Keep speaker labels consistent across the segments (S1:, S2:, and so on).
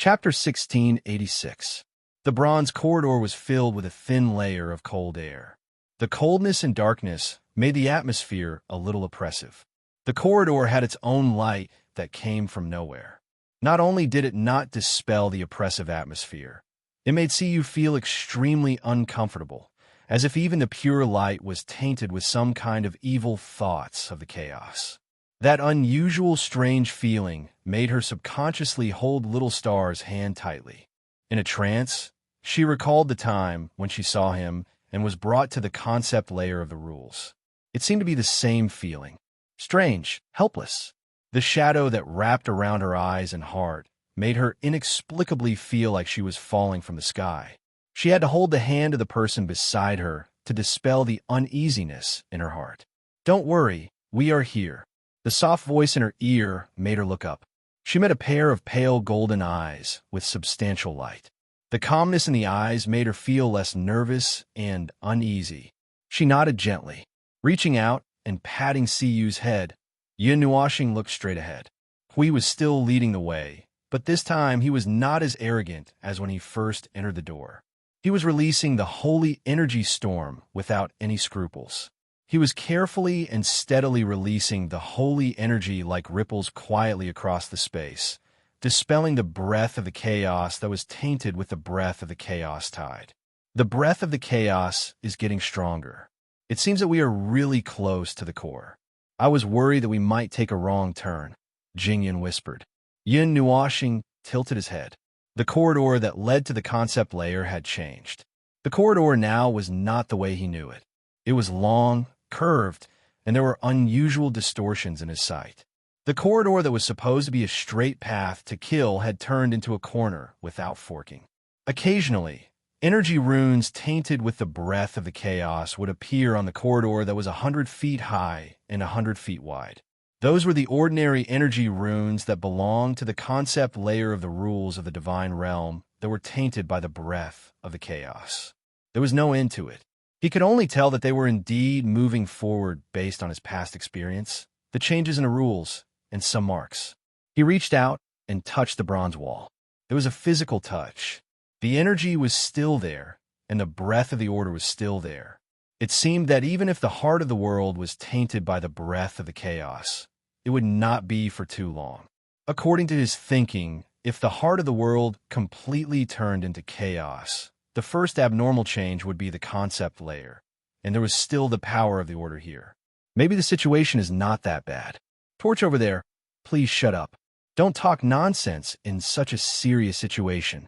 S1: Chapter 1686. The bronze corridor was filled with a thin layer of cold air. The coldness and darkness made the atmosphere a little oppressive. The corridor had its own light that came from nowhere. Not only did it not dispel the oppressive atmosphere, it made CU feel extremely uncomfortable, as if even the pure light was tainted with some kind of evil thoughts of the chaos. That unusual, strange feeling made her subconsciously hold Little Star's hand tightly. In a trance, she recalled the time when she saw him and was brought to the concept layer of the rules. It seemed to be the same feeling. Strange, helpless. The shadow that wrapped around her eyes and heart made her inexplicably feel like she was falling from the sky. She had to hold the hand of the person beside her to dispel the uneasiness in her heart. "Don't worry, we are here." The soft voice in her ear made her look up. She met a pair of pale golden eyes with substantial light. The calmness in the eyes made her feel less nervous and uneasy. She nodded gently. Reaching out and patting CU's head, Yin Nuoxing looked straight ahead. Hui was still leading the way, but this time he was not as arrogant as when he first entered the door. He was releasing the holy energy storm without any scruples. He was carefully and steadily releasing the holy energy like ripples quietly across the space, dispelling the breath of the chaos that was tainted with the breath of the chaos tide. The breath of the chaos is getting stronger. It seems that we are really close to the core. I was worried that we might take a wrong turn, Jingyan whispered. Yin Nuoxing tilted his head. The corridor that led to the concept layer had changed. The corridor now was not the way he knew it. It was long, curved, and there were unusual distortions in his sight. The corridor that was supposed to be a straight path to kill had turned into a corner without forking. Occasionally, energy runes tainted with the breath of the chaos would appear on the corridor that was 100 feet high and 100 feet wide. Those were the ordinary energy runes that belonged to the concept layer of the rules of the divine realm that were tainted by the breath of the chaos. There was no end to it. He could only tell that they were indeed moving forward based on his past experience, the changes in the rules, and some marks. He reached out and touched the bronze wall. It was a physical touch. The energy was still there, and the breath of the order was still there. It seemed that even if the heart of the world was tainted by the breath of the chaos, it would not be for too long. According to his thinking, if the heart of the world completely turned into chaos, the first abnormal change would be the concept layer, and there was still the power of the order here. Maybe the situation is not that bad. Torch over there, please shut up. Don't talk nonsense in such a serious situation.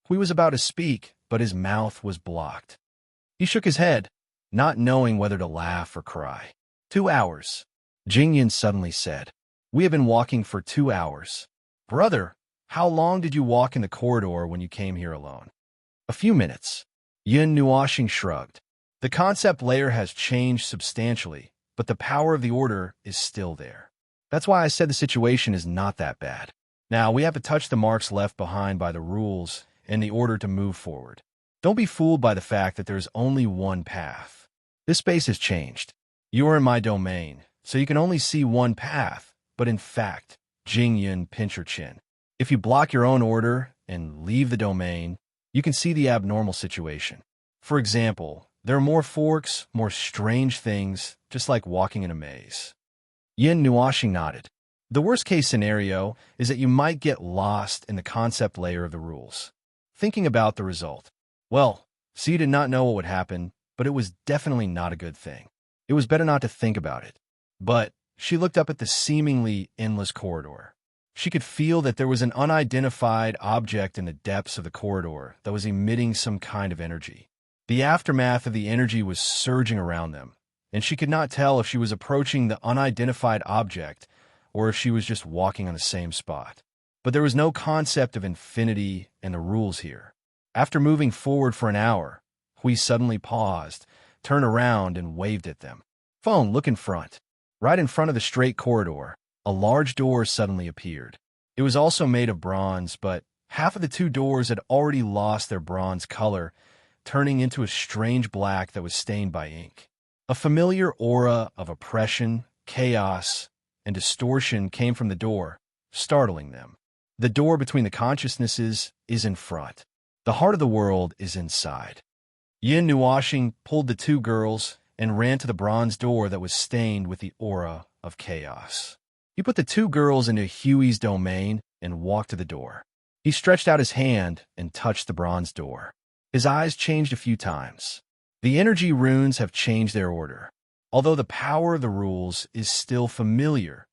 S1: Hui was about to speak, but his mouth was blocked. He shook his head, not knowing whether to laugh or cry. 2 hours, Jingyan suddenly said. We have been walking for 2 hours. Brother, how long did you walk in the corridor when you came here alone? A few minutes. Yin Nuoxing shrugged. The concept layer has changed substantially, but the power of the order is still there. That's why I said the situation is not that bad. Now, we have to touch the marks left behind by the rules and the order to move forward. Don't be fooled by the fact that there is only one path. This space has changed. You are in my domain, so you can only see one path, but in fact, Jingyan pinched her chin. If you block your own order and leave the domain, you can see the abnormal situation. For example, there are more forks, more strange things, just like walking in a maze. Yin Nuoxing nodded. The worst-case scenario is that you might get lost in the concept layer of the rules. Thinking about the result. Well, so you did not know what would happen, but it was definitely not a good thing. It was better not to think about it. But she looked up at the seemingly endless corridor. She could feel that there was an unidentified object in the depths of the corridor that was emitting some kind of energy. The aftermath of the energy was surging around them, and she could not tell if she was approaching the unidentified object or if she was just walking on the same spot. But there was no concept of infinity and the rules here. After moving forward for an hour, Hui suddenly paused, turned around, and waved at them. Phone, look in front. Right in front of the straight corridor, a large door suddenly appeared. It was also made of bronze, but half of the 2 doors had already lost their bronze color, turning into a strange black that was stained by ink. A familiar aura of oppression, chaos, and distortion came from the door, startling them. The door between the consciousnesses is in front. The heart of the world is inside. Yin Nuashing pulled the two girls and ran to the bronze door that was stained with the aura of chaos. He put the two girls into Huey's domain and walked to the door. He stretched out his hand and touched the bronze door. His eyes changed a few times. The energy runes have changed their order. Although the power of the rules is still familiar,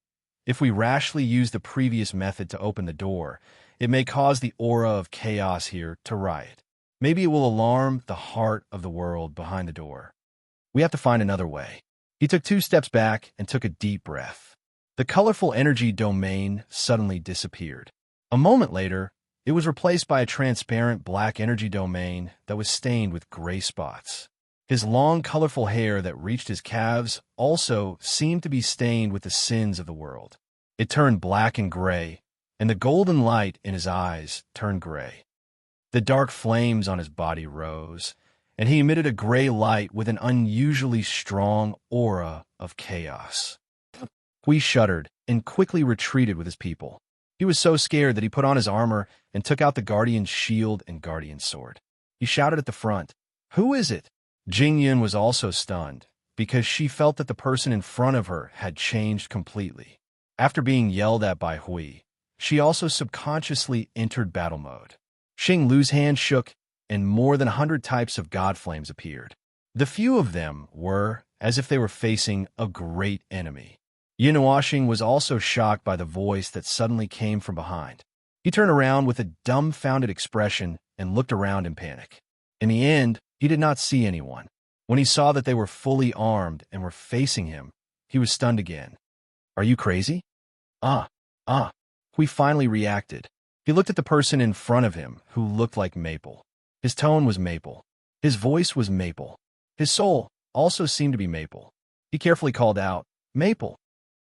S1: if we rashly use the previous method to open the door, it may cause the aura of chaos here to riot. Maybe it will alarm the heart of the world behind the door. We have to find another way. He took 2 steps back and took a deep breath. The colorful energy domain suddenly disappeared. A moment later, it was replaced by a transparent black energy domain that was stained with gray spots. His long, colorful hair that reached his calves also seemed to be stained with the sins of the world. It turned black and gray, and the golden light in his eyes turned gray. The dark flames on his body rose, and he emitted a gray light with an unusually strong aura of chaos. Hui shuddered and quickly retreated with his people. He was so scared that he put on his armor and took out the guardian's shield and guardian sword. He shouted at the front, "Who is it?" Jingyun was also stunned, because she felt that the person in front of her had changed completely. After being yelled at by Hui, she also subconsciously entered battle mode. Xing Lu's hand shook, and more than 100 types of god flames appeared. The few of them were as if they were facing a great enemy. Yin Nuashing was also shocked by the voice that suddenly came from behind. He turned around with a dumbfounded expression and looked around in panic. In the end, he did not see anyone. When he saw that they were fully armed and were facing him, he was stunned again. "Are you crazy?" Hui finally reacted. He looked at the person in front of him, who looked like Maple. His tone was Maple. His voice was Maple. His soul also seemed to be Maple. He carefully called out, "Maple,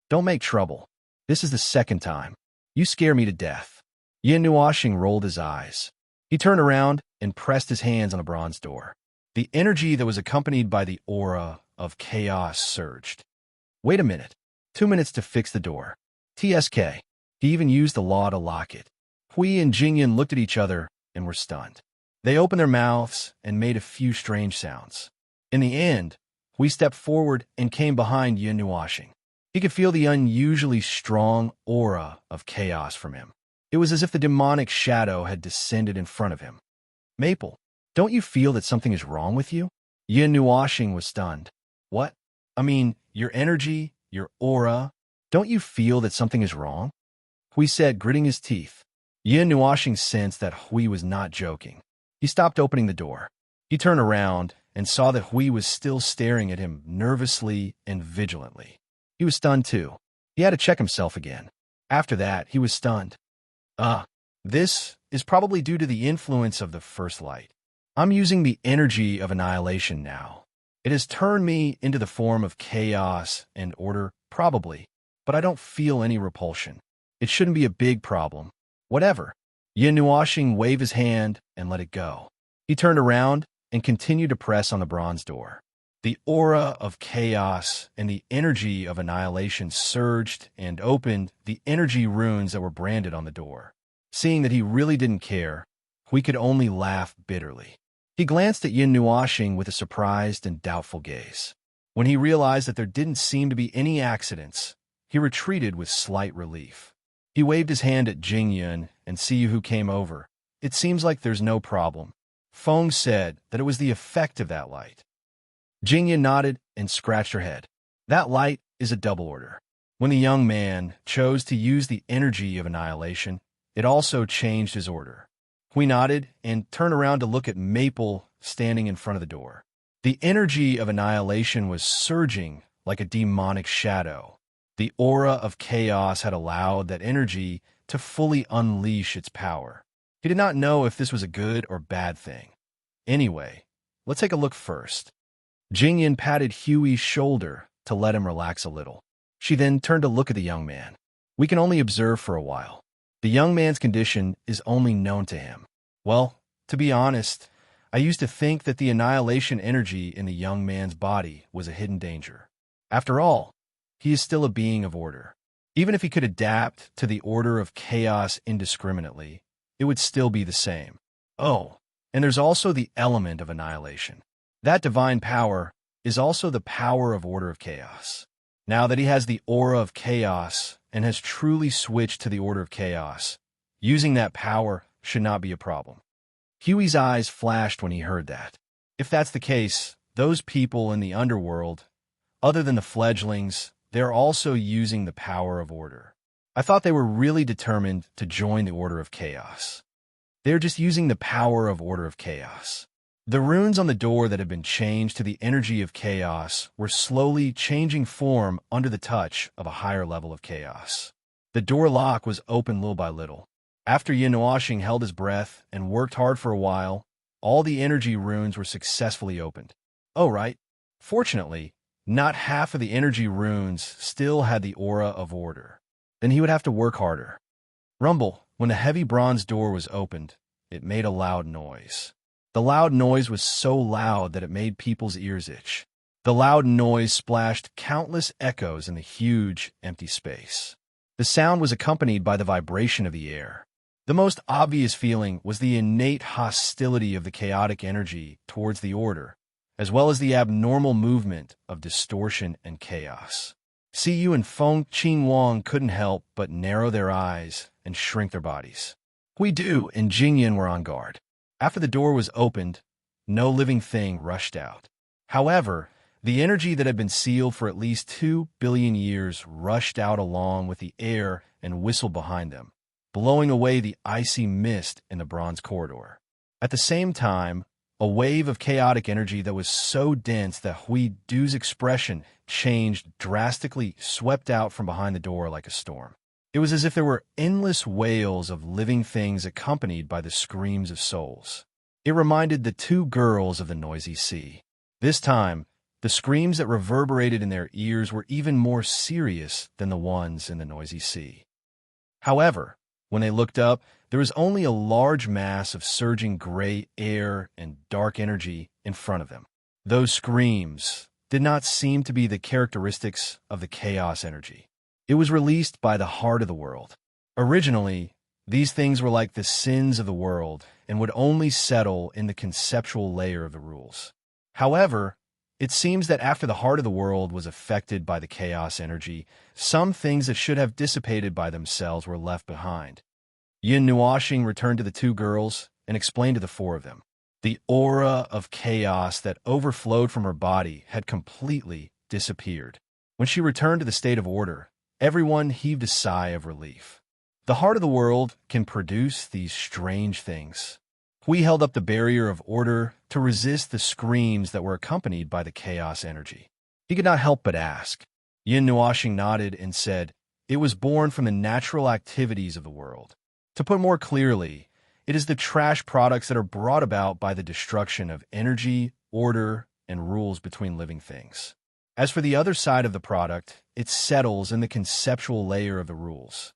S1: don't make trouble. This is the second time. You scare me to death." Yin Nuashing rolled his eyes. He turned around and pressed his hands on the bronze door. The energy that was accompanied by the aura of chaos surged. "Wait a minute. 2 minutes to fix the door. TSK. He even used the law to lock it." Hui and Jingyan looked at each other and were stunned. They opened their mouths and made a few strange sounds. In the end, Hui stepped forward and came behind Yin Nuashing. He could feel the unusually strong aura of chaos from him. It was as if the demonic shadow had descended in front of him. "Maple, don't you feel that something is wrong with you?" Yin Nuashing was stunned. "What? I mean, your energy, your aura. Don't you feel that something is wrong?" Hui said, gritting his teeth. Yin Nuashing sensed that Hui was not joking. He stopped opening the door. He turned around and saw that Hui was still staring at him nervously and vigilantly. He was stunned too. He had to check himself again. After that, he was stunned. This is probably due to the influence of the first light. I'm using the energy of annihilation now. It has turned me into the form of chaos and order, probably, but I don't feel any repulsion. It shouldn't be a big problem. Whatever." Yin Nuashing waved his hand and let it go. He turned around and continued to press on the bronze door. The aura of chaos and the energy of annihilation surged and opened the energy runes that were branded on the door. Seeing that he really didn't care, Hui could only laugh bitterly. He glanced at Yin Nuashing with a surprised and doubtful gaze. When he realized that there didn't seem to be any accidents, he retreated with slight relief. He waved his hand at Jingyun and Siyu, who came over. "It seems like there's no problem." Feng said that it was the effect of that light. Jingyun nodded and scratched her head. "That light is a double order. When the young man chose to use the energy of annihilation, it also changed his order." Hui nodded and turned around to look at Maple standing in front of the door. The energy of annihilation was surging like a demonic shadow. The aura of chaos had allowed that energy to fully unleash its power. He did not know if this was a good or bad thing. Anyway, let's take a look first. Jingyan patted Huey's shoulder to let him relax a little. She then turned to look at the young man. "We can only observe for a while. The young man's condition is only known to him. Well, to be honest, I used to think that the annihilation energy in the young man's body was a hidden danger. After all, he is still a being of order. Even if he could adapt to the order of chaos indiscriminately, it would still be the same. Oh, and there's also the element of annihilation. That divine power is also the power of order of chaos. Now that he has the aura of chaos and has truly switched to the order of chaos, using that power should not be a problem. Huey's eyes flashed when he heard that. If that's the case, those people in the underworld, other than the fledglings, they're also using the power of order. I thought they were really determined to join the order of chaos. They're just using the power of order of chaos. The runes on the door that had been changed to the energy of chaos were slowly changing form under the touch of a higher level of chaos. The door lock was open little by little. After Yin held his breath and worked hard for a while, all the energy runes were successfully opened. Oh, right. Fortunately, not half of the energy runes still had the aura of order. Then he would have to work harder. Rumble, when the heavy bronze door was opened, it made a loud noise. The loud noise was so loud that it made people's ears itch. The loud noise splashed countless echoes in the huge, empty space. The sound was accompanied by the vibration of the air. The most obvious feeling was the innate hostility of the chaotic energy towards the order, as well as the abnormal movement of distortion and chaos. Siyu and Feng Qing Wang couldn't help but narrow their eyes and shrink their bodies. Hui Du and Jingyan were on guard. After the door was opened, no living thing rushed out. However, the energy that had been sealed for at least 2 billion years rushed out along with the air and whistled behind them, blowing away the icy mist in the bronze corridor. At the same time, a wave of chaotic energy that was so dense that Hui Du's expression changed drastically swept out from behind the door like a storm. It was as if there were endless wails of living things accompanied by the screams of souls. It reminded the two girls of the noisy sea. This time, the screams that reverberated in their ears were even more serious than the ones in the noisy sea. However, when they looked up, there was only a large mass of surging gray air and dark energy in front of them. Those screams did not seem to be the characteristics of the chaos energy. It was released by the heart of the world. Originally, these things were like the sins of the world and would only settle in the conceptual layer of the rules. However, it seems that after the heart of the world was affected by the chaos energy, some things that should have dissipated by themselves were left behind. Yin Nuoxing returned to the two girls and explained to the four of them. The aura of chaos that overflowed from her body had completely disappeared. When she returned to the state of order, everyone heaved a sigh of relief. The heart of the world can produce these strange things. Hui held up the barrier of order to resist the screams that were accompanied by the chaos energy. He could not help but ask. Yin Nuoxing nodded and said, "It was born from the natural activities of the world. To put more clearly, it is the trash products that are brought about by the destruction of energy, order, and rules between living things. As for the other side of the product, it settles in the conceptual layer of the rules."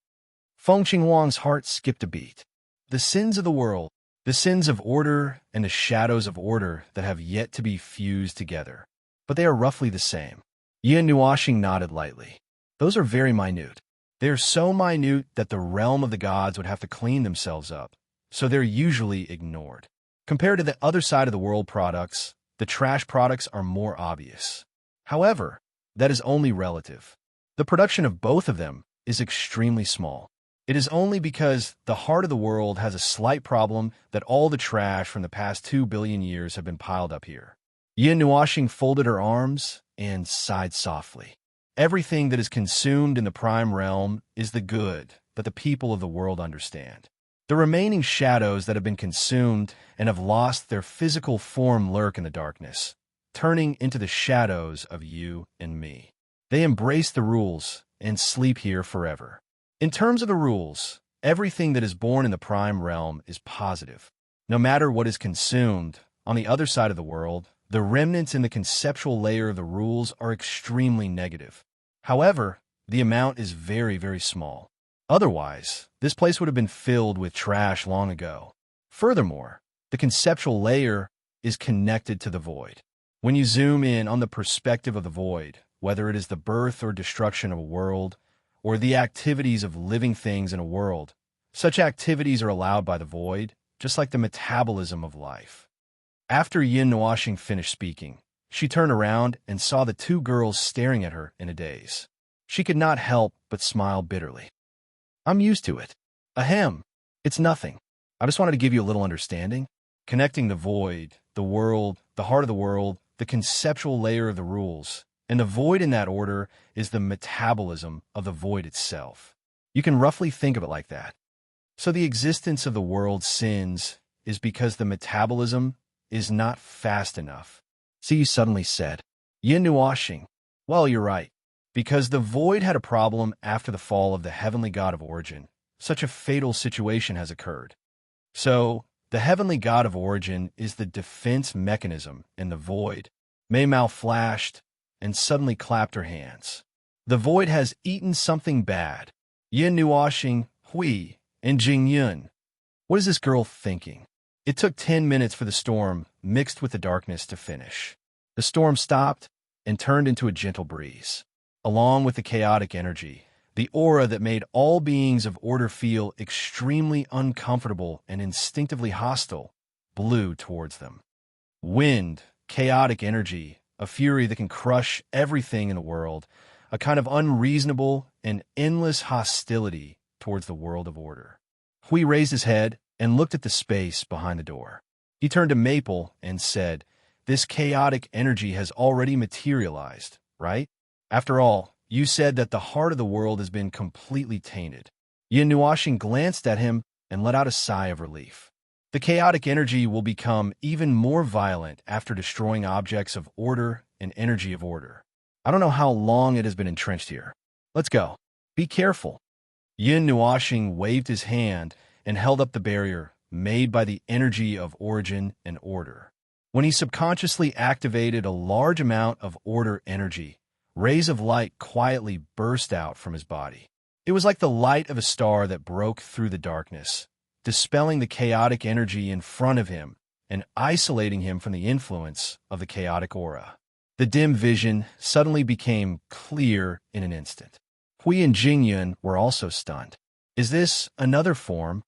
S1: Feng Qingwang's heart skipped a beat. The sins of the world, the sins of order and the shadows of order that have yet to be fused together. But they are roughly the same. Yin Nuoxing nodded lightly. Those are very minute. They are so minute that the realm of the gods would have to clean themselves up, so they're usually ignored. Compared to the other side of the world products, the trash products are more obvious. However, that is only relative. The production of both of them is extremely small. It is only because the heart of the world has a slight problem that all the trash from the past 2 billion years have been piled up here. Yin Nuoxing folded her arms and sighed softly. Everything that is consumed in the prime realm is the good that the people of the world understand. The remaining shadows that have been consumed and have lost their physical form lurk in the darkness, turning into the shadows of you and me. They embrace the rules and sleep here forever. In terms of the rules, everything that is born in the prime realm is positive. No matter what is consumed, on the other side of the world, the remnants in the conceptual layer of the rules are extremely negative. However, the amount is very, very small. Otherwise, this place would have been filled with trash long ago. Furthermore, the conceptual layer is connected to the void. When you zoom in on the perspective of the void, whether it is the birth or destruction of a world, or the activities of living things in a world. Such activities are allowed by the void, just like the metabolism of life. After Yin Nuashing finished speaking, she turned around and saw the two girls staring at her in a daze. She could not help but smile bitterly. I'm used to it. Ahem. It's nothing. I just wanted to give you a little understanding. Connecting the void, the world, the heart of the world, the conceptual layer of the rules, and the void in that order is the metabolism of the void itself. You can roughly think of it like that. So the existence of the world's sins is because the metabolism is not fast enough. See, you suddenly said, Yin Nuashing. Well, you're right. Because the void had a problem after the fall of the heavenly god of origin, such a fatal situation has occurred. So, the heavenly god of origin is the defense mechanism in the void. Mei Mao flashed and suddenly clapped her hands. The void has eaten something bad. Yin Nuashing, Hui, and Jing Yun. What is this girl thinking? It took 10 minutes for the storm, mixed with the darkness, to finish. The storm stopped and turned into a gentle breeze. Along with the chaotic energy, the aura that made all beings of order feel extremely uncomfortable and instinctively hostile, blew towards them. Wind, chaotic energy, a fury that can crush everything in the world, a kind of unreasonable and endless hostility towards the world of order. Hui raised his head and looked at the space behind the door. He turned to Maple and said, This chaotic energy has already materialized, right? After all, you said that the heart of the world has been completely tainted. Yin Nuashing glanced at him and let out a sigh of relief. The chaotic energy will become even more violent after destroying objects of order and energy of order. I don't know how long it has been entrenched here. Let's go. Be careful. Yin Nuashing waved his hand and held up the barrier made by the energy of origin and order. When he subconsciously activated a large amount of order energy, rays of light quietly burst out from his body. It was like the light of a star that broke through the darkness, dispelling the chaotic energy in front of him and isolating him from the influence of the chaotic aura. The dim vision suddenly became clear in an instant. Hui and Jingyun were also stunned. Is this another form?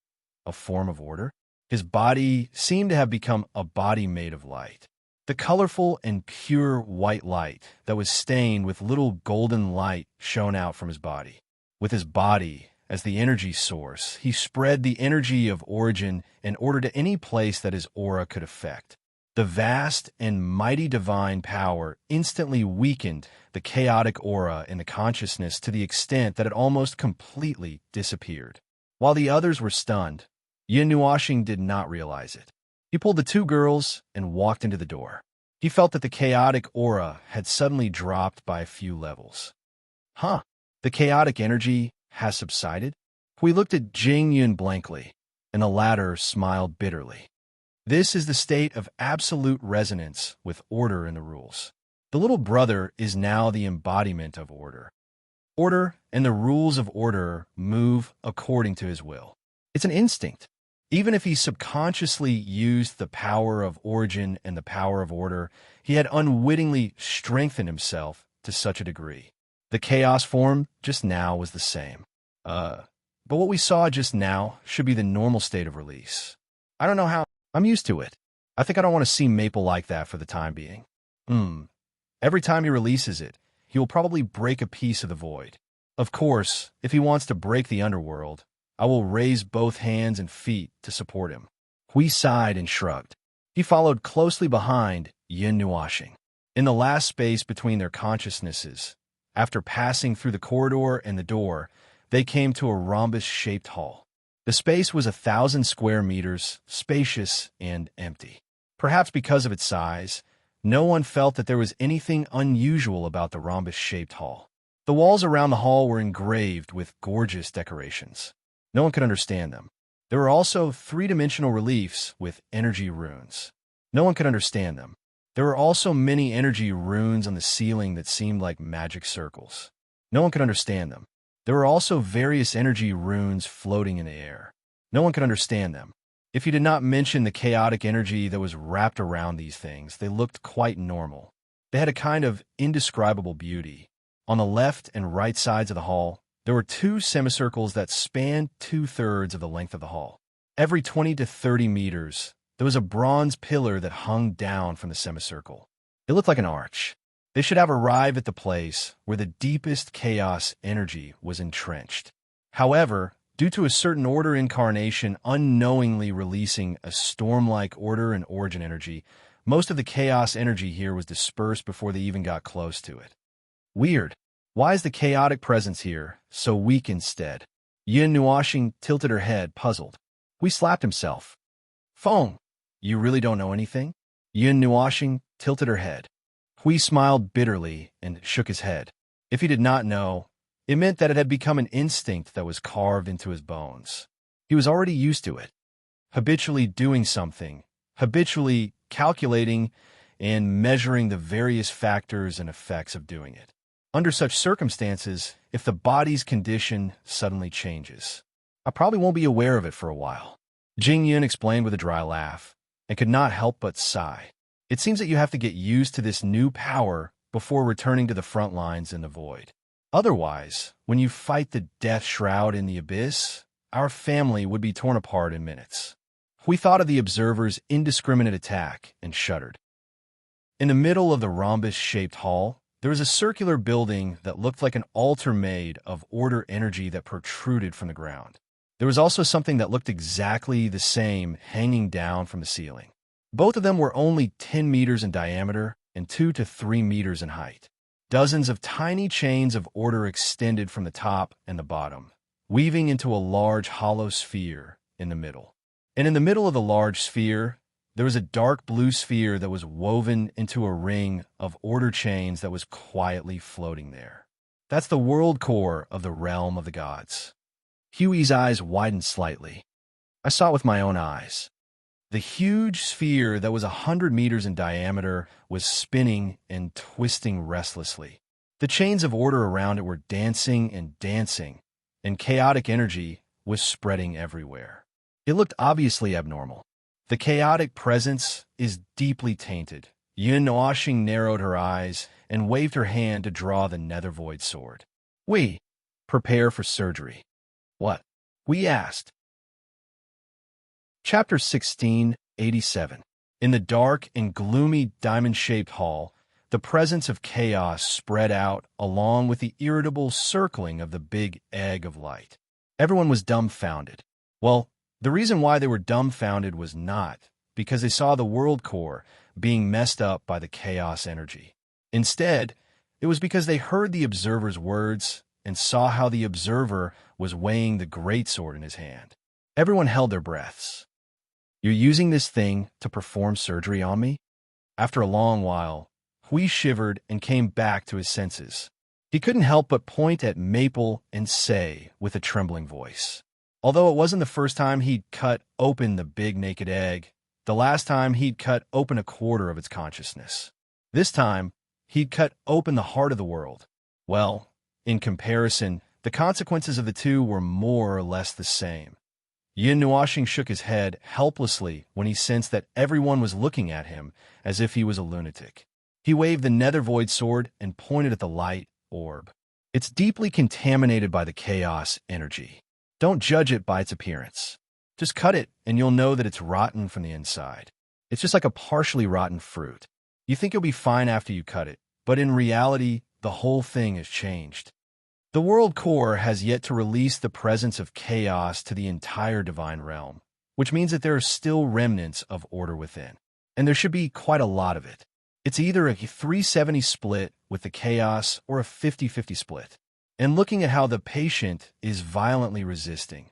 S1: A form of order? His body seemed to have become a body made of light. The colorful and pure white light that was stained with little golden light shone out from his body. With his body as the energy source, he spread the energy of origin in order to any place that his aura could affect. The vast and mighty divine power instantly weakened the chaotic aura in the consciousness to the extent that it almost completely disappeared. While the others were stunned, Yin Nuashing did not realize it. He pulled the two girls and walked into the door. He felt that the chaotic aura had suddenly dropped by a few levels. Huh? The chaotic energy has subsided? We looked at Jing Yun blankly, and the latter smiled bitterly. This is the state of absolute resonance with order in the rules. The little brother is now the embodiment of order. Order and the rules of order move according to his will. It's an instinct. Even if he subconsciously used the power of origin and the power of order, he had unwittingly strengthened himself to such a degree. The chaos form just now was the same. But what we saw just now should be the normal state of release. I don't know how. I'm used to it. I think I don't want to see Maple like that for the time being. Every time he releases it, he will probably break a piece of the void. Of course, if he wants to break the underworld, I will raise both hands and feet to support him. Hui sighed and shrugged. He followed closely behind Yin Nuashing. In the last space between their consciousnesses, after passing through the corridor and the door, they came to a rhombus-shaped hall. The space was 1,000 square meters, spacious and empty. Perhaps because of its size, no one felt that there was anything unusual about the rhombus-shaped hall. The walls around the hall were engraved with gorgeous decorations. No one could understand them. There were also three-dimensional reliefs with energy runes. No one could understand them. There were also many energy runes on the ceiling that seemed like magic circles. No one could understand them. There were also various energy runes floating in the air. No one could understand them. If you did not mention the chaotic energy that was wrapped around these things, they looked quite normal. They had a kind of indescribable beauty. On the left and right sides of the hall, There were two semicircles that spanned 2/3 of the length of the hall. Every 20 to 30 meters, there was a bronze pillar that hung down from the semicircle. It looked like an arch. They should have arrived at the place where the deepest chaos energy was entrenched. However, due to a certain order incarnation unknowingly releasing a storm-like order and origin energy, most of the chaos energy here was dispersed before they even got close to it. Weird. Why is the chaotic presence here so weak instead? Yin Nuashing tilted her head, puzzled. Hui slapped himself. Feng, you really don't know anything? Yin Nuashing tilted her head. Hui smiled bitterly and shook his head. If he did not know, it meant that it had become an instinct that was carved into his bones. He was already used to it, habitually doing something, habitually calculating and measuring the various factors and effects of doing it. Under such circumstances, if the body's condition suddenly changes, I probably won't be aware of it for a while. Jing Yun explained with a dry laugh, and could not help but sigh. It seems that you have to get used to this new power before returning to the front lines in the void. Otherwise, when you fight the death shroud in the abyss, our family would be torn apart in minutes. We thought of the observer's indiscriminate attack and shuddered. In the middle of the rhombus-shaped hall, there was a circular building that looked like an altar made of order energy that protruded from the ground. There was also something that looked exactly the same hanging down from the ceiling. Both of them were only 10 meters in diameter and 2 to 3 meters in height. Dozens of tiny chains of order extended from the top and the bottom, weaving into a large hollow sphere in the middle. And in the middle of the large sphere, there was a dark blue sphere that was woven into a ring of order chains that was quietly floating there. That's the world core of the realm of the gods. Huey's eyes widened slightly. I saw it with my own eyes. The huge sphere that was 100 meters in diameter was spinning and twisting restlessly. The chains of order around it were dancing, and chaotic energy was spreading everywhere. It looked obviously abnormal. The chaotic presence is deeply tainted. Yun Noashing narrowed her eyes and waved her hand to draw the nether void sword. We prepare for surgery. What? We asked. Chapter 1687. In the dark and gloomy diamond-shaped hall, the presence of chaos spread out along with the irritable circling of the big egg of light. Everyone was dumbfounded. Well, the reason why they were dumbfounded was not because they saw the world core being messed up by the chaos energy. Instead, it was because they heard the observer's words and saw how the observer was weighing the greatsword in his hand. Everyone held their breaths. You're using this thing to perform surgery on me? After a long while, Hui shivered and came back to his senses. He couldn't help but point at Maple and say with a trembling voice. Although it wasn't the first time he'd cut open the big naked egg, the last time he'd cut open a quarter of its consciousness. This time, he'd cut open the heart of the world. Well, in comparison, the consequences of the two were more or less the same. Yin Nuashing shook his head helplessly when he sensed that everyone was looking at him as if he was a lunatic. He waved the nether void sword and pointed at the light orb. It's deeply contaminated by the chaos energy. Don't judge it by its appearance. Just cut it and you'll know that it's rotten from the inside. It's just like a partially rotten fruit. You think you'll be fine after you cut it, but in reality, the whole thing has changed. The world core has yet to release the presence of chaos to the entire divine realm, which means that there are still remnants of order within, and there should be quite a lot of it. It's either a 370 split with the chaos or a 50-50 split. And looking at how the patient is violently resisting.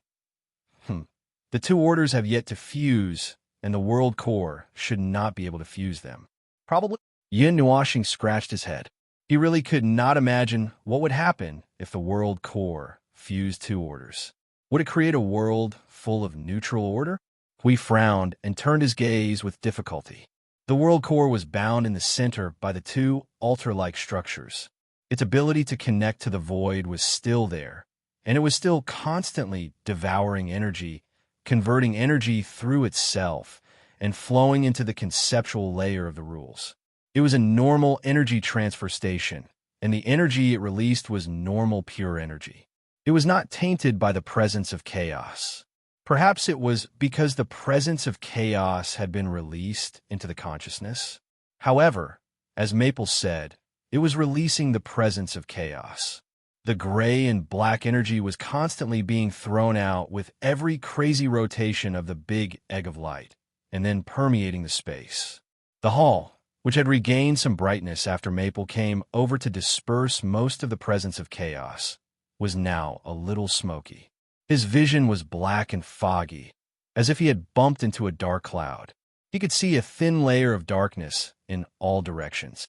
S1: The two orders have yet to fuse, and the world core should not be able to fuse them. Probably. Yin Nuashing scratched his head. He really could not imagine what would happen if the world core fused two orders. Would it create a world full of neutral order? Hui frowned and turned his gaze with difficulty. The world core was bound in the center by the two altar-like structures. Its ability to connect to the void was still there, and it was still constantly devouring energy, converting energy through itself, and flowing into the conceptual layer of the rules. It was a normal energy transfer station, and the energy it released was normal pure energy. It was not tainted by the presence of chaos. Perhaps it was because the presence of chaos had been released into the consciousness. However, as Maple said, it was releasing the presence of chaos. The gray and black energy was constantly being thrown out with every crazy rotation of the big egg of light, and then permeating the space. The hall, which had regained some brightness after Maple came over to disperse most of the presence of chaos, was now a little smoky. His vision was black and foggy, as if he had bumped into a dark cloud. He could see a thin layer of darkness in all directions.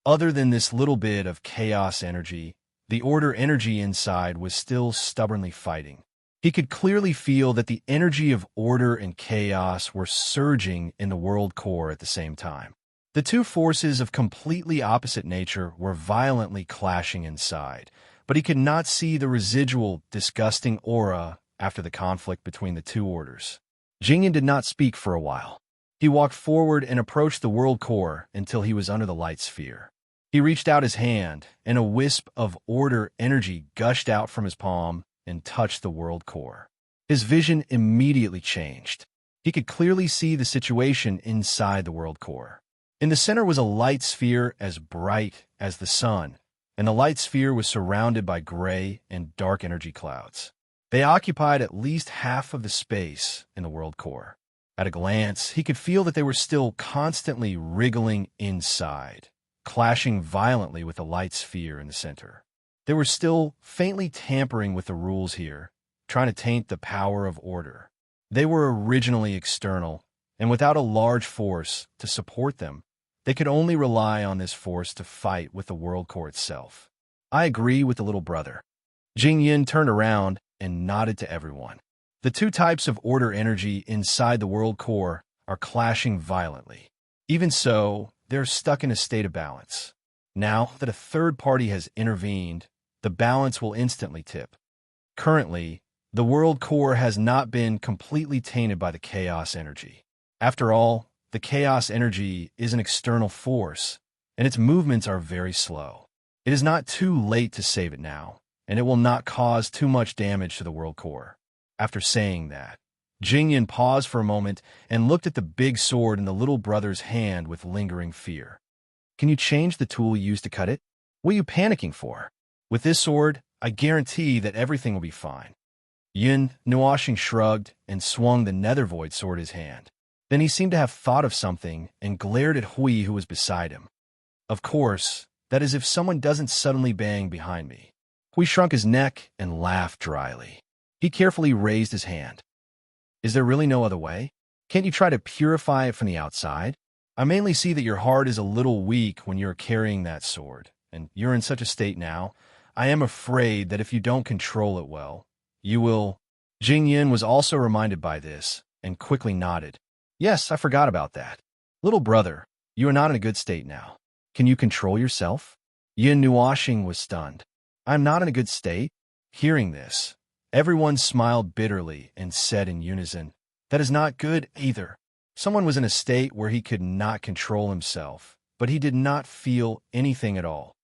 S1: Other than this little bit of chaos energy, the order energy inside was still stubbornly fighting. He could clearly feel that the energy of order and chaos were surging in the world core at the same time. The two forces of completely opposite nature were violently clashing inside, but he could not see the residual, disgusting aura after the conflict between the two orders. Jingyan did not speak for a while. He walked forward and approached the world core until he was under the light sphere. He reached out his hand, and a wisp of order energy gushed out from his palm and touched the world core. His vision immediately changed. He could clearly see the situation inside the world core. In the center was a light sphere as bright as the sun, and the light sphere was surrounded by gray and dark energy clouds. They occupied at least half of the space in the world core. At a glance, he could feel that they were still constantly wriggling inside, clashing violently with the light sphere in the center. They were still faintly tampering with the rules here, trying to taint the power of order. They were originally external, and without a large force to support them, they could only rely on this force to fight with the world core itself. I agree with the little brother. Jingyan turned around and nodded to everyone. The two types of order energy inside the world core are clashing violently. Even so, they're stuck in a state of balance. Now that a third party has intervened, the balance will instantly tip. Currently, the world core has not been completely tainted by the chaos energy. After all, the chaos energy is an external force, and its movements are very slow. It is not too late to save it now, and it will not cause too much damage to the world core. After saying that, Jingyan paused for a moment and looked at the big sword in the little brother's hand with lingering fear. Can you change the tool you used to cut it? What are you panicking for? With this sword, I guarantee that everything will be fine. Yin Nuashing shrugged and swung the nether void sword in his hand. Then he seemed to have thought of something and glared at Hui, who was beside him. Of course, that is if someone doesn't suddenly bang behind me. Hui shrunk his neck and laughed dryly. He carefully raised his hand. Is there really no other way? Can't you try to purify it from the outside? I mainly see that your heart is a little weak when you're carrying that sword, and you're in such a state now. I am afraid that if you don't control it well, you will... Jingyan was also reminded by this, and quickly nodded. Yes, I forgot about that. Little brother, you are not in a good state now. Can you control yourself? Yin Nuashing was stunned. I'm not in a good state? Hearing this, everyone smiled bitterly and said in unison, that is not good either. Someone was in a state where he could not control himself, but he did not feel anything at all.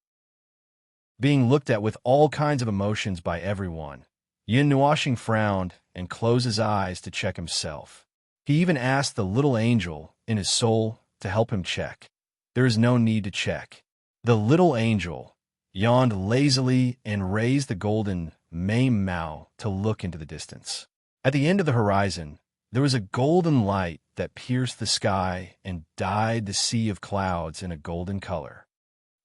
S1: Being looked at with all kinds of emotions by everyone, Yin Nuashing frowned and closed his eyes to check himself. He even asked the little angel in his soul to help him check. There is no need to check. The little angel yawned lazily and raised the golden Mame Mao to look into the distance. At the end of the horizon, there was a golden light that pierced the sky and dyed the sea of clouds in a golden color.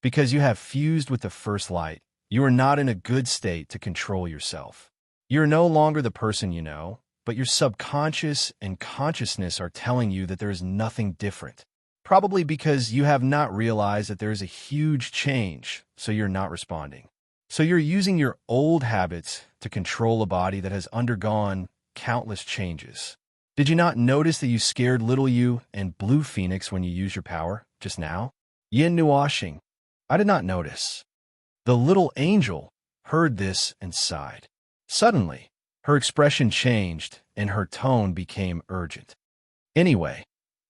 S1: Because you have fused with the first light, you are not in a good state to control yourself. You are no longer the person you know, but your subconscious and consciousness are telling you that there is nothing different. Probably because you have not realized that there is a huge change, so you're not responding. So you're using your old habits to control a body that has undergone countless changes. Did you not notice that you scared little you and Blue Phoenix when you used your power just now? Yin Nuashing. I did not notice. The little angel heard this and sighed. Suddenly, her expression changed and her tone became urgent. Anyway,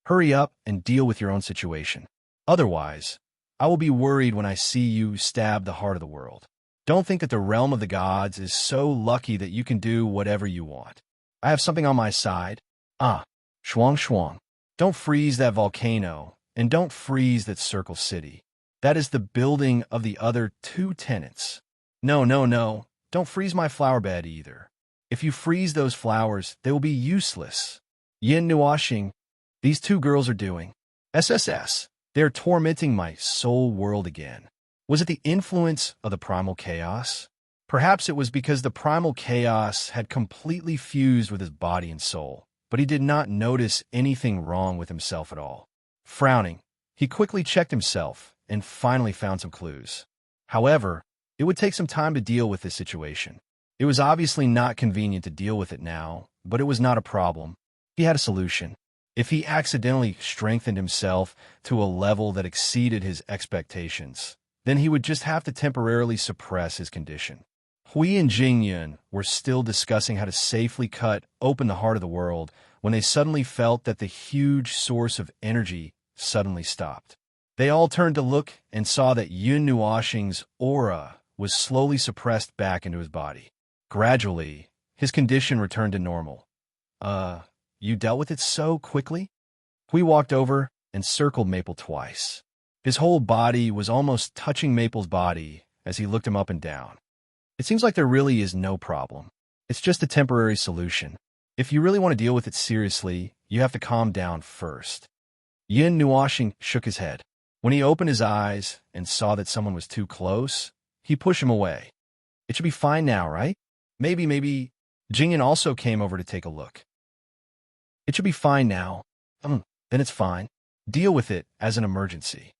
S1: hurry up and deal with your own situation. Otherwise, I will be worried when I see you stab the heart of the world. Don't think that the realm of the gods is so lucky that you can do whatever you want. I have something on my side. Ah, Shuang Shuang. Don't freeze that volcano, and don't freeze that circle city. That is the building of the other two tenants. No, no, no. Don't freeze my flower bed either. If you freeze those flowers, they will be useless. Yin Nuoxing, these two girls are doing. SSS. They're tormenting my soul world again. Was it the influence of the primal chaos? Perhaps it was because the primal chaos had completely fused with his body and soul, but he did not notice anything wrong with himself at all. Frowning, he quickly checked himself and finally found some clues. However, it would take some time to deal with this situation. It was obviously not convenient to deal with it now, but it was not a problem. He had a solution. If he accidentally strengthened himself to a level that exceeded his expectations, then he would just have to temporarily suppress his condition. Hui and Jingyun were still discussing how to safely cut open the heart of the world when they suddenly felt that the huge source of energy suddenly stopped. They all turned to look and saw that Yun Nuoxing's aura was slowly suppressed back into his body. Gradually, his condition returned to normal. You dealt with it so quickly? Hui walked over and circled Maple twice. His whole body was almost touching Maple's body as he looked him up and down. It seems like there really is no problem. It's just a temporary solution. If you really want to deal with it seriously, you have to calm down first. Yin Nuoxing shook his head. When he opened his eyes and saw that someone was too close, he pushed him away. It should be fine now, right? Maybe. Jingyan also came over to take a look. It should be fine now. Then it's fine. Deal with it as an emergency.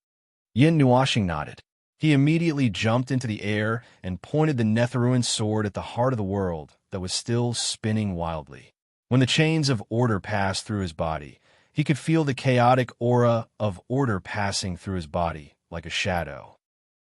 S1: Yin Nuoxing nodded. He immediately jumped into the air and pointed the Netherruin sword at the heart of the world that was still spinning wildly. When the chains of order passed through his body, he could feel the chaotic aura of order passing through his body like a shadow.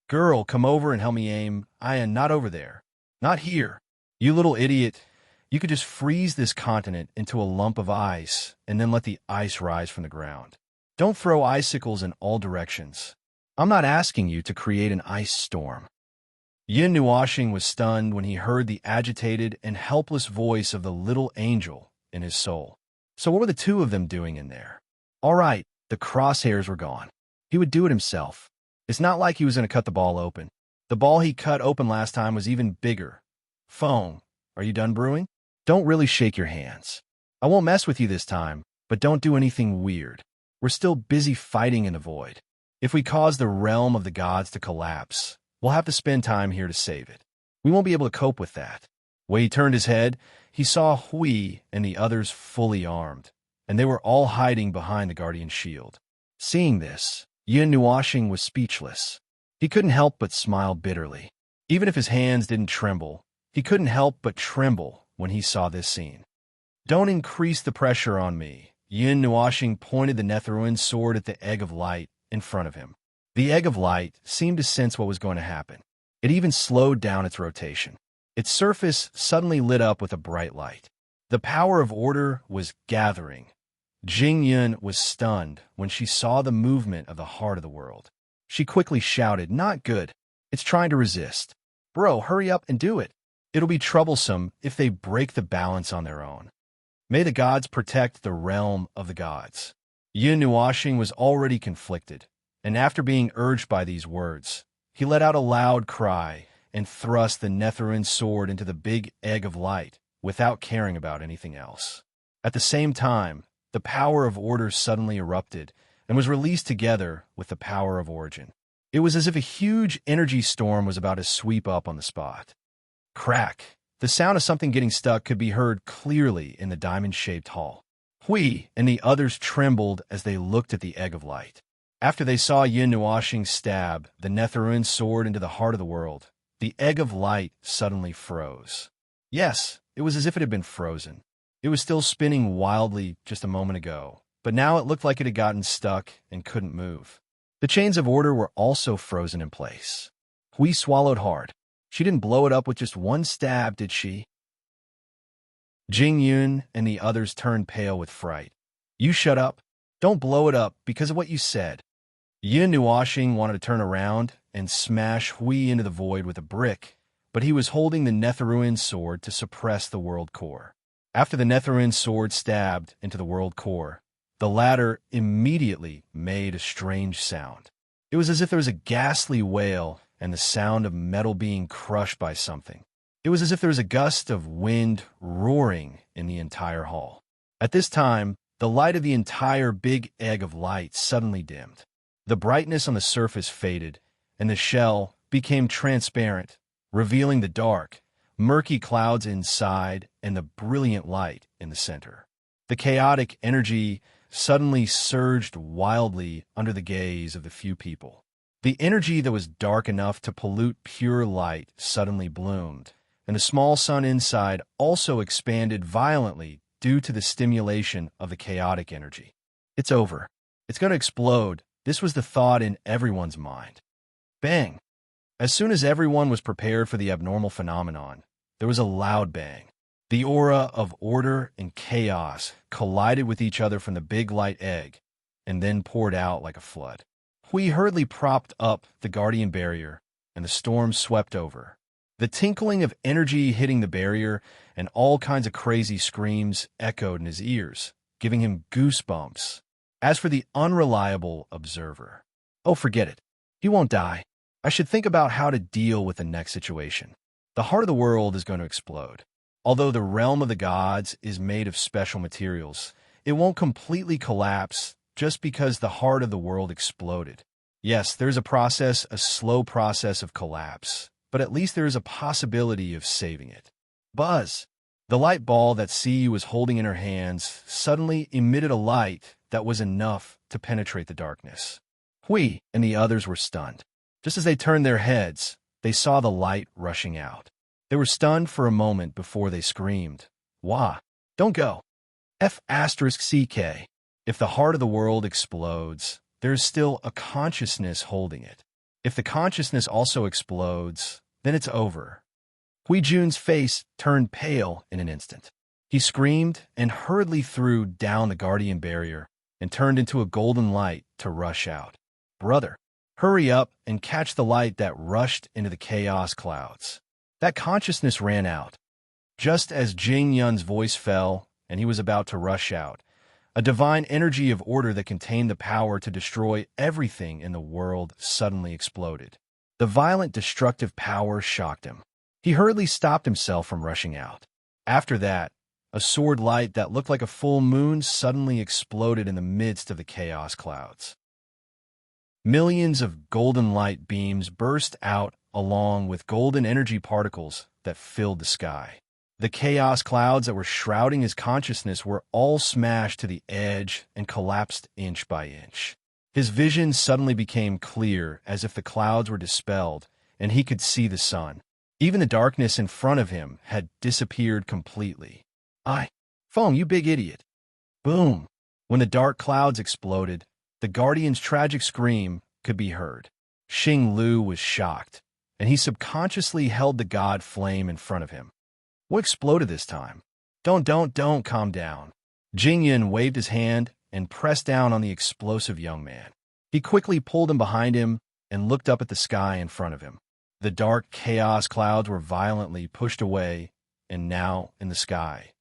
S1: Girl, come over and help me aim. I am not over there. Not here. You little idiot. You could just freeze this continent into a lump of ice and then let the ice rise from the ground. Don't throw icicles in all directions. I'm not asking you to create an ice storm. Yin Nuoxing was stunned when he heard the agitated and helpless voice of the little angel in his soul. So what were the two of them doing in there? All right, the crosshairs were gone. He would do it himself. It's not like he was going to cut the ball open. The ball he cut open last time was even bigger. Foam, are you done brewing? Don't really shake your hands. I won't mess with you this time, but don't do anything weird. We're still busy fighting in the void. If we cause the realm of the gods to collapse, we'll have to spend time here to save it. We won't be able to cope with that. When he turned his head, he saw Hui and the others fully armed, and they were all hiding behind the guardian shield. Seeing this, Yin Nuoxing was speechless. He couldn't help but smile bitterly. Even if his hands didn't tremble, he couldn't help but tremble when he saw this scene. Don't increase the pressure on me. Yin Nuoxing pointed the Netherruin sword at the Egg of Light in front of him. The Egg of Light seemed to sense what was going to happen. It even slowed down its rotation. Its surface suddenly lit up with a bright light. The power of order was gathering. Jingyun was stunned when she saw the movement of the heart of the world. She quickly shouted, "Not good. It's trying to resist. Bro, hurry up and do it. It'll be troublesome if they break the balance on their own. May the gods protect the realm of the gods." Yin Nuoxing was already conflicted, and after being urged by these words, he let out a loud cry and thrust the Netherruin sword into the big Egg of Light without caring about anything else. At the same time, the power of order suddenly erupted and was released together with the power of origin. It was as if a huge energy storm was about to sweep up on the spot. Crack! The sound of something getting stuck could be heard clearly in the diamond-shaped hall. Hui and the others trembled as they looked at the Egg of Light. After they saw Yin Nuoxing stab the Netherruin sword into the heart of the world, the Egg of Light suddenly froze. Yes, it was as if it had been frozen. It was still spinning wildly just a moment ago, but now it looked like it had gotten stuck and couldn't move. The chains of order were also frozen in place. Hui swallowed hard. She didn't blow it up with just one stab, did she? Jingyun and the others turned pale with fright. You shut up. Don't blow it up because of what you said. Yin Nuoxing wanted to turn around and smash Hui into the void with a brick but he was holding the Netheruin sword to suppress the world core. After the Netheruin sword stabbed into the world core, the latter immediately made a strange sound. It was as if there was a ghastly wail and the sound of metal being crushed by something. It was as if there was a gust of wind roaring in the entire hall. At this time, the light of the entire big egg of light suddenly dimmed. The brightness on the surface faded, and the shell became transparent, revealing the dark, murky clouds inside and the brilliant light in the center. The chaotic energy suddenly surged wildly under the gaze of the few people. The energy that was dark enough to pollute pure light suddenly bloomed, and the small sun inside also expanded violently due to the stimulation of the chaotic energy. It's over. It's going to explode. This was the thought in everyone's mind. Bang! As soon as everyone was prepared for the abnormal phenomenon, there was a loud bang. The aura of order and chaos collided with each other from the big light egg, and then poured out like a flood. Hui hurriedly propped up the guardian barrier, and the storm swept over. The tinkling of energy hitting the barrier and all kinds of crazy screams echoed in his ears, giving him goosebumps. As for the unreliable observer, oh, forget it. He won't die. I should think about how to deal with the next situation. The heart of the world is going to explode. Although the realm of the gods is made of special materials, it won't completely collapse just because the heart of the world exploded. Yes, there's a slow process of collapse, but at least there is a possibility of saving it. Buzz! The light ball that Siyu was holding in her hands suddenly emitted a light that was enough to penetrate the darkness. Hui and the others were stunned. Just as they turned their heads, they saw the light rushing out. They were stunned for a moment before they screamed, "Wah! Don't go! F***CK. If the heart of the world explodes, there is still a consciousness holding it. If the consciousness also explodes, then it's over." Hui Jun's face turned pale in an instant. He screamed and hurriedly threw down the guardian barrier and turned into a golden light to rush out. "Brother, hurry up and catch the light that rushed into the chaos clouds." That consciousness ran out. Just as Jing Yun's voice fell and he was about to rush out, a divine energy of order that contained the power to destroy everything in the world suddenly exploded. The violent destructive power shocked him. He hurriedly stopped himself from rushing out. After that, a sword light that looked like a full moon suddenly exploded in the midst of the chaos clouds. Millions of golden light beams burst out along with golden energy particles that filled the sky. The chaos clouds that were shrouding his consciousness were all smashed to the edge and collapsed inch by inch. His vision suddenly became clear as if the clouds were dispelled and he could see the sun. Even the darkness in front of him had disappeared completely. Feng, you big idiot. Boom! When the dark clouds exploded, the Guardian's tragic scream could be heard. Xing Lu was shocked, and he subconsciously held the god flame in front of him. What exploded this time? Don't, calm down. Jing Yun waved his hand and pressed down on the explosive young man. He quickly pulled him behind him and looked up at the sky in front of him. The dark chaos clouds were violently pushed away and now in the sky.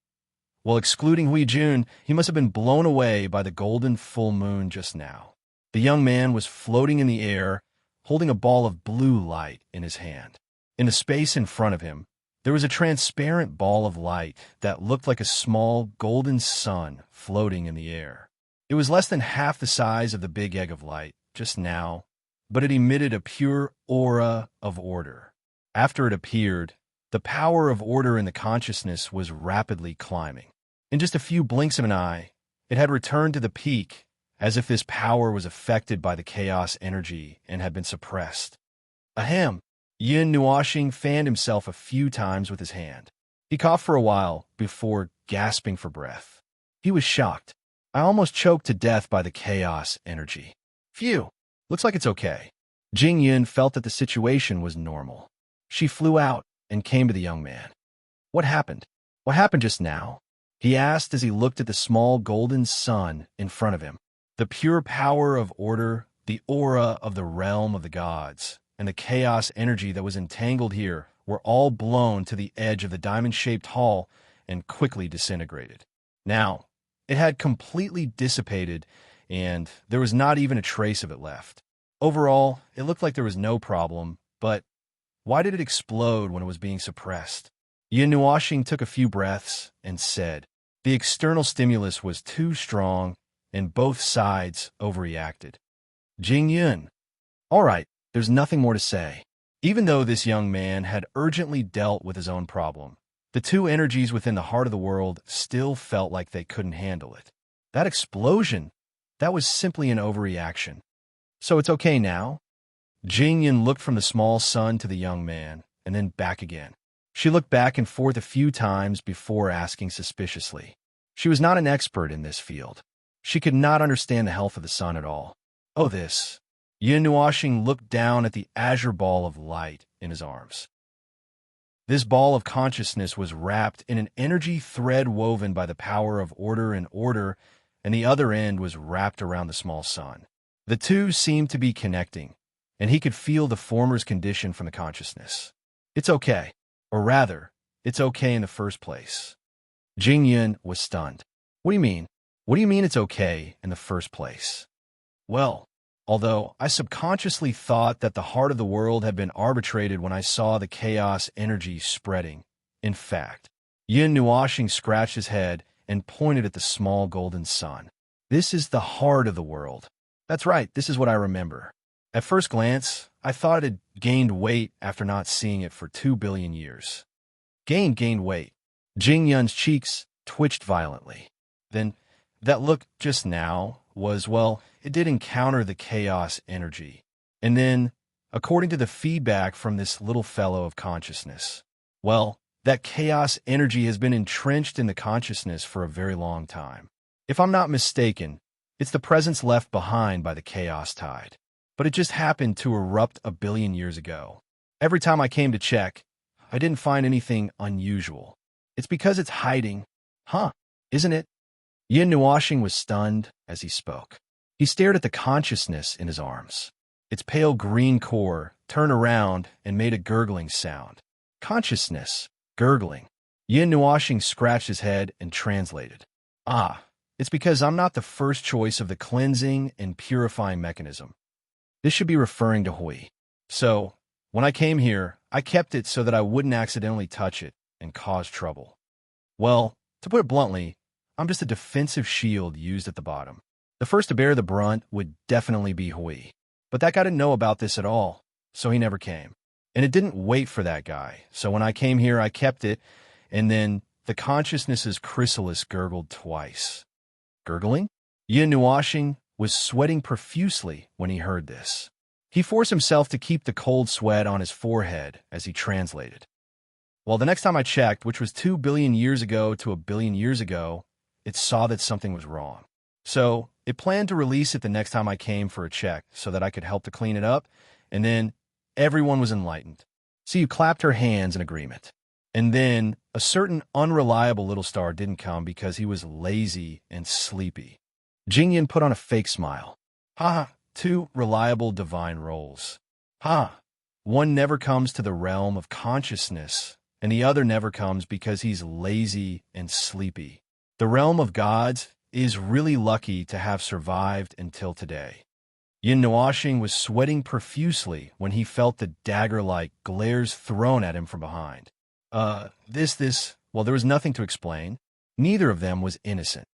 S1: While excluding Hui Jun, he must have been blown away by the golden full moon just now. The young man was floating in the air, holding a ball of blue light in his hand. In the space in front of him, there was a transparent ball of light that looked like a small golden sun floating in the air. It was less than half the size of the big egg of light just now, but it emitted a pure aura of order. After it appeared, the power of order in the consciousness was rapidly climbing. In just a few blinks of an eye, it had returned to the peak, as if this power was affected by the chaos energy and had been suppressed. Ahem! Yin Nuoxing fanned himself a few times with his hand. He coughed for a while before gasping for breath. He was shocked. I almost choked to death by the chaos energy. Phew! Looks like it's okay. Jing Yun felt that the situation was normal. She flew out and came to the young man. What happened? What happened just now? He asked as he looked at the small golden sun in front of him. The pure power of order, the aura of the realm of the gods, and the chaos energy that was entangled here were all blown to the edge of the diamond-shaped hall and quickly disintegrated. Now, it had completely dissipated, and there was not even a trace of it left. Overall, it looked like there was no problem, but why did it explode when it was being suppressed? Yin Nuoxing took a few breaths and said, the external stimulus was too strong, and both sides overreacted. Jing Yun. All right, there's nothing more to say. Even though this young man had urgently dealt with his own problem, the two energies within the heart of the world still felt like they couldn't handle it. That explosion, that was simply an overreaction. So it's okay now? Jing Yun looked from the small sun to the young man, and then back again. She looked back and forth a few times before asking suspiciously. She was not an expert in this field. She could not understand the health of the sun at all. Oh, this. Yin Nuoxing looked down at the azure ball of light in his arms. This ball of consciousness was wrapped in an energy thread woven by the power of order, and the other end was wrapped around the small sun. The two seemed to be connecting, and he could feel the former's condition from the consciousness. It's okay. Or rather, it's okay in the first place. Jing Yun was stunned. What do you mean? What do you mean it's okay in the first place? Well, although I subconsciously thought that the heart of the world had been arbitrated when I saw the chaos energy spreading, in fact, Yin Nuoxing scratched his head and pointed at the small golden sun. This is the heart of the world. That's right, this is what I remember. At first glance, I thought it had gained weight after not seeing it for 2 billion years. Gained weight. Jing Yun's cheeks twitched violently. Then, that look just now was, well, it did encounter the chaos energy. And then, according to the feedback from this little fellow of consciousness, well, that chaos energy has been entrenched in the consciousness for a very long time. If I'm not mistaken, it's the presence left behind by the chaos tide. But it just happened to erupt 1 billion years ago. Every time I came to check, I didn't find anything unusual. It's because it's hiding. Huh, isn't it? Yin Nuoxing was stunned as he spoke. He stared at the consciousness in his arms. Its pale green core turned around and made a gurgling sound. Consciousness, gurgling. Yin Nuoxing scratched his head and translated. Ah, it's because I'm not the first choice of the cleansing and purifying mechanism. This should be referring to Hui. So, when I came here, I kept it so that I wouldn't accidentally touch it and cause trouble. Well, to put it bluntly, I'm just a defensive shield used at the bottom. The first to bear the brunt would definitely be Hui. But that guy didn't know about this at all, so he never came. And it didn't wait for that guy, so when I came here, I kept it, and then the consciousness's chrysalis gurgled twice. Gurgling? Yin Nuoxing was sweating profusely when he heard this. He forced himself to keep the cold sweat on his forehead as he translated. Well, the next time I checked, which was 2 billion years ago to 1 billion years ago, it saw that something was wrong. So it planned to release it the next time I came for a check so that I could help to clean it up, and then everyone was enlightened. So you clapped her hands in agreement. And then a certain unreliable little star didn't come because he was lazy and sleepy. Jingyan put on a fake smile. Ha! 2 reliable divine roles. Ha! One never comes to the realm of consciousness, and the other never comes because he's lazy and sleepy. The realm of gods is really lucky to have survived until today. Yin Nuoxing was sweating profusely when he felt the dagger-like glares thrown at him from behind. Well, there was nothing to explain. Neither of them was innocent.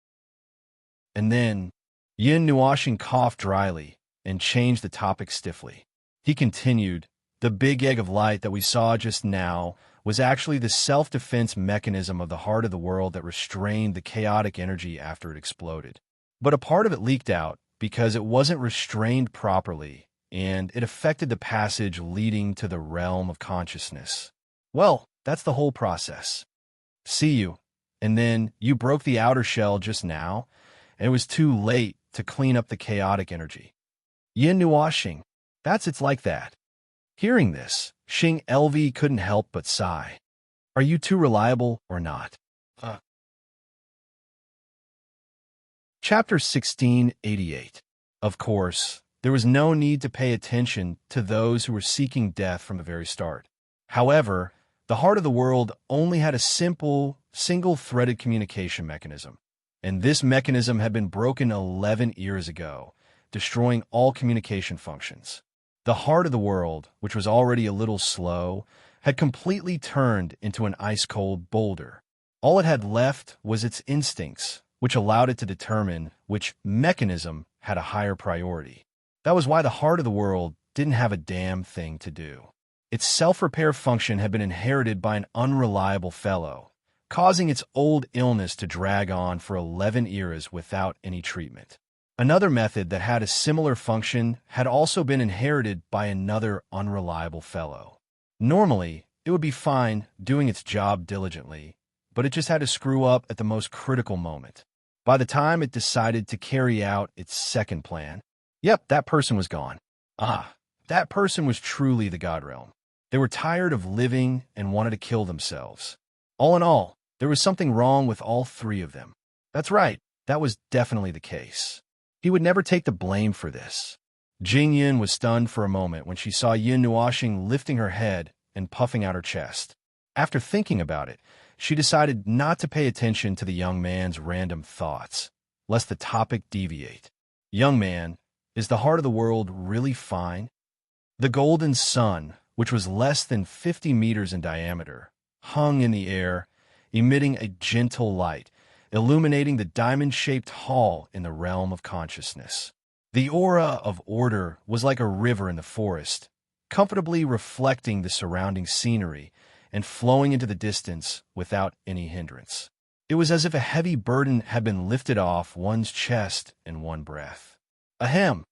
S1: And then, Yin Nuoxing coughed dryly and changed the topic stiffly. He continued, the big egg of light that we saw just now was actually the self-defense mechanism of the heart of the world that restrained the chaotic energy after it exploded. But a part of it leaked out because it wasn't restrained properly, and it affected the passage leading to the realm of consciousness. Well, that's the whole process. See you. And then you broke the outer shell just now, and it was too late to clean up the chaotic energy. Yin Nuoxing, it's like that. Hearing this, Xing LV couldn't help but sigh. Are you too reliable or not? Chapter 1688. Of course, there was no need to pay attention to those who were seeking death from the very start. However, The heart of the world only had a simple, single-threaded communication mechanism, and this mechanism had been broken 11 years ago, destroying all communication functions. The heart of the world, which was already a little slow, had completely turned into an ice-cold boulder. All it had left was its instincts, which allowed it to determine which mechanism had a higher priority. That was why the heart of the world didn't have a damn thing to do. Its self-repair function had been inherited by an unreliable fellow, causing its old illness to drag on for 11 eras without any treatment. Another method that had a similar function had also been inherited by another unreliable fellow. Normally, it would be fine doing its job diligently, but it just had to screw up at the most critical moment. By the time it decided to carry out its second plan, yep, that person was gone. That person was truly the God Realm. They were tired of living and wanted to kill themselves. All in all, there was something wrong with all three of them. That's right, that was definitely the case. He would never take the blame for this. Jing Yun was stunned for a moment when she saw Yin Nuoxing lifting her head and puffing out her chest. After thinking about it, she decided not to pay attention to the young man's random thoughts, lest the topic deviate. Young man, is the heart of the world really fine? The golden sun, which was less than 50 meters in diameter, hung in the air, emitting a gentle light, illuminating the diamond-shaped hall in the realm of consciousness. The aura of order was like a river in the forest, comfortably reflecting the surrounding scenery and flowing into the distance without any hindrance. It was as if a heavy burden had been lifted off one's chest in one breath. Ahem.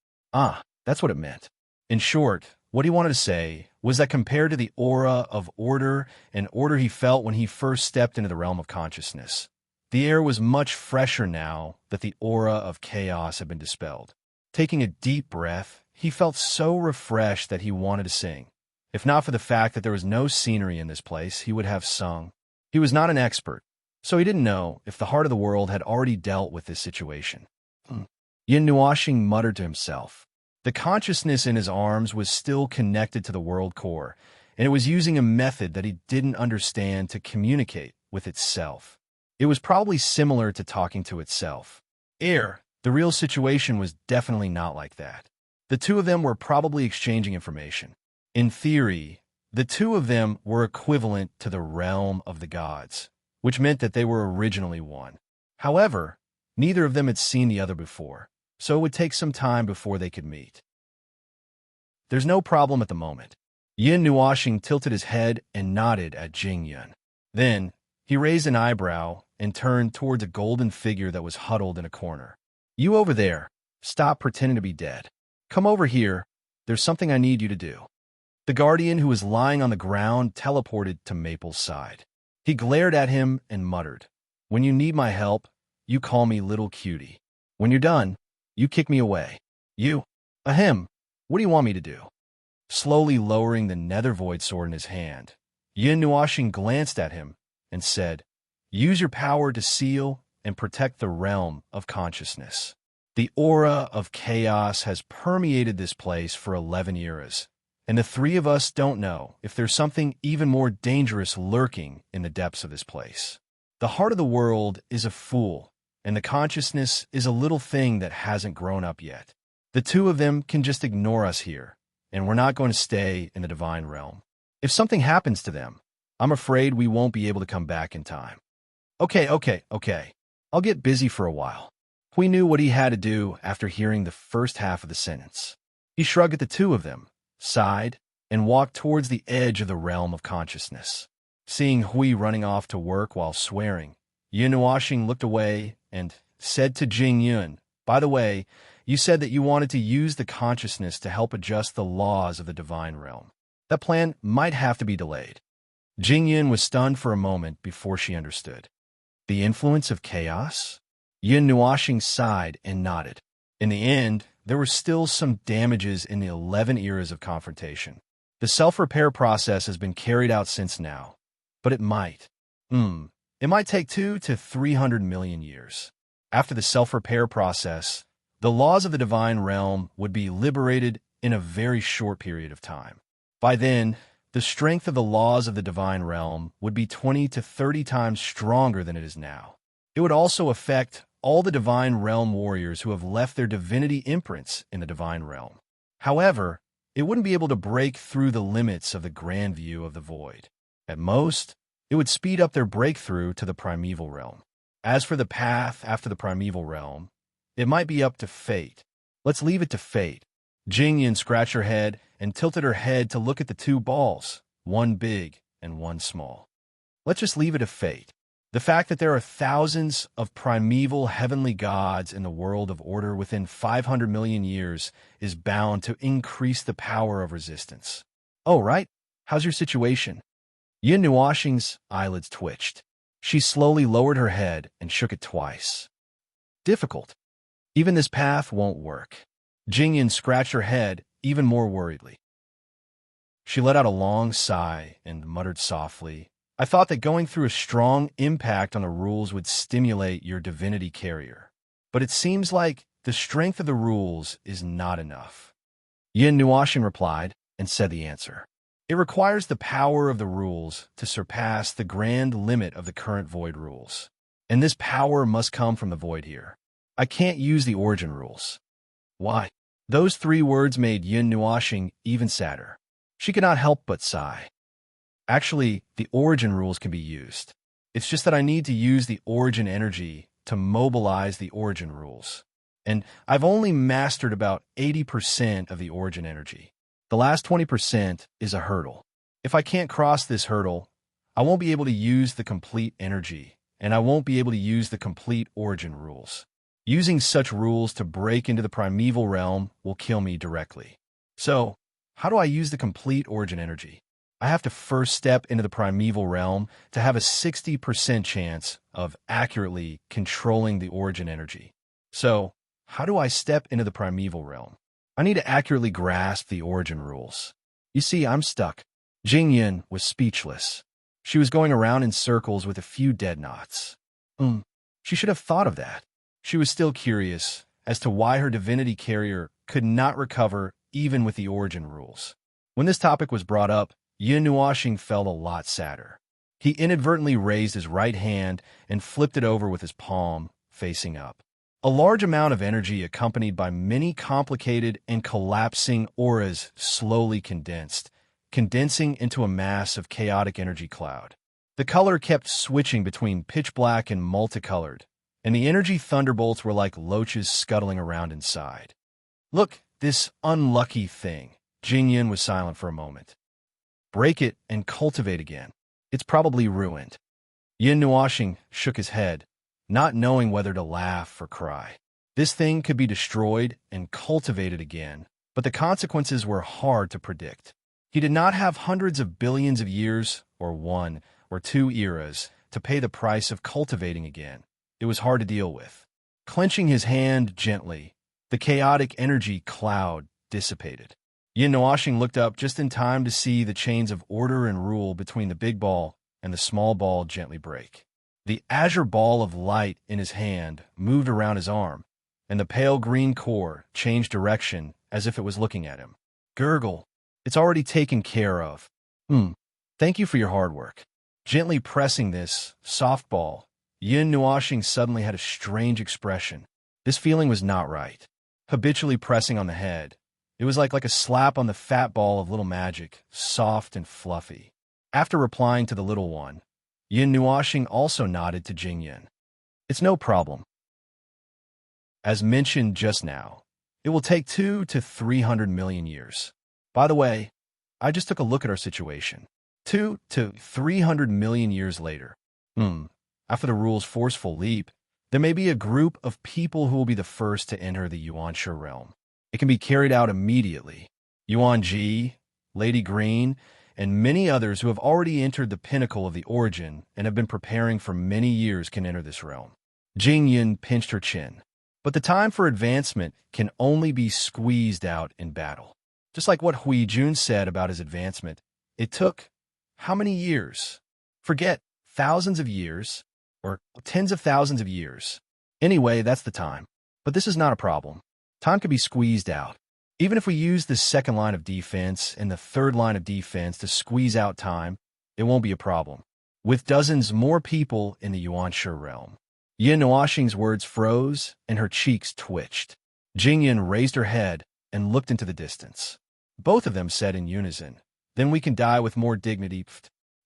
S1: That's what it meant. In short, what he wanted to say was that compared to the aura of order and order he felt when he first stepped into the realm of consciousness, the air was much fresher now that the aura of chaos had been dispelled. Taking a deep breath, he felt so refreshed that he wanted to sing. If not for the fact that there was no scenery in this place, he would have sung. He was not an expert, so he didn't know if the heart of the world had already dealt with this situation. Yin Nuoxing muttered to himself. The consciousness in his arms was still connected to the world core, and it was using a method that he didn't understand to communicate with itself. It was probably similar to talking to itself. The real situation was definitely not like that. The two of them were probably exchanging information. In theory, the two of them were equivalent to the realm of the gods, which meant that they were originally one. However, neither of them had seen the other before, so it would take some time before they could meet. There's no problem at the moment. Yin Nuoxing tilted his head and nodded at Jing Yun. Then, he raised an eyebrow and turned towards a golden figure that was huddled in a corner. You over there, stop pretending to be dead. Come over here, there's something I need you to do. The guardian who was lying on the ground teleported to Maple's side. He glared at him and muttered, When you need my help, you call me little cutie. When you're done, you kick me away. What do you want me to do? Slowly lowering the nether void sword in his hand, Yin Nuoxing glanced at him and said, Use your power to seal and protect the realm of consciousness. The aura of chaos has permeated this place for 11 eras, and the three of us don't know if there's something even more dangerous lurking in the depths of this place. The heart of the world is a fool, and the consciousness is a little thing that hasn't grown up yet. The two of them can just ignore us here, and we're not going to stay in the divine realm. If something happens to them, I'm afraid we won't be able to come back in time. Okay. I'll get busy for a while. Hui knew what he had to do after hearing the first half of the sentence. He shrugged at the two of them, sighed, and walked towards the edge of the realm of consciousness. Seeing Hui running off to work while swearing, Yin Nuoxing looked away and said to Jing Yun, By the way, you said that you wanted to use the consciousness to help adjust the laws of the divine realm. That plan might have to be delayed. Jing Yun was stunned for a moment before she understood. The influence of chaos? Yin Nuoxing sighed and nodded. In the end, there were still some damages in the 11 eras of confrontation. The self-repair process has been carried out since now, but it might take 200 to 300 million years. After the self-repair process, the laws of the divine realm would be liberated in a very short period of time. By then, the strength of the laws of the divine realm would be 20 to 30 times stronger than it is now. It would also affect all the divine realm warriors who have left their divinity imprints in the divine realm. However, it wouldn't be able to break through the limits of the grand view of the void. At most, it would speed up their breakthrough to the primeval realm. As for the path after the primeval realm, it might be up to fate. Let's leave it to fate. Jingyan scratched her head and tilted her head to look at the two balls, one big and one small. Let's just leave it to fate. The fact that there are thousands of primeval heavenly gods in the world of order within 500 million years is bound to increase the power of resistance. Oh, right? How's your situation? Yin Nuoxing's eyelids twitched. She slowly lowered her head and shook it twice. Difficult. Even this path won't work. Jingyan scratched her head even more worriedly. She let out a long sigh and muttered softly, I thought that going through a strong impact on the rules would stimulate your divinity carrier. But it seems like the strength of the rules is not enough. Yin Nuoxing replied and said the answer. It requires the power of the rules to surpass the grand limit of the current void rules. And this power must come from the void here. I can't use the origin rules. Why? Those 3 words made Yin Nuoxing even sadder. She could not help but sigh. Actually, the origin rules can be used. It's just that I need to use the origin energy to mobilize the origin rules. And I've only mastered about 80% of the origin energy. The last 20% is a hurdle. If I can't cross this hurdle, I won't be able to use the complete energy, and I won't be able to use the complete origin rules. Using such rules to break into the primeval realm will kill me directly. So, how do I use the complete origin energy? I have to first step into the primeval realm to have a 60% chance of accurately controlling the origin energy. So, how do I step into the primeval realm? I need to accurately grasp the origin rules. You see, I'm stuck. Jingyan was speechless. She was going around in circles with a few dead knots. She should have thought of that. She was still curious as to why her divinity carrier could not recover even with the origin rules. When this topic was brought up, Yin Nuoxing felt a lot sadder. He inadvertently raised his right hand and flipped it over with his palm, facing up. A large amount of energy accompanied by many complicated and collapsing auras slowly condensing into a mass of chaotic energy cloud. The color kept switching between pitch black and multicolored, and the energy thunderbolts were like loaches scuttling around inside. Look, this unlucky thing. Jingyan was silent for a moment. Break it and cultivate again. It's probably ruined. Yin Nuoxing shook his head, not knowing whether to laugh or cry. This thing could be destroyed and cultivated again, but the consequences were hard to predict. He did not have hundreds of billions of years, or 1 or 2 eras, to pay the price of cultivating again. It was hard to deal with. Clenching his hand gently, the chaotic energy cloud dissipated. Yin Nuoxing looked up just in time to see the chains of order and rule between the big ball and the small ball gently break. The azure ball of light in his hand moved around his arm, and the pale green core changed direction as if it was looking at him. Gurgle, it's already taken care of. Thank you for your hard work. Gently pressing this softball, Yin Nuoxing suddenly had a strange expression. This feeling was not right. Habitually pressing on the head, it was like a slap on the fat ball of little magic, soft and fluffy. After replying to the little one, Yin Nuoxing also nodded to Jingyan. It's no problem. As mentioned just now, it will take 200 to 300 million years. By the way, I just took a look at our situation. 200 to 300 million years later. After the rule's forceful leap, there may be a group of people who will be the first to enter the Yuanshe realm. It can be carried out immediately. Yuan Ji, Lady Green, and many others who have already entered the pinnacle of the origin and have been preparing for many years can enter this realm. Jingyan pinched her chin. But the time for advancement can only be squeezed out in battle. Just like what Hui Jun said about his advancement, it took how many years? Forget thousands of years, or tens of thousands of years. Anyway, that's the time. But this is not a problem. Time can be squeezed out. Even if we use the second line of defense and the third line of defense to squeeze out time, it won't be a problem. With dozens more people in the Yuanshu realm. Yin Nuoxing's words froze and her cheeks twitched. Jingyan raised her head and looked into the distance. Both of them said in unison, "Then we can die with more dignity."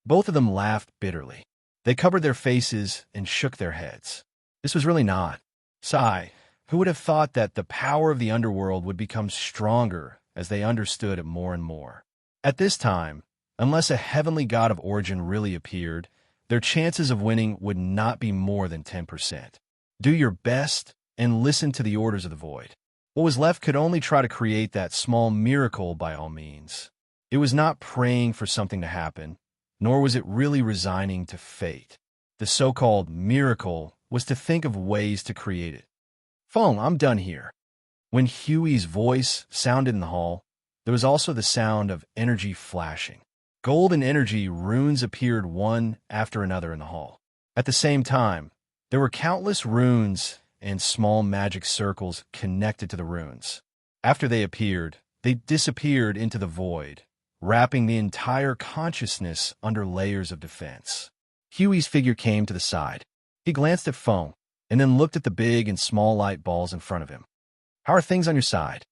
S1: Both of them laughed bitterly. They covered their faces and shook their heads. This was really not. Sigh. Who would have thought that the power of the underworld would become stronger as they understood it more and more? At this time, unless a heavenly god of origin really appeared, their chances of winning would not be more than 10%. Do your best and listen to the orders of the void. What was left could only try to create that small miracle by all means. It was not praying for something to happen, nor was it really resigning to fate. The so-called miracle was to think of ways to create it. "Feng, I'm done here." When Huey's voice sounded in the hall, there was also the sound of energy flashing. Golden energy runes appeared one after another in the hall. At the same time, there were countless runes and small magic circles connected to the runes. After they appeared, they disappeared into the void, wrapping the entire consciousness under layers of defense. Huey's figure came to the side. He glanced at Feng, and then looked at the big and small light balls in front of him. "How are things on your side?"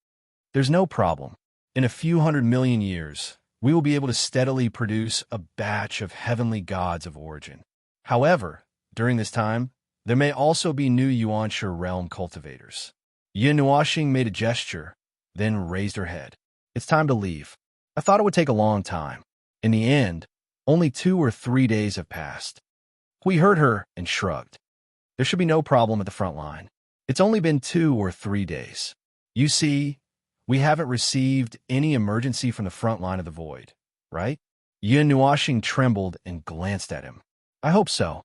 S1: "There's no problem. In a few 100 million years, we will be able to steadily produce a batch of heavenly gods of origin. However, during this time, there may also be new Yuanshu realm cultivators." Yin Nuoxing made a gesture, then raised her head. "It's time to leave. I thought it would take a long time. In the end, only 2 or 3 days have passed." We heard her and shrugged. "There should be no problem at the front line. It's only been 2 or 3 days. You see, we haven't received any emergency from the front line of the void, right?" Yin Nuoxing trembled and glanced at him. "I hope so."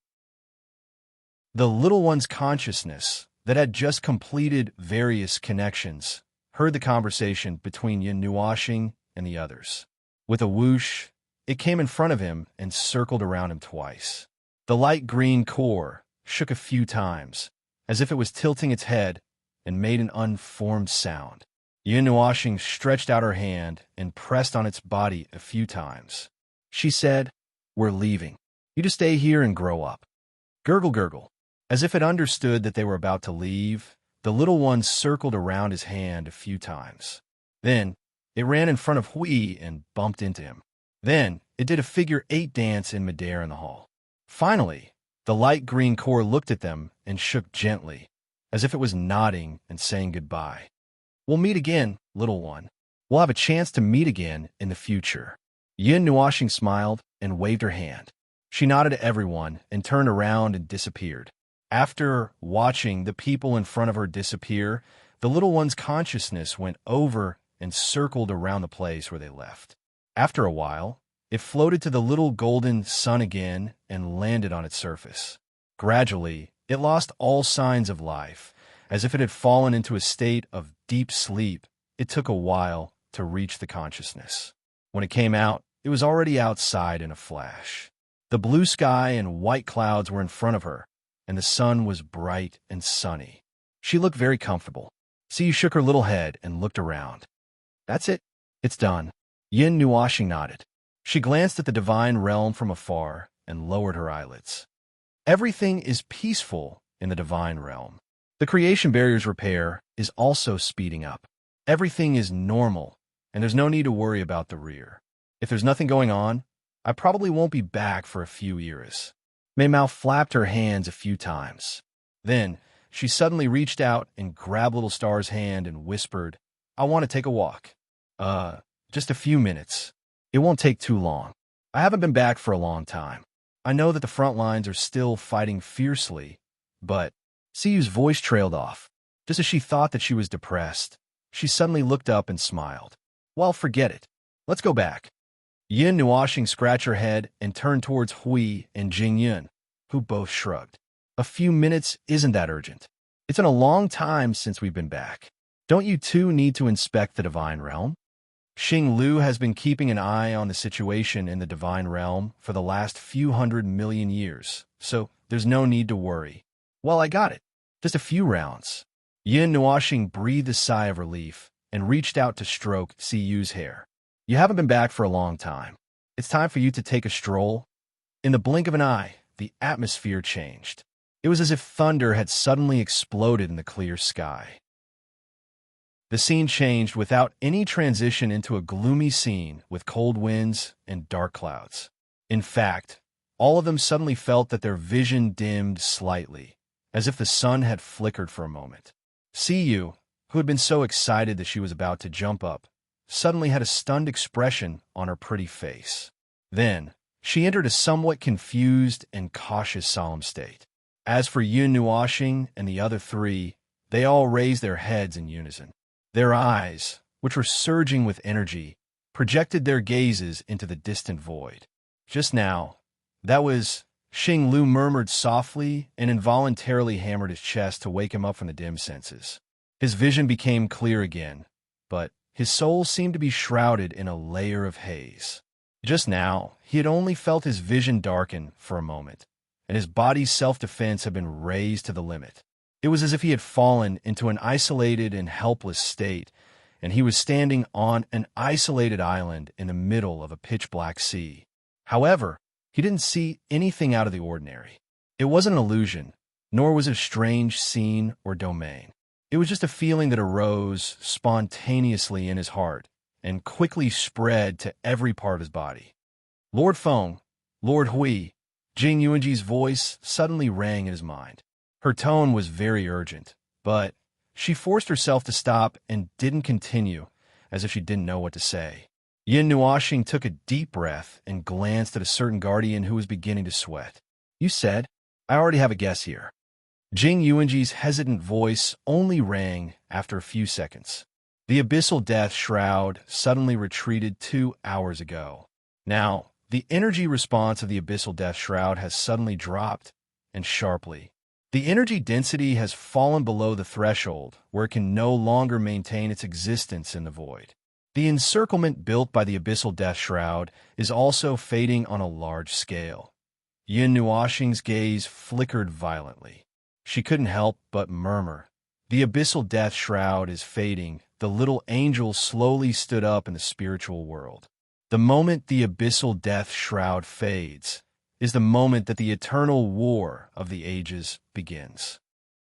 S1: The little one's consciousness, that had just completed various connections, heard the conversation between Yin Nuoxing and the others. With a whoosh, it came in front of him and circled around him twice. The light green core shook a few times, as if it was tilting its head, and made an unformed sound. Yin Nuoxing stretched out her hand and pressed on its body a few times. She said, "We're leaving. You just stay here and grow up." Gurgle, gurgle. As if it understood that they were about to leave, the little one circled around his hand a few times. Then, it ran in front of Hui and bumped into him. Then, it did a figure-8 dance in midair in the hall. Finally, the light green core looked at them and shook gently, as if it was nodding and saying goodbye. "We'll meet again, little one. We'll have a chance to meet again in the future." Yin Nuoxing smiled and waved her hand. She nodded to everyone and turned around and disappeared. After watching the people in front of her disappear, the little one's consciousness went over and circled around the place where they left. After a while, it floated to the little golden sun again and landed on its surface. Gradually, it lost all signs of life, as if it had fallen into a state of deep sleep. It took a while to reach the consciousness. When it came out, it was already outside in a flash. The blue sky and white clouds were in front of her, and the sun was bright and sunny. She looked very comfortable. Siyu shook her little head and looked around. "That's it. It's done." Yin Nuoxing nodded. She glanced at the divine realm from afar and lowered her eyelids. Everything is peaceful in the divine realm. The creation barrier's repair is also speeding up. Everything is normal, and there's no need to worry about the rear. If there's nothing going on, I probably won't be back for a few years. Mei Mao flapped her hands a few times. Then, she suddenly reached out and grabbed Little Star's hand and whispered, "I want to take a walk. Just a few minutes. It won't take too long. I haven't been back for a long time. I know that the front lines are still fighting fiercely, but..." Siyu's voice trailed off. Just as she thought that she was depressed, she suddenly looked up and smiled. "Well, forget it. Let's go back." Yin Nuoxing scratched her head and turned towards Hui and Jingyun, who both shrugged. "A few minutes isn't that urgent. It's been a long time since we've been back. Don't you two need to inspect the divine realm?" Xing Lu has been keeping an eye on the situation in the divine realm for the last few 100 million years, so there's no need to worry. "Well, I got it. Just a few rounds." Yin Nuoxing breathed a sigh of relief and reached out to stroke Cuy's hair. "You haven't been back for a long time. It's time for you to take a stroll." In the blink of an eye, the atmosphere changed. It was as if thunder had suddenly exploded in the clear sky. The scene changed without any transition into a gloomy scene with cold winds and dark clouds. In fact, all of them suddenly felt that their vision dimmed slightly, as if the sun had flickered for a moment. Cuy, who had been so excited that she was about to jump up, suddenly had a stunned expression on her pretty face. Then, she entered a somewhat confused and cautious solemn state. As for Yun Nuoxing and the other three, they all raised their heads in unison. Their eyes, which were surging with energy, projected their gazes into the distant void. "Just now, that was—" Xing Lu murmured softly and involuntarily hammered his chest to wake him up from the dim senses. His vision became clear again, but his soul seemed to be shrouded in a layer of haze. Just now, he had only felt his vision darken for a moment, and his body's self-defense had been raised to the limit. It was as if he had fallen into an isolated and helpless state, and he was standing on an isolated island in the middle of a pitch-black sea. However, he didn't see anything out of the ordinary. It wasn't an illusion, nor was it a strange scene or domain. It was just a feeling that arose spontaneously in his heart and quickly spread to every part of his body. "Lord Feng, Lord Hui," Jing Yuanji's voice suddenly rang in his mind. Her tone was very urgent, but she forced herself to stop and didn't continue, as if she didn't know what to say. Yin Nuoxing took a deep breath and glanced at a certain guardian who was beginning to sweat. "You said, I already have a guess here." Jing Yuanji's hesitant voice only rang after a few seconds. The abyssal death shroud suddenly retreated 2 hours ago. Now, the energy response of the abyssal death shroud has suddenly dropped, and sharply. The energy density has fallen below the threshold, where it can no longer maintain its existence in the void. The encirclement built by the abyssal death shroud is also fading on a large scale. Yin Nuoxing's gaze flickered violently. She couldn't help but murmur. "The abyssal death shroud is fading." The little angel slowly stood up in the spiritual world. The moment the abyssal death shroud fades is the moment that the eternal war of the ages begins.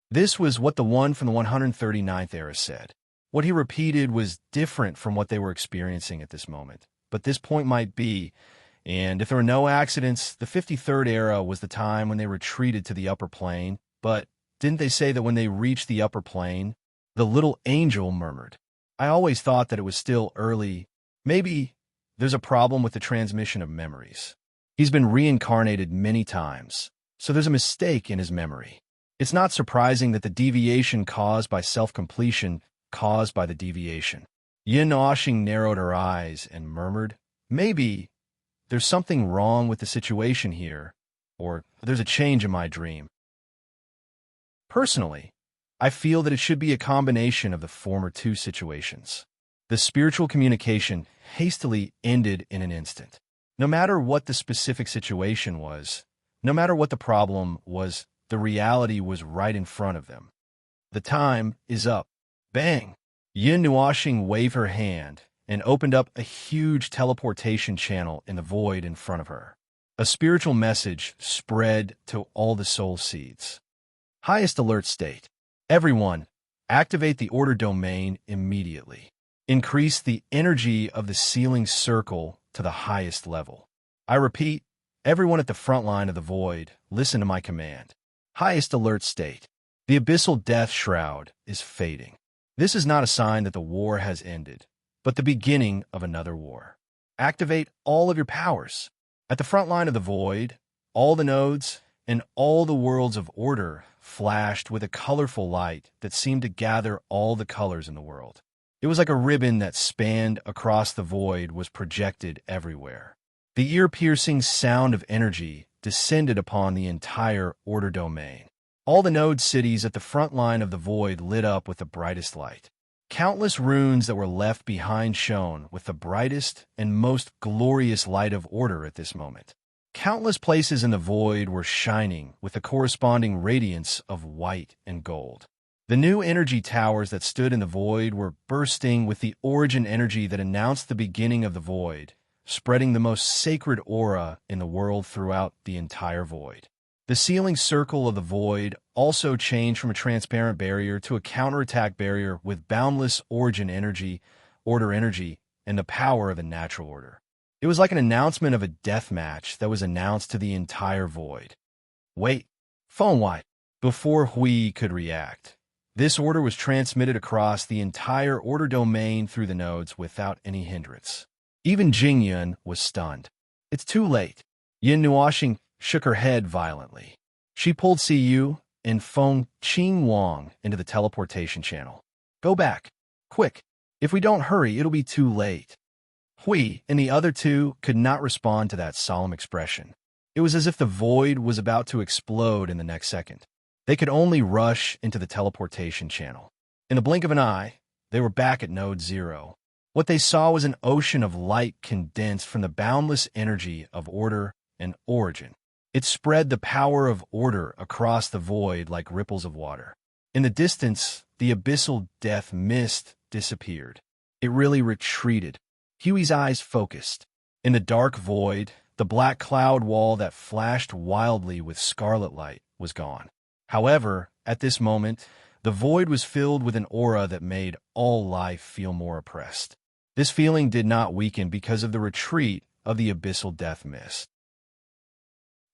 S1: This was what the one from the 139th era said. What he repeated was different from what they were experiencing at this moment, but this point might be, and if there were no accidents, the 53rd era was the time when they retreated to the upper plane, but didn't they say that when they reached the upper plane? The little angel murmured, "I always thought that it was still early. Maybe there's a problem with the transmission of memories. He's been reincarnated many times, so there's a mistake in his memory. It's not surprising that the deviation caused by self-completion caused by the deviation." Yin Nuoxing narrowed her eyes and murmured, "Maybe there's something wrong with the situation here, or there's a change in my dream. Personally, I feel that it should be a combination of the former two situations." The spiritual communication hastily ended in an instant. No matter what the specific situation was, no matter what the problem was, the reality was right in front of them. "The time is up." Bang! Yin Nuoxing waved her hand and opened up a huge teleportation channel in the void in front of her. A spiritual message spread to all the soul seeds. Highest alert state. Everyone, activate the order domain immediately. Increase the energy of the sealing circle to the highest level. I repeat, everyone at the front line of the void, listen to my command. Highest alert state. The abyssal death shroud is fading. This is not a sign that the war has ended, but the beginning of another war. Activate all of your powers. At the front line of the void, all the nodes and all the worlds of order flashed with a colorful light that seemed to gather all the colors in the world. It was like a ribbon that spanned across the void was projected everywhere. The ear-piercing sound of energy descended upon the entire order domain. All the node cities at the front line of the void lit up with the brightest light. Countless runes that were left behind shone with the brightest and most glorious light of order at this moment. Countless places in the void were shining with the corresponding radiance of white and gold. The new energy towers that stood in the void were bursting with the origin energy that announced the beginning of the void, spreading the most sacred aura in the world throughout the entire void. The sealing circle of the void also changed from a transparent barrier to a counterattack barrier with boundless origin energy, order energy, and the power of a natural order. It was like an announcement of a death match that was announced to the entire void. Wait, phone white. Before Hui could react, this order was transmitted across the entire order domain through the nodes without any hindrance. Even Jingyun was stunned. It's too late. Yin Nuoxing shook her head violently. She pulled Siyu and Feng Qing Wang into the teleportation channel. Go back. Quick. If we don't hurry, it'll be too late. Hui and the other two could not respond to that solemn expression. It was as if the void was about to explode in the next second. They could only rush into the teleportation channel. In the blink of an eye, they were back at Node 0. What they saw was an ocean of light condensed from the boundless energy of order and origin. It spread the power of order across the void like ripples of water. In the distance, the abyssal death mist disappeared. It really retreated. Huey's eyes focused. In the dark void, the black cloud wall that flashed wildly with scarlet light was gone. However, at this moment, the void was filled with an aura that made all life feel more oppressed. This feeling did not weaken because of the retreat of the abyssal death mist.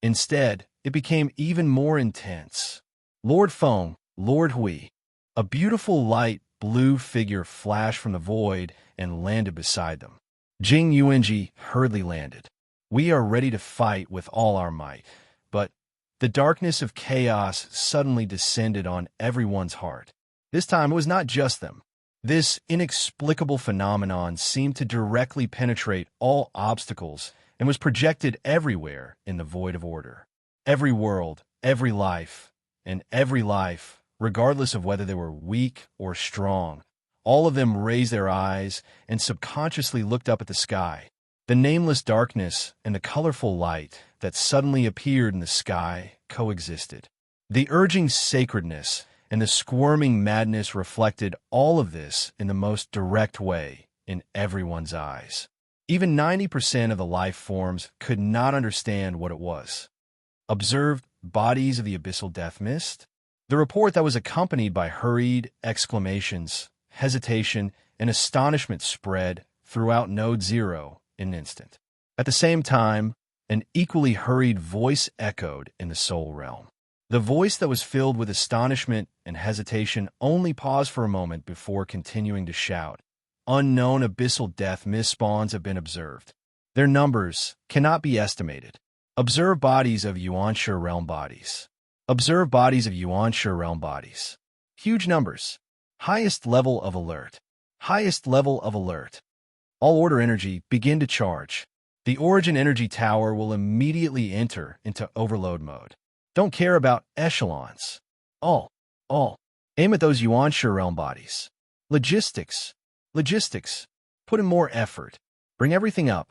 S1: Instead, it became even more intense. Lord Feng, Lord Hui, a beautiful light blue figure flashed from the void and landed beside them. Jing Yuanji hurriedly landed. We are ready to fight with all our might, but the darkness of chaos suddenly descended on everyone's heart. This time it was not just them. This inexplicable phenomenon seemed to directly penetrate all obstacles and was projected everywhere in the void of order. Every world, every life, and every life, regardless of whether they were weak or strong, all of them raised their eyes and subconsciously looked up at the sky. The nameless darkness and the colorful light that suddenly appeared in the sky coexisted. The urging sacredness and the squirming madness reflected all of this in the most direct way in everyone's eyes. Even 90% of the life forms could not understand what it was. Observed bodies of the abyssal death mist? The report that was accompanied by hurried exclamations, hesitation, and astonishment spread throughout Node 0 in an instant. At the same time, an equally hurried voice echoed in the soul realm. The voice that was filled with astonishment and hesitation only paused for a moment before continuing to shout. Unknown abyssal death mist spawns have been observed. Their numbers cannot be estimated. Observe bodies of Yuanshe realm bodies. Observe bodies of Yuanshe realm bodies. Huge numbers. Highest level of alert. Highest level of alert. All order energy begin to charge. The origin energy tower will immediately enter into overload mode. Don't care about echelons. All. Aim at those Yuanshe realm bodies. Logistics. Put in more effort. Bring everything up.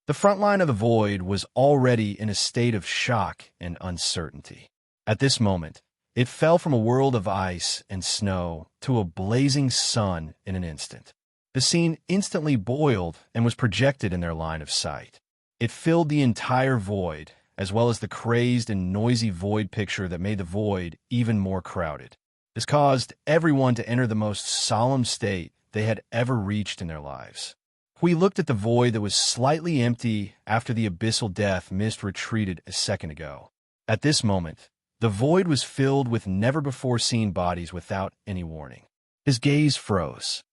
S1: The front line of the void was already in a state of shock and uncertainty. At this moment, it fell from a world of ice and snow to a blazing sun in an instant. The scene instantly boiled and was projected in their line of sight. It filled the entire void, as well as the crazed and noisy void picture that made the void even more crowded. This caused everyone to enter the most solemn state they had ever reached in their lives. We looked at the void that was slightly empty after the abyssal death mist retreated a second ago. At this moment, the void was filled with never-before-seen bodies without any warning. His gaze froze.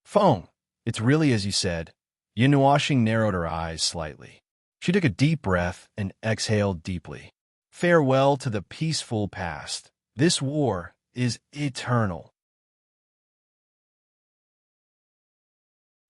S1: Feng, it's really as you said. Yin Nuoxing narrowed her eyes slightly. She took a deep breath and exhaled deeply. Farewell to the peaceful past. This war is eternal.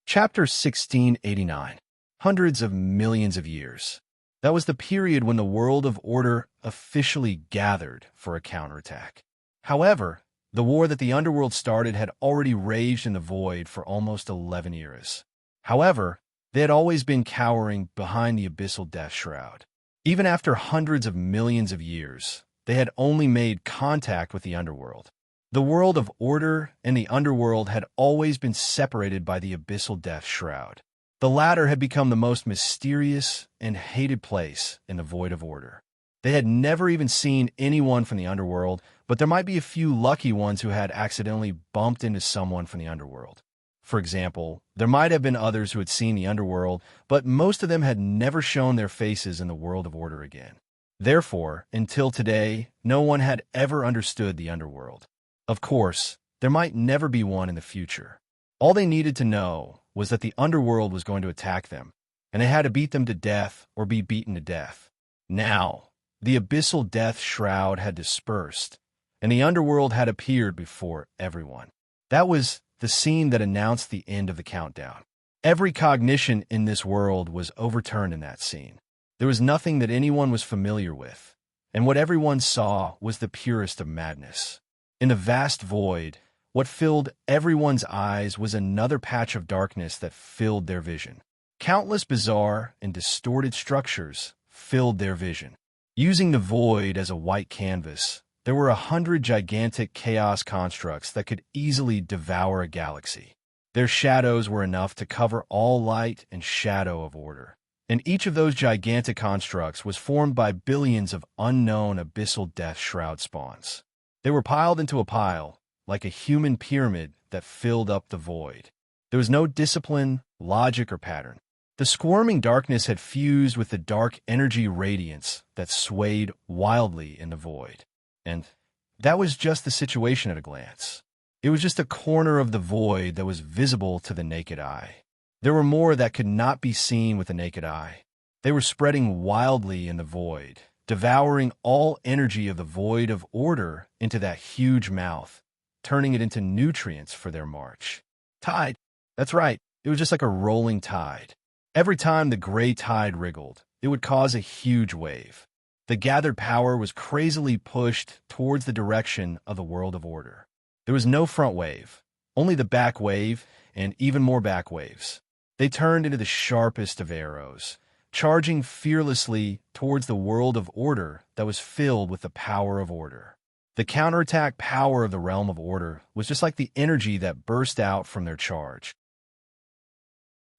S1: Chapter 1689. Hundreds of millions of years. That was the period when the world of order officially gathered for a counterattack. However, the war that the underworld started had already raged in the void for almost 11 years. However, they had always been cowering behind the abyssal death shroud. Even after hundreds of millions of years, they had only made contact with the underworld. The world of order and the underworld had always been separated by the abyssal death shroud. The latter had become the most mysterious and hated place in the void of order. They had never even seen anyone from the underworld, but there might be a few lucky ones who had accidentally bumped into someone from the underworld. For example, there might have been others who had seen the underworld, but most of them had never shown their faces in the world of order again. Therefore, until today, no one had ever understood the underworld. Of course, there might never be one in the future. All they needed to know was that the underworld was going to attack them, and they had to beat them to death or be beaten to death. Now, the abyssal death shroud had dispersed, and the underworld had appeared before everyone. That was the scene that announced the end of the countdown. Every cognition in this world was overturned in that scene. There was nothing that anyone was familiar with, and what everyone saw was the purest of madness. In the vast void, what filled everyone's eyes was another patch of darkness that filled their vision. Countless bizarre and distorted structures filled their vision. Using the void as a white canvas, there were 100 gigantic chaos constructs that could easily devour a galaxy. Their shadows were enough to cover all light and shadow of order. And each of those gigantic constructs was formed by billions of unknown abyssal death shroud spawns. They were piled into a pile, like a human pyramid that filled up the void. There was no discipline, logic, or pattern. The squirming darkness had fused with the dark energy radiance that swayed wildly in the void. And that was just the situation at a glance. It was just a corner of the void that was visible to the naked eye. There were more that could not be seen with the naked eye. They were spreading wildly in the void, devouring all energy of the void of order into that huge mouth, turning it into nutrients for their march. Tide. That's right. It was just like a rolling tide. Every time the gray tide wriggled, it would cause a huge wave. The gathered power was crazily pushed towards the direction of the world of order. There was no front wave, only the back wave and even more back waves. They turned into the sharpest of arrows, charging fearlessly towards the world of order that was filled with the power of order. The counterattack power of the realm of order was just like the energy that burst out from their charge.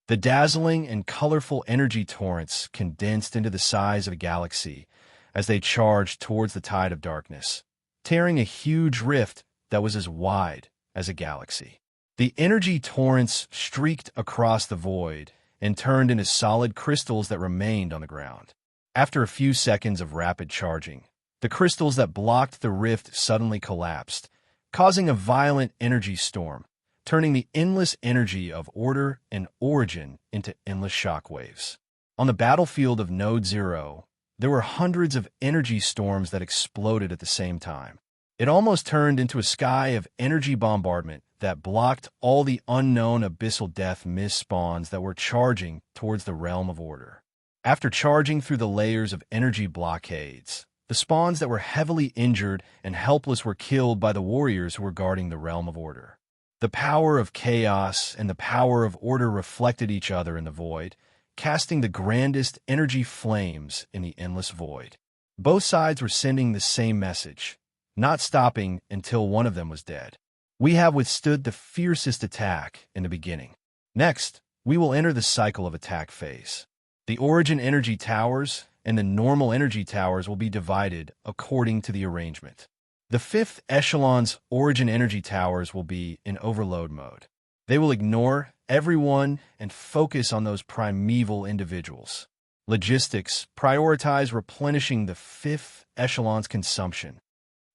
S1: The dazzling and colorful energy torrents condensed into the size of a galaxy as they charged towards the tide of darkness, tearing a huge rift that was as wide as a galaxy. The energy torrents streaked across the void and turned into solid crystals that remained on the ground. After a few seconds of rapid charging, the crystals that blocked the rift suddenly collapsed, causing a violent energy storm, turning the endless energy of order and origin into endless shockwaves. On the battlefield of Node Zero, there were hundreds of energy storms that exploded at the same time. It almost turned into a sky of energy bombardment that blocked all the unknown abyssal death mist spawns that were charging towards the realm of order. After charging through the layers of energy blockades, the spawns that were heavily injured and helpless were killed by the warriors who were guarding the realm of order. The power of chaos and the power of order reflected each other in the void, casting the grandest energy flames in the endless void. Both sides were sending the same message, not stopping until one of them was dead. We have withstood the fiercest attack in the beginning. Next, we will enter the cycle of attack phase. The origin energy towers and the normal energy towers will be divided according to the arrangement. The fifth echelon's origin energy towers will be in overload mode. They will ignore everyone and focus on those primeval individuals. Logistics prioritize replenishing the fifth echelon's consumption.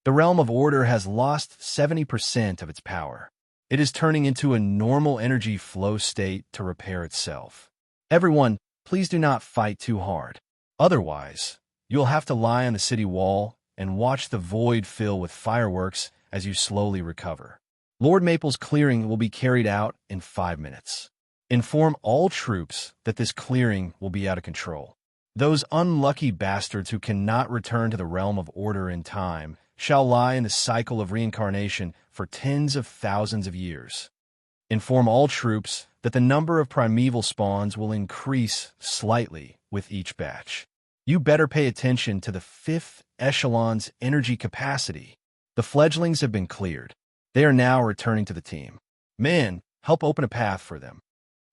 S1: The realm of order has lost 70% of its power. It is turning into a normal energy flow state to repair itself. Everyone, please do not fight too hard. Otherwise, you'll have to lie on the city wall and watch the void fill with fireworks as you slowly recover. Lord Maple's clearing will be carried out in 5 minutes. Inform all troops that this clearing will be out of control. Those unlucky bastards who cannot return to the realm of order in time shall lie in the cycle of reincarnation for tens of thousands of years. Inform all troops that the number of primeval spawns will increase slightly with each batch. You better pay attention to the fifth echelon's energy capacity. The fledglings have been cleared. They are now returning to the team. Men, help open a path for them.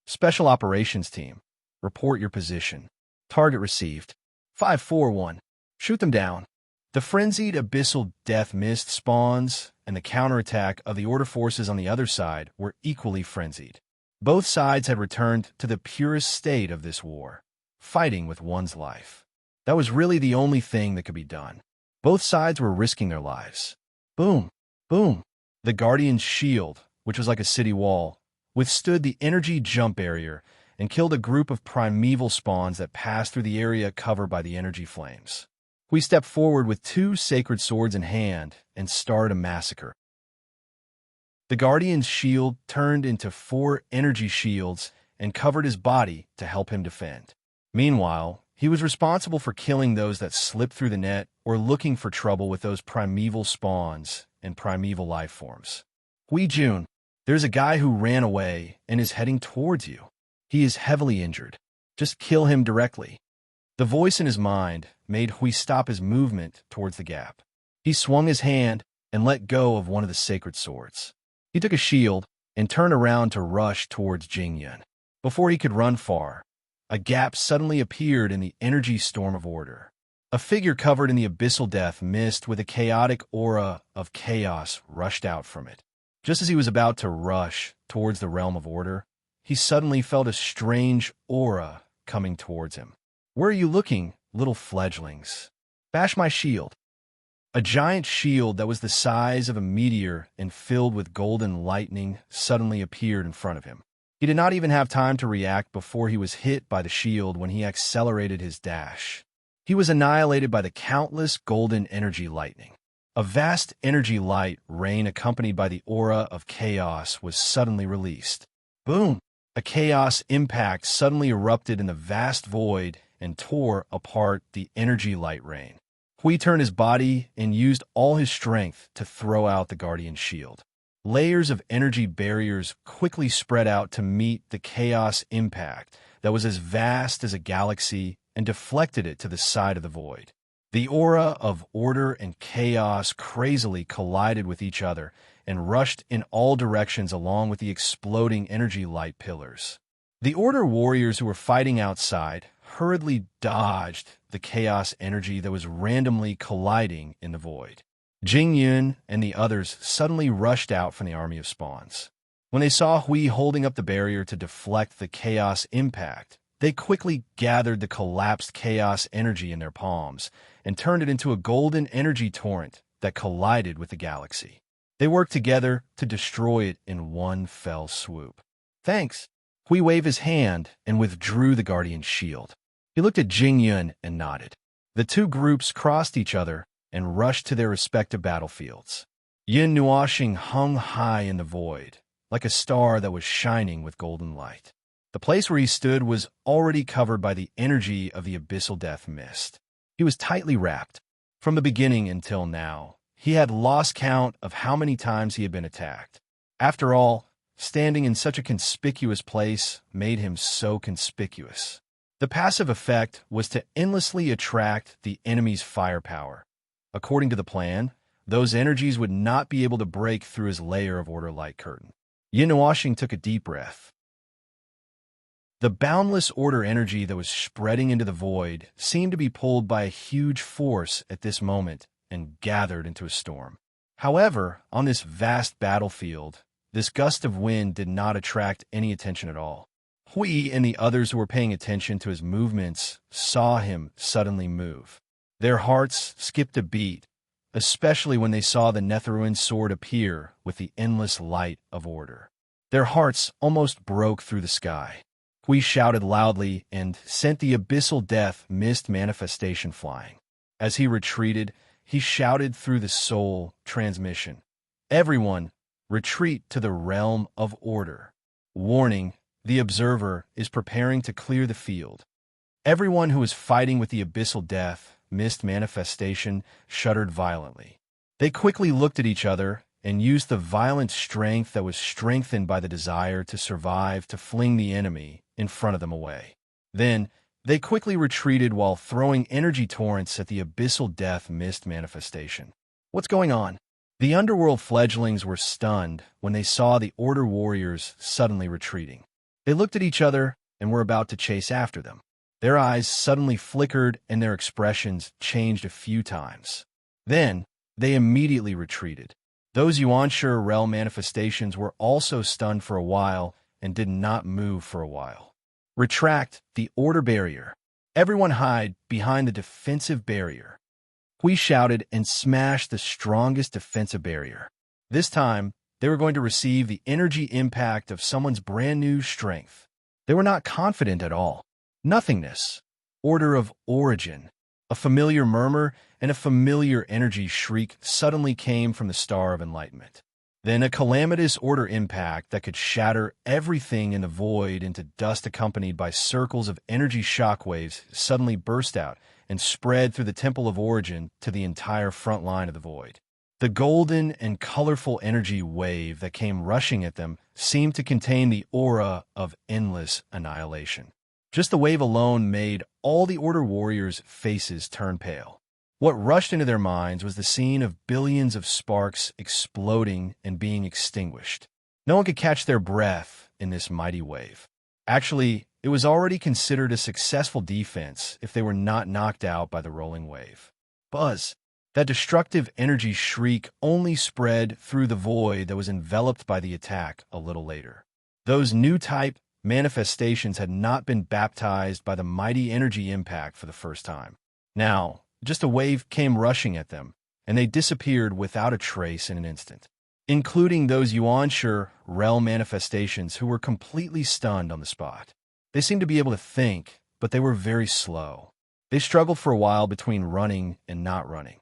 S1: Special Operations Team, report your position. Target received. 541. Shoot them down. The frenzied abyssal death mist spawns and the counterattack of the Order forces on the other side were equally frenzied. Both sides had returned to the purest state of this war, fighting with one's life. That was really the only thing that could be done. Both sides were risking their lives. Boom, boom. The Guardian's shield, which was like a city wall, withstood the energy jump barrier and killed a group of primeval spawns that passed through the area covered by the energy flames. We stepped forward with 2 sacred swords in hand and started a massacre. The Guardian's shield turned into 4 energy shields and covered his body to help him defend. Meanwhile, he was responsible for killing those that slipped through the net or looking for trouble with those primeval spawns and primeval life forms. Hui Jun, there's a guy who ran away and is heading towards you. He is heavily injured. Just kill him directly. The voice in his mind made Hui stop his movement towards the gap. He swung his hand and let go of one of the sacred swords. He took a shield and turned around to rush towards Jingyun. Before he could run far, a gap suddenly appeared in the energy storm of order. A figure covered in the abyssal death mist with a chaotic aura of chaos rushed out from it. Just as he was about to rush towards the realm of order, he suddenly felt a strange aura coming towards him. Where are you looking, little fledglings? Bash my shield. A giant shield that was the size of a meteor and filled with golden lightning suddenly appeared in front of him. He did not even have time to react before he was hit by the shield when he accelerated his dash. He was annihilated by the countless golden energy lightning. A vast energy light rain accompanied by the aura of chaos was suddenly released. Boom! A chaos impact suddenly erupted in the vast void and tore apart the energy light rain. Hui turned his body and used all his strength to throw out the Guardian's shield. Layers of energy barriers quickly spread out to meet the chaos impact that was as vast as a galaxy and deflected it to the side of the void. The aura of order and chaos crazily collided with each other and rushed in all directions along with the exploding energy light pillars. The Order warriors who were fighting outside hurriedly dodged the chaos energy that was randomly colliding in the void. Jingyun and the others suddenly rushed out from the army of spawns. When they saw Hui holding up the barrier to deflect the chaos impact, they quickly gathered the collapsed chaos energy in their palms and turned it into a golden energy torrent that collided with the galaxy. They worked together to destroy it in one fell swoop. Thanks. Hui waved his hand and withdrew the Guardian's shield. He looked at Jingyun and nodded. The 2 groups crossed each other and rushed to their respective battlefields. Yin Nuoxing hung high in the void, like a star that was shining with golden light. The place where he stood was already covered by the energy of the abyssal death mist. He was tightly wrapped. From the beginning until now, he had lost count of how many times he had been attacked. After all, standing in such a conspicuous place made him so conspicuous. The passive effect was to endlessly attract the enemy's firepower. According to the plan, those energies would not be able to break through his layer of order light curtain. Yin Nuoxing took a deep breath. The boundless order energy that was spreading into the void seemed to be pulled by a huge force at this moment and gathered into a storm. However, on this vast battlefield, this gust of wind did not attract any attention at all. Hui and the others who were paying attention to his movements saw him suddenly move. Their hearts skipped a beat, especially when they saw the Netheruin sword appear with the endless light of order. Their hearts almost broke through the sky. Hui shouted loudly and sent the abyssal death mist manifestation flying. As he retreated, he shouted through the soul transmission, "Everyone, retreat to the realm of order. Warning, the observer is preparing to clear the field." Everyone who was fighting with the abyssal death mist manifestation shuddered violently. They quickly looked at each other and used the violent strength that was strengthened by the desire to survive to fling the enemy in front of them away. Then, they quickly retreated while throwing energy torrents at the abyssal death mist manifestation. "What's going on?" The underworld fledglings were stunned when they saw the Order warriors suddenly retreating. They looked at each other and were about to chase after them. Their eyes suddenly flickered and their expressions changed a few times. Then, they immediately retreated. Those Yuanshi realm manifestations were also stunned for a while and did not move for a while. Retract the Order barrier. Everyone hide behind the defensive barrier. Hui shouted and smashed the strongest defensive barrier. This time, they were going to receive the energy impact of someone's brand new strength. They were not confident at all. Nothingness. Order of origin. A familiar murmur and a familiar energy shriek suddenly came from the Star of Enlightenment. Then a calamitous order impact that could shatter everything in the void into dust, accompanied by circles of energy shockwaves, suddenly burst out and spread through the Temple of Origin to the entire front line of the void. The golden and colorful energy wave that came rushing at them seemed to contain the aura of endless annihilation. Just the wave alone made all the Order warriors' faces turn pale. What rushed into their minds was the scene of billions of sparks exploding and being extinguished. No one could catch their breath in this mighty wave. Actually, it was already considered a successful defense if they were not knocked out by the rolling wave. Buzz! That destructive energy shriek only spread through the void that was enveloped by the attack a little later. Those new type manifestations had not been baptized by the mighty energy impact for the first time. Now, just a wave came rushing at them, and they disappeared without a trace in an instant, including those Yuanshi realm manifestations who were completely stunned on the spot. They seemed to be able to think, but they were very slow. They struggled for a while between running and not running.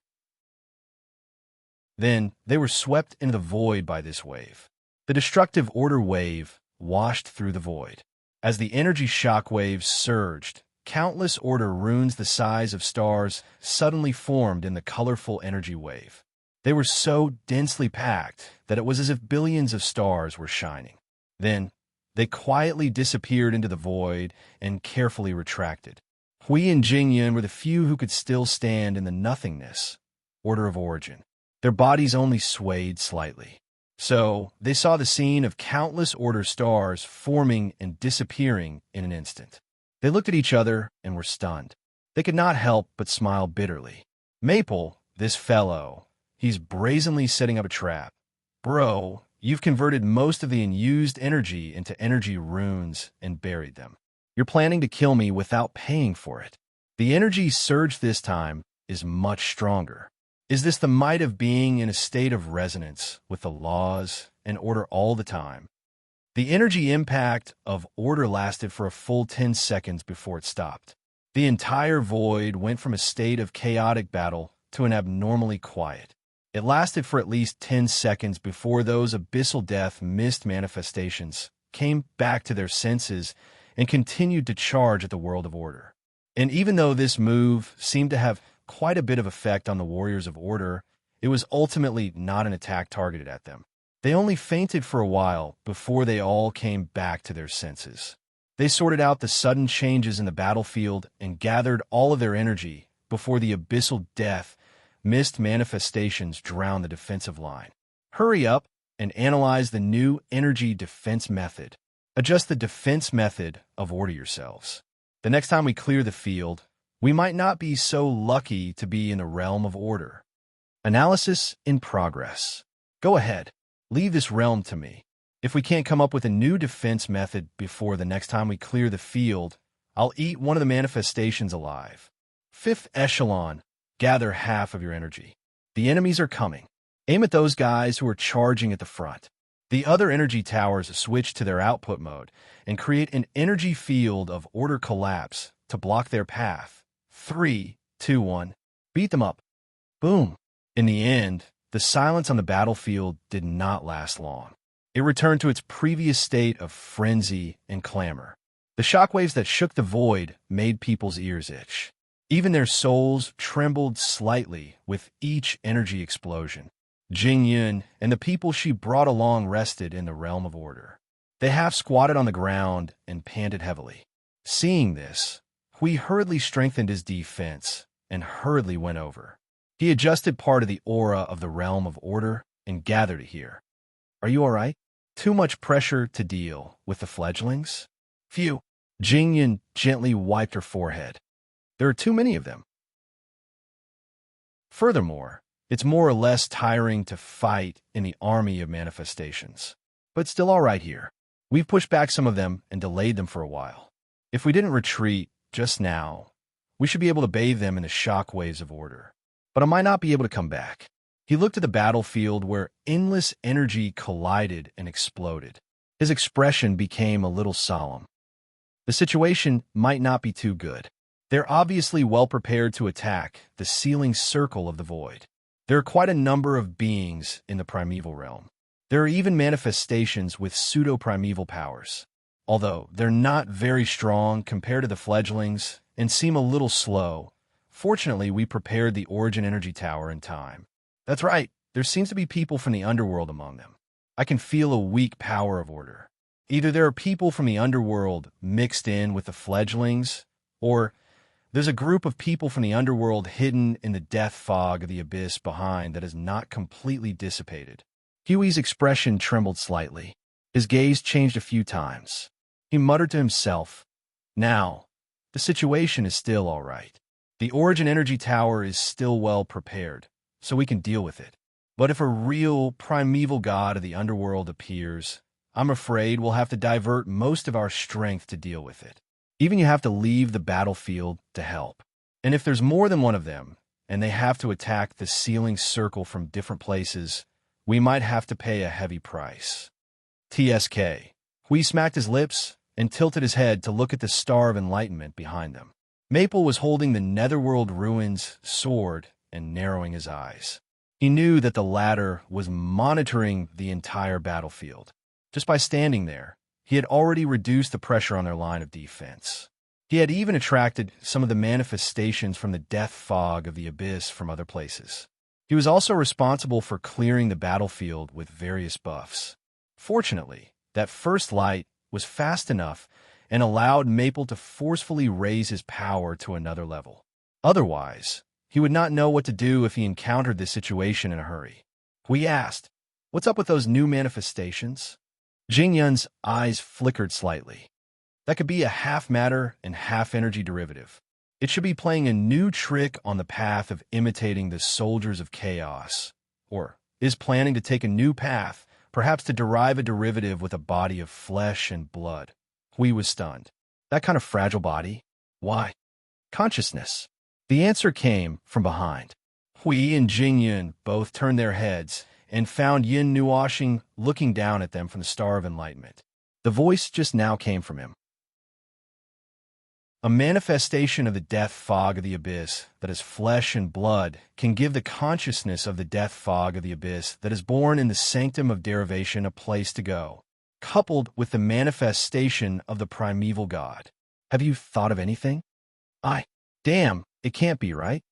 S1: Then, they were swept into the void by this wave. The destructive Order wave washed through the void. As the energy shock waves surged, countless Order runes the size of stars suddenly formed in the colorful energy wave. They were so densely packed that it was as if billions of stars were shining. Then, they quietly disappeared into the void and carefully retracted. Hui and Jingyun were the few who could still stand in the nothingness, Order of Origin. Their bodies only swayed slightly. So, they saw the scene of countless Order stars forming and disappearing in an instant. They looked at each other and were stunned. They could not help but smile bitterly. Maple, this fellow, he's brazenly setting up a trap. Bro, you've converted most of the unused energy into energy runes and buried them. You're planning to kill me without paying for it. The energy surge this time is much stronger. Is this the might of being in a state of resonance with the laws and order all the time? The energy impact of order lasted for a full 10 seconds before it stopped. The entire void went from a state of chaotic battle to an abnormally quiet. It lasted for at least 10 seconds before those abyssal death mist manifestations came back to their senses and continued to charge at the world of order. And even though this move seemed to have quite a bit of effect on the warriors of order, it was ultimately not an attack targeted at them. They only fainted for a while before they all came back to their senses. They sorted out the sudden changes in the battlefield and gathered all of their energy before the abyssal death mist manifestations drowned the defensive line. Hurry up and analyze the new energy defense method. Adjust the defense method of order yourselves. The next time we clear the field, we might not be so lucky to be in the realm of order. Analysis in progress. Go ahead. Leave this realm to me. If we can't come up with a new defense method before the next time we clear the field, I'll eat one of the manifestations alive. Fifth echelon. Gather half of your energy. The enemies are coming. Aim at those guys who are charging at the front. The other energy towers switch to their output mode and create an energy field of order collapse to block their path. 3, 2, 1. Beat them up. Boom. In the end, the silence on the battlefield did not last long. It returned to its previous state of frenzy and clamor. The shockwaves that shook the void made people's ears itch. Even their souls trembled slightly with each energy explosion. Jingyun and the people she brought along rested in the realm of order. They half squatted on the ground and panted heavily. Seeing this, Hui hurriedly strengthened his defense and hurriedly went over. He adjusted part of the aura of the realm of order and gathered it here. Are you all right? Too much pressure to deal with the fledglings? Phew. Jingyan gently wiped her forehead. There are too many of them. Furthermore, it's more or less tiring to fight in the army of manifestations. But still all right here. We've pushed back some of them and delayed them for a while. If we didn't retreat just now, we should be able to bathe them in the shock waves of order. But I might not be able to come back. He looked at the battlefield where endless energy collided and exploded. His expression became a little solemn. The situation might not be too good. They're obviously well prepared to attack the sealing circle of the void. There are quite a number of beings in the primeval realm. There are even manifestations with pseudo-primeval powers. Although they're not very strong compared to the fledglings and seem a little slow, fortunately we prepared the Origin Energy Tower in time. That's right, there seems to be people from the underworld among them. I can feel a weak power of order. Either there are people from the underworld mixed in with the fledglings, or there's a group of people from the underworld hidden in the death fog of the abyss behind that is not completely dissipated. Huey's expression trembled slightly. His gaze changed a few times. He muttered to himself, "Now, the situation is still all right. The Origin Energy Tower is still well prepared, so we can deal with it. But if a real primeval god of the underworld appears, I'm afraid we'll have to divert most of our strength to deal with it. Even you have to leave the battlefield to help. And if there's more than one of them, and they have to attack the sealing circle from different places, we might have to pay a heavy price." TSK. Hui smacked his lips and tilted his head to look at the Star of Enlightenment behind them. Maple was holding the Netherworld Ruins sword and narrowing his eyes. He knew that the latter was monitoring the entire battlefield. Just by standing there, he had already reduced the pressure on their line of defense. He had even attracted some of the manifestations from the death fog of the abyss from other places. He was also responsible for clearing the battlefield with various buffs. Fortunately, that first light was fast enough and allowed Maple to forcefully raise his power to another level. Otherwise, he would not know what to do if he encountered this situation in a hurry. Hui asked, "What's up with those new manifestations?" Jingyun's eyes flickered slightly. That could be a half-matter and half-energy derivative. It should be playing a new trick on the path of imitating the soldiers of chaos, or is planning to take a new path, perhaps to derive a derivative with a body of flesh and blood. Hui was stunned. That kind of fragile body? Why? Consciousness. The answer came from behind. Hui and Jingyun both turned their heads and found Yin Nuoshing looking down at them from the Star of Enlightenment. The voice just now came from him. A manifestation of the death fog of the abyss that is flesh and blood can give the consciousness of the death fog of the abyss that is born in the sanctum of derivation a place to go, coupled with the manifestation of the primeval god. Have you thought of anything? Damn, it can't be, right?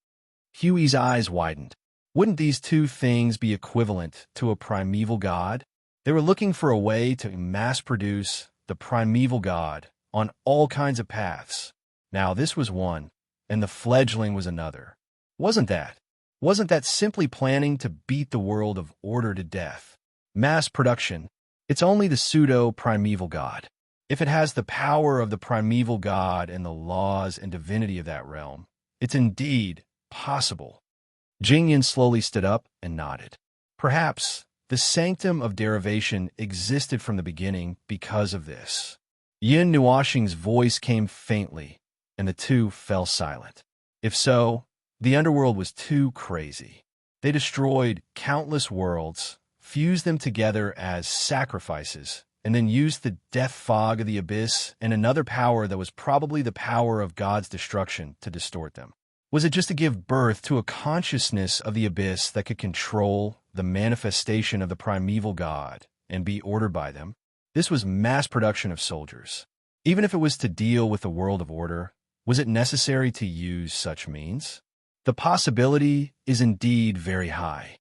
S1: Huey's eyes widened. Wouldn't these two things be equivalent to a primeval god? They were looking for a way to mass-produce the primeval god on all kinds of paths. Now this was one, and the fledgling was another. Wasn't that simply planning to beat the world of order to death? Mass production. It's only the pseudo-primeval god. If it has the power of the primeval god and the laws and divinity of that realm, it's indeed possible. Jingyan slowly stood up and nodded. Perhaps the sanctum of derivation existed from the beginning because of this. Yin Nuoshing's voice came faintly, and the two fell silent. If so, the underworld was too crazy. They destroyed countless worlds, fused them together as sacrifices, and then used the death fog of the abyss and another power that was probably the power of God's destruction to distort them. Was it just to give birth to a consciousness of the abyss that could control the manifestation of the primeval god and be ordered by them? This was mass production of soldiers. Even if it was to deal with the world of order, was it necessary to use such means? The possibility is indeed very high.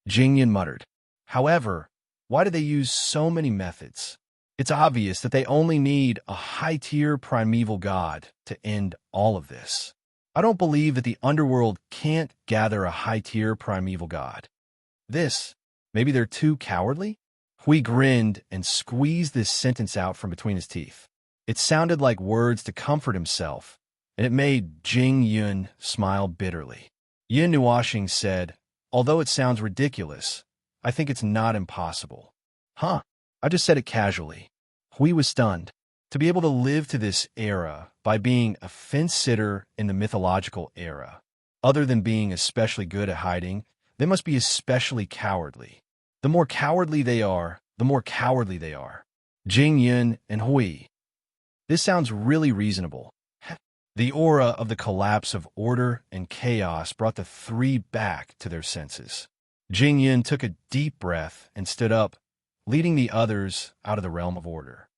S1: Jingyan muttered. However, why do they use so many methods? It's obvious that they only need a high-tier primeval god to end all of this. I don't believe that the underworld can't gather a high-tier primeval god. This Maybe they're too cowardly? Hui grinned and squeezed this sentence out from between his teeth. It sounded like words to comfort himself, and it made Jing Yun smile bitterly. Yin Nuoxing said, "Although it sounds ridiculous, I think it's not impossible." Huh? I just said it casually. Hui was stunned. To be able to live to this era by being a fence-sitter in the mythological era, other than being especially good at hiding, they must be especially cowardly. The more cowardly they are, the more cowardly they are. Jing Yun and Hui. This sounds really reasonable. The aura of the collapse of order and chaos brought the three back to their senses. Jing Yun took a deep breath and stood up, leading the others out of the realm of order.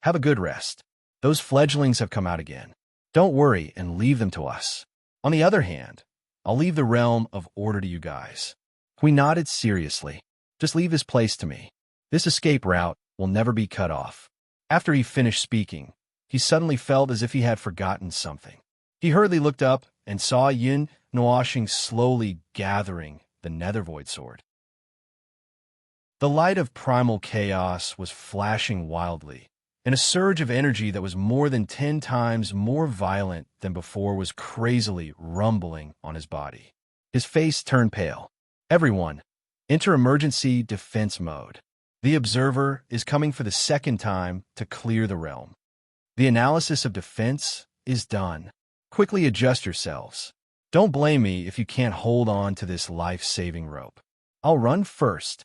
S1: Have a good rest. Those fledglings have come out again. Don't worry and leave them to us. On the other hand, I'll leave the realm of order to you guys. Hui nodded seriously. Just leave this place to me. This escape route will never be cut off. After he finished speaking, he suddenly felt as if he had forgotten something. He hurriedly looked up and saw Yin Nuoxing slowly gathering the Nether Void Sword. The light of primal chaos was flashing wildly, and a surge of energy that was more than 10 times more violent than before was crazily rumbling on his body. His face turned pale. Everyone, enter emergency defense mode. The observer is coming for the second time to clear the realm. The analysis of defense is done. Quickly adjust yourselves. Don't blame me if you can't hold on to this life-saving rope. I'll run first.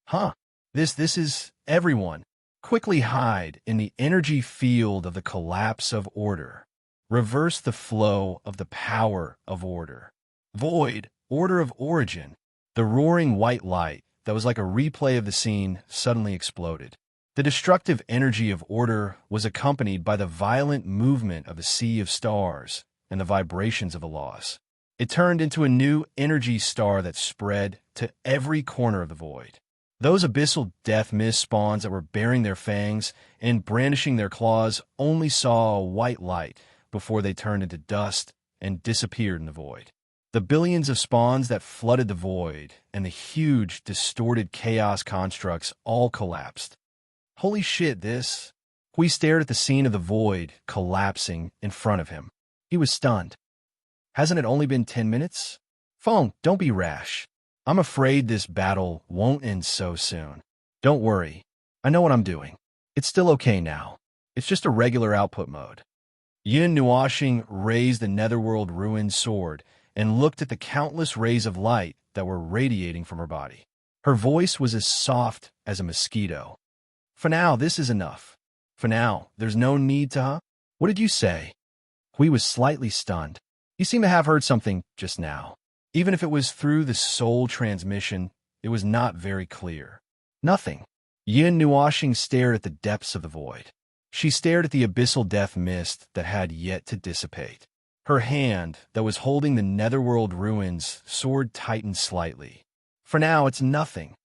S1: Huh? This is everyone. Quickly hide in the energy field of the collapse of order. Reverse the flow of the power of order. Void, order of origin. The roaring white light that was like a replay of the scene suddenly exploded. The destructive energy of order was accompanied by the violent movement of a sea of stars and the vibrations of the laws. It turned into a new energy star that spread to every corner of the void. Those abyssal death mist spawns that were baring their fangs and brandishing their claws only saw a white light before they turned into dust and disappeared in the void. The billions of spawns that flooded the void and the huge, distorted chaos constructs all collapsed. Holy shit, this. Hui stared at the scene of the void collapsing in front of him. He was stunned. Hasn't it only been 10 minutes? Feng, don't be rash. I'm afraid this battle won't end so soon. Don't worry. I know what I'm doing. It's still okay now. It's just a regular output mode. Yin Nuoxing raised the Netherworld Ruin sword and looked at the countless rays of light that were radiating from her body. Her voice was as soft as a mosquito. For now, this is enough. For now, there's no need to, huh? What did you say? Hui was slightly stunned. You seem to have heard something just now. Even if it was through the soul transmission, it was not very clear. Nothing. Yin Nuoxing stared at the depths of the void. She stared at the abyssal death mist that had yet to dissipate. Her hand, that was holding the Netherworld ruins, sword tightened slightly. For now, it's nothing.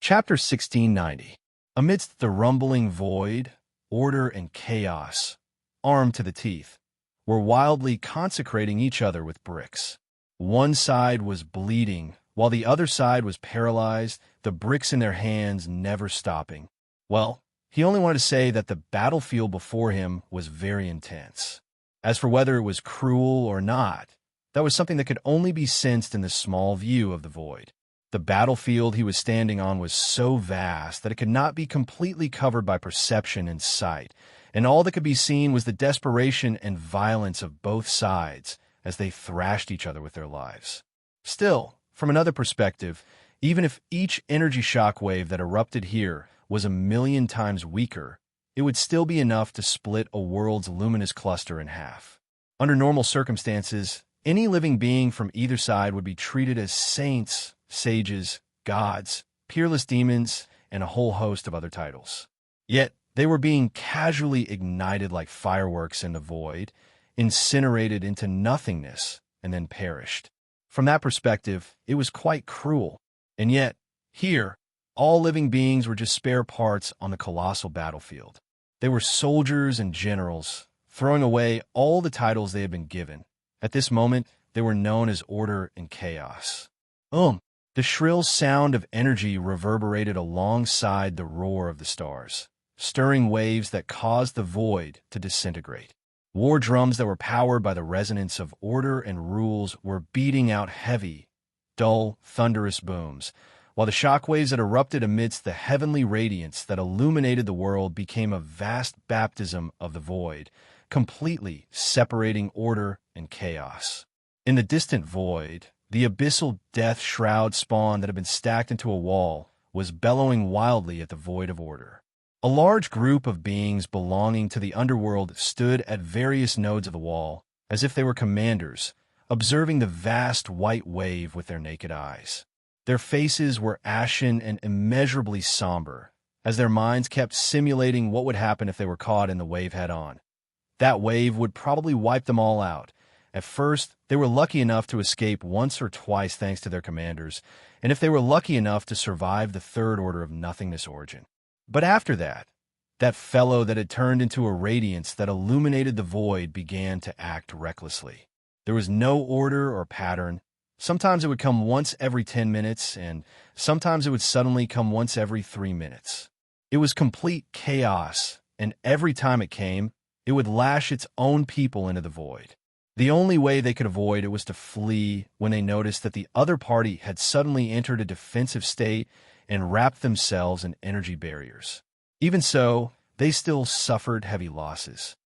S1: Chapter 1690. Amidst the rumbling void, order and chaos, armed to the teeth, were wildly consecrating each other with bricks. One side was bleeding, while the other side was paralyzed, the bricks in their hands never stopping. Well, he only wanted to say that the battlefield before him was very intense. As for whether it was cruel or not, that was something that could only be sensed in the small view of the void. The battlefield he was standing on was so vast that it could not be completely covered by perception and sight, and all that could be seen was the desperation and violence of both sides as they thrashed each other with their lives. Still, from another perspective, even if each energy shockwave that erupted here was 1,000,000 times weaker, it would still be enough to split a world's luminous cluster in half. Under normal circumstances, any living being from either side would be treated as saints, sages, gods, peerless demons, and a whole host of other titles. Yet, they were being casually ignited like fireworks in the void, incinerated into nothingness, and then perished. From that perspective, it was quite cruel. And yet, here, all living beings were just spare parts on the colossal battlefield. They were soldiers and generals, throwing away all the titles they had been given. At this moment, they were known as order and chaos. The shrill sound of energy reverberated alongside the roar of the stars, stirring waves that caused the void to disintegrate. War drums that were powered by the resonance of order and rules were beating out heavy, dull, thunderous booms, while the shockwaves that erupted amidst the heavenly radiance that illuminated the world became a vast baptism of the void, completely separating order and chaos. In the distant void, the abyssal death shroud spawn that had been stacked into a wall was bellowing wildly at the void of order. A large group of beings belonging to the underworld stood at various nodes of the wall, as if they were commanders, observing the vast white wave with their naked eyes. Their faces were ashen and immeasurably somber, as their minds kept simulating what would happen if they were caught in the wave head-on. That wave would probably wipe them all out. At first, they were lucky enough to escape once or twice thanks to their commanders, and if they were lucky enough to survive the third order of nothingness origin. But after that, that fellow that had turned into a radiance that illuminated the void began to act recklessly. There was no order or pattern. Sometimes it would come once every 10 minutes, and sometimes it would suddenly come once every 3 minutes. It was complete chaos, and every time it came, it would lash its own people into the void. The only way they could avoid it was to flee when they noticed that the other party had suddenly entered a defensive state and wrapped themselves in energy barriers. Even so, they still suffered heavy losses.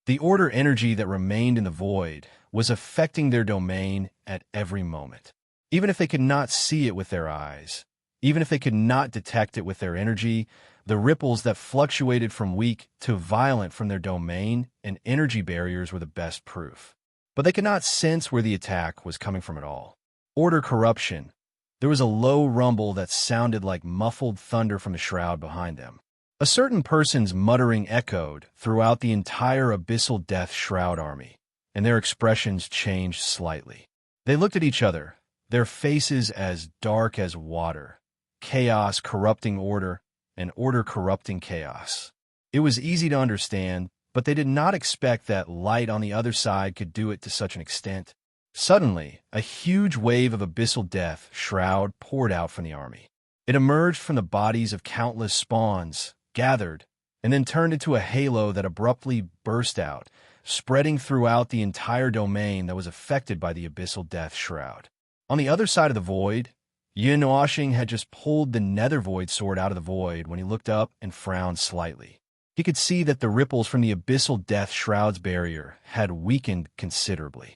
S1: The order energy that remained in the void was affecting their domain at every moment. Even if they could not see it with their eyes, even if they could not detect it with their energy, the ripples that fluctuated from weak to violent from their domain and energy barriers were the best proof. But they could not sense where the attack was coming from at all. Order corruption. There was a low rumble that sounded like muffled thunder from the shroud behind them. A certain person's muttering echoed throughout the entire abyssal death shroud army, and their expressions changed slightly. They looked at each other, their faces as dark as water, chaos corrupting order, and order corrupting chaos. It was easy to understand, but they did not expect that light on the other side could do it to such an extent. Suddenly, a huge wave of abyssal death shroud poured out from the army. It emerged from the bodies of countless spawns, gathered, and then turned into a halo that abruptly burst out, spreading throughout the entire domain that was affected by the abyssal death shroud. On the other side of the void, Yin Washing had just pulled the nether void sword out of the void when he looked up and frowned slightly. He could see that the ripples from the abyssal death shroud's barrier had weakened considerably.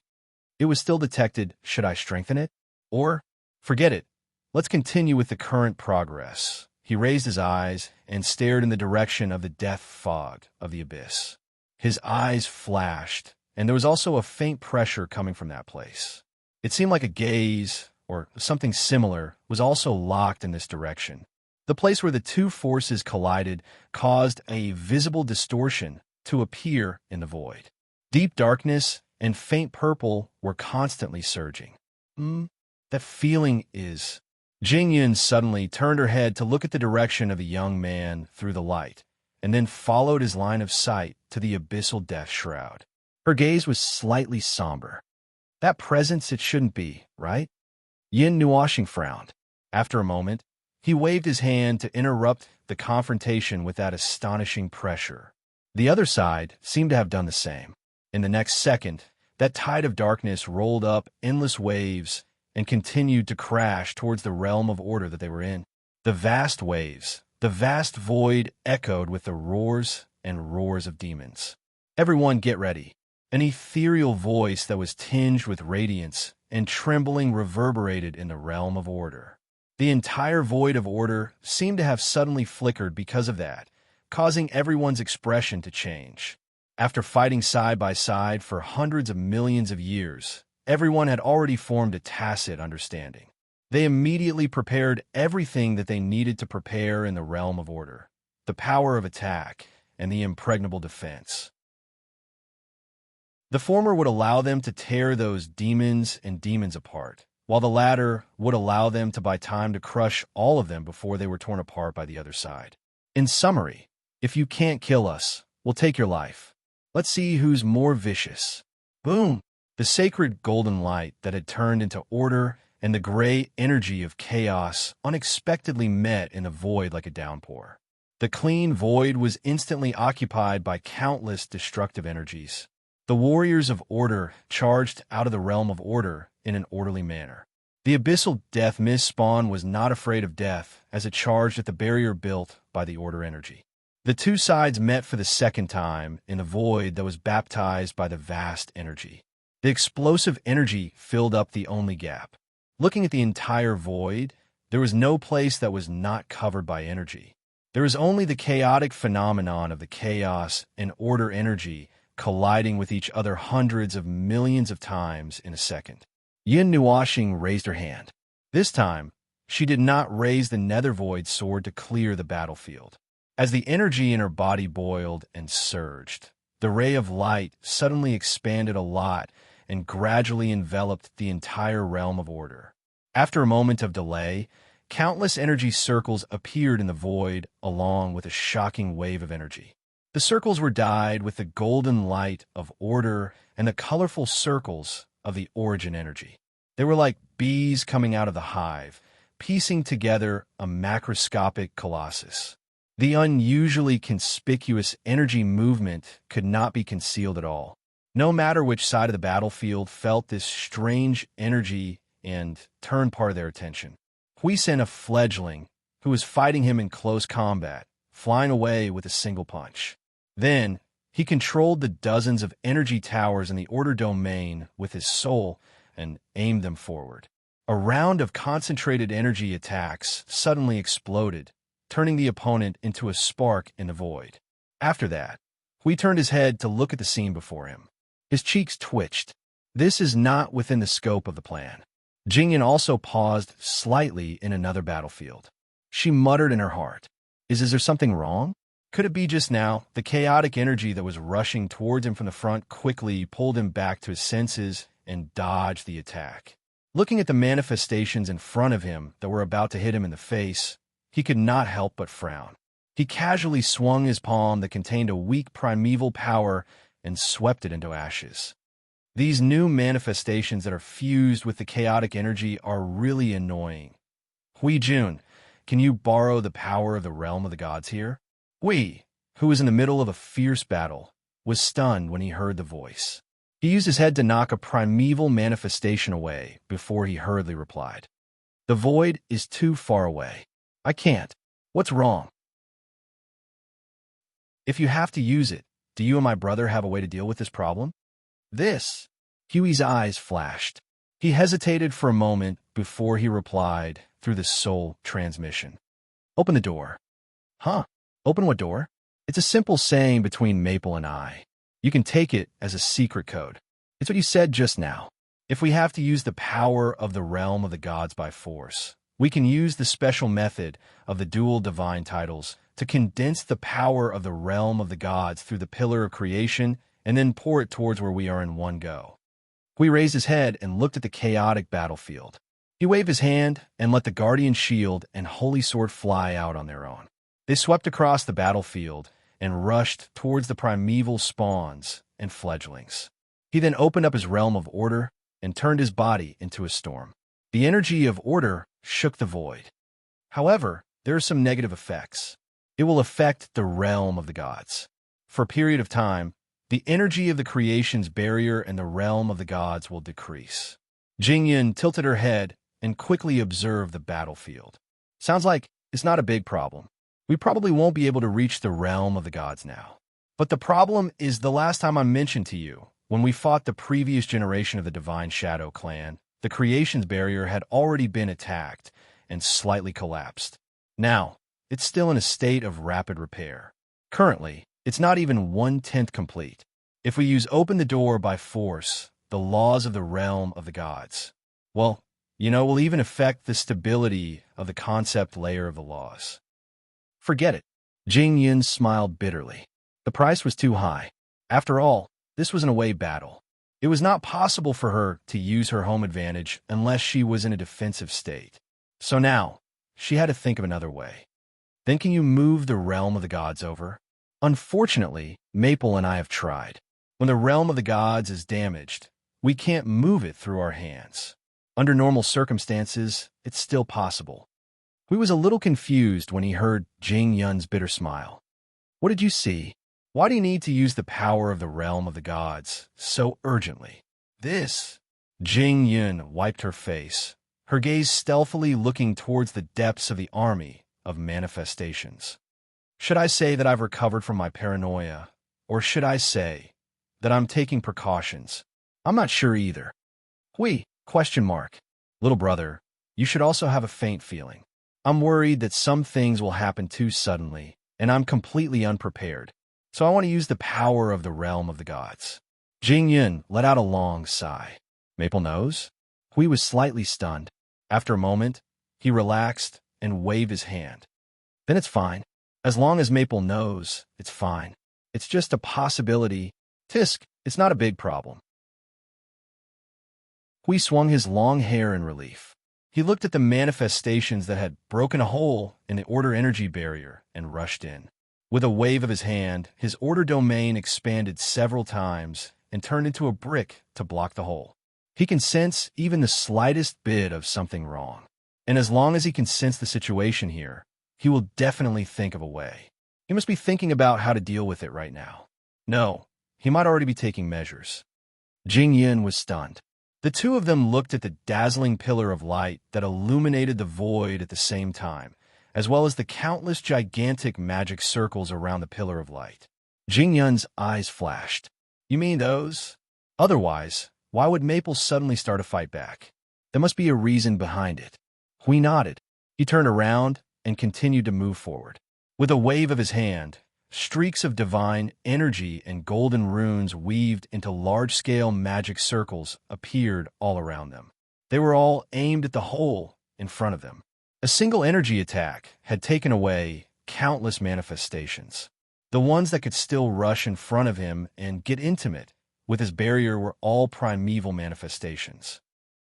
S1: It was still detected. Should I strengthen it? Or, forget it. Let's continue with the current progress. He raised his eyes and stared in the direction of the death fog of the abyss. His eyes flashed, and there was also a faint pressure coming from that place. It seemed like a gaze, or something similar, was also locked in this direction. The place where the two forces collided caused a visible distortion to appear in the void. Deep darkness and faint purple were constantly surging. That feeling is... Jingyan suddenly turned her head to look at the direction of the young man through the light, and then followed his line of sight to the abyssal death shroud. Her gaze was slightly somber. That presence it shouldn't be, right? Yin Nuashing frowned. After a moment, he waved his hand to interrupt the confrontation with that astonishing pressure. The other side seemed to have done the same. In the next second, that tide of darkness rolled up endless waves and continued to crash towards the realm of order that they were in. The vast waves, the vast void echoed with the roars and roars of demons. Everyone get ready. An ethereal voice that was tinged with radiance and trembling reverberated in the realm of order. The entire void of order seemed to have suddenly flickered because of that, causing everyone's expression to change. After fighting side by side for hundreds of millions of years, everyone had already formed a tacit understanding. They immediately prepared everything that they needed to prepare in the realm of order, the power of attack and the impregnable defense. The former would allow them to tear those demons and demons apart, while the latter would allow them to buy time to crush all of them before they were torn apart by the other side. In summary, if you can't kill us, we'll take your life. Let's see who's more vicious. Boom! The sacred golden light that had turned into order and the gray energy of chaos unexpectedly met in the void like a downpour. The clean void was instantly occupied by countless destructive energies. The warriors of order charged out of the realm of order in an orderly manner. The abyssal death mist spawn was not afraid of death as it charged at the barrier built by the order energy. The two sides met for the second time in a void that was baptized by the vast energy. The explosive energy filled up the only gap. Looking at the entire void, there was no place that was not covered by energy. There was only the chaotic phenomenon of the chaos and order energy colliding with each other hundreds of millions of times in a second. Yin Nuashing raised her hand. This time, she did not raise the nether void sword to clear the battlefield. As the energy in her body boiled and surged, the ray of light suddenly expanded a lot and gradually enveloped the entire realm of order. After a moment of delay, countless energy circles appeared in the void along with a shocking wave of energy. The circles were dyed with the golden light of order and the colorful circles of the origin energy. They were like bees coming out of the hive, piecing together a macroscopic colossus. The unusually conspicuous energy movement could not be concealed at all. No matter which side of the battlefield felt this strange energy and turned part of their attention. Huisen, a fledgling, who was fighting him in close combat, flying away with a single punch. Then, he controlled the dozens of energy towers in the order domain with his soul and aimed them forward. A round of concentrated energy attacks suddenly exploded, turning the opponent into a spark in the void. After that, Hui turned his head to look at the scene before him. His cheeks twitched. This is not within the scope of the plan. Jingyan also paused slightly in another battlefield. She muttered in her heart, Is there something wrong? Could it be just now? The chaotic energy that was rushing towards him from the front quickly pulled him back to his senses and dodged the attack. Looking at the manifestations in front of him that were about to hit him in the face, he could not help but frown. He casually swung his palm that contained a weak primeval power and swept it into ashes. These new manifestations that are fused with the chaotic energy are really annoying. Hui Jun, can you borrow the power of the realm of the gods here? Hui, who was in the middle of a fierce battle, was stunned when he heard the voice. He used his head to knock a primeval manifestation away before he hurriedly replied. The void is too far away. I can't. What's wrong? If you have to use it, do you and my brother have a way to deal with this problem? This. Huey's eyes flashed. He hesitated for a moment before he replied through the soul transmission. Open the door. Huh? Open what door? It's a simple saying between Maple and I. You can take it as a secret code. It's what you said just now. If we have to use the power of the realm of the gods by force, we can use the special method of the dual divine titles to condense the power of the realm of the gods through the pillar of creation and then pour it towards where we are in one go. Hui raised his head and looked at the chaotic battlefield. He waved his hand and let the guardian shield and holy sword fly out on their own. They swept across the battlefield and rushed towards the primeval spawns and fledglings. He then opened up his realm of order and turned his body into a storm. The energy of order shook the void. However, there are some negative effects. It will affect the realm of the gods. For a period of time, the energy of the creation's barrier and the realm of the gods will decrease. Jingyan tilted her head and quickly observed the battlefield. Sounds like it's not a big problem. We probably won't be able to reach the realm of the gods now. But the problem is the last time I mentioned to you, when we fought the previous generation of the Divine Shadow clan, the creation's barrier had already been attacked and slightly collapsed. Now, it's still in a state of rapid repair. Currently, it's not even 1/10 complete. If we use open the door by force, the laws of the realm of the gods, well, will even affect the stability of the concept layer of the laws. Forget it. Jing Yin smiled bitterly. The price was too high. After all, this was an away battle. It was not possible for her to use her home advantage unless she was in a defensive state. So now, she had to think of another way. Then can you move the realm of the gods over? Unfortunately, Maple and I have tried. When the realm of the gods is damaged, We can't move it through our hands. Under normal circumstances, it's still possible. Hui was a little confused when he heard Jing Yun's bitter smile. What did you see? Why do you need to use the power of the realm of the gods so urgently? This. Jing Yun wiped her face, her gaze stealthily looking towards the depths of the army of manifestations. Should I say that I've recovered from my paranoia, or should I say that I'm taking precautions? I'm not sure either. Hui, ? Little brother, you should also have a faint feeling. I'm worried that some things will happen too suddenly, and I'm completely unprepared. So I want to use the power of the realm of the gods. Jing Yun let out a long sigh. Maple knows? Hui was slightly stunned. After a moment, he relaxed and waved his hand. Then it's fine. As long as Maple knows, it's fine. It's just a possibility. Tisk, it's not a big problem. Hui swung his long hair in relief. He looked at the manifestations that had broken a hole in the order energy barrier and rushed in. With a wave of his hand, his order domain expanded several times and turned into a brick to block the hole. He can sense even the slightest bit of something wrong. And as long as he can sense the situation here, he will definitely think of a way. He must be thinking about how to deal with it right now. No, he might already be taking measures. Jing Yun was stunned. The two of them looked at the dazzling pillar of light that illuminated the void at the same time, as well as the countless gigantic magic circles around the pillar of light. Jing Yun's eyes flashed. You mean those? Otherwise, why would Maple suddenly start a fight back? There must be a reason behind it. Hui nodded. He turned around and continued to move forward. With a wave of his hand, streaks of divine energy and golden runes weaved into large-scale magic circles appeared all around them. They were all aimed at the hole in front of them. A single energy attack had taken away countless manifestations. The ones that could still rush in front of him and get intimate with his barrier were all primeval manifestations.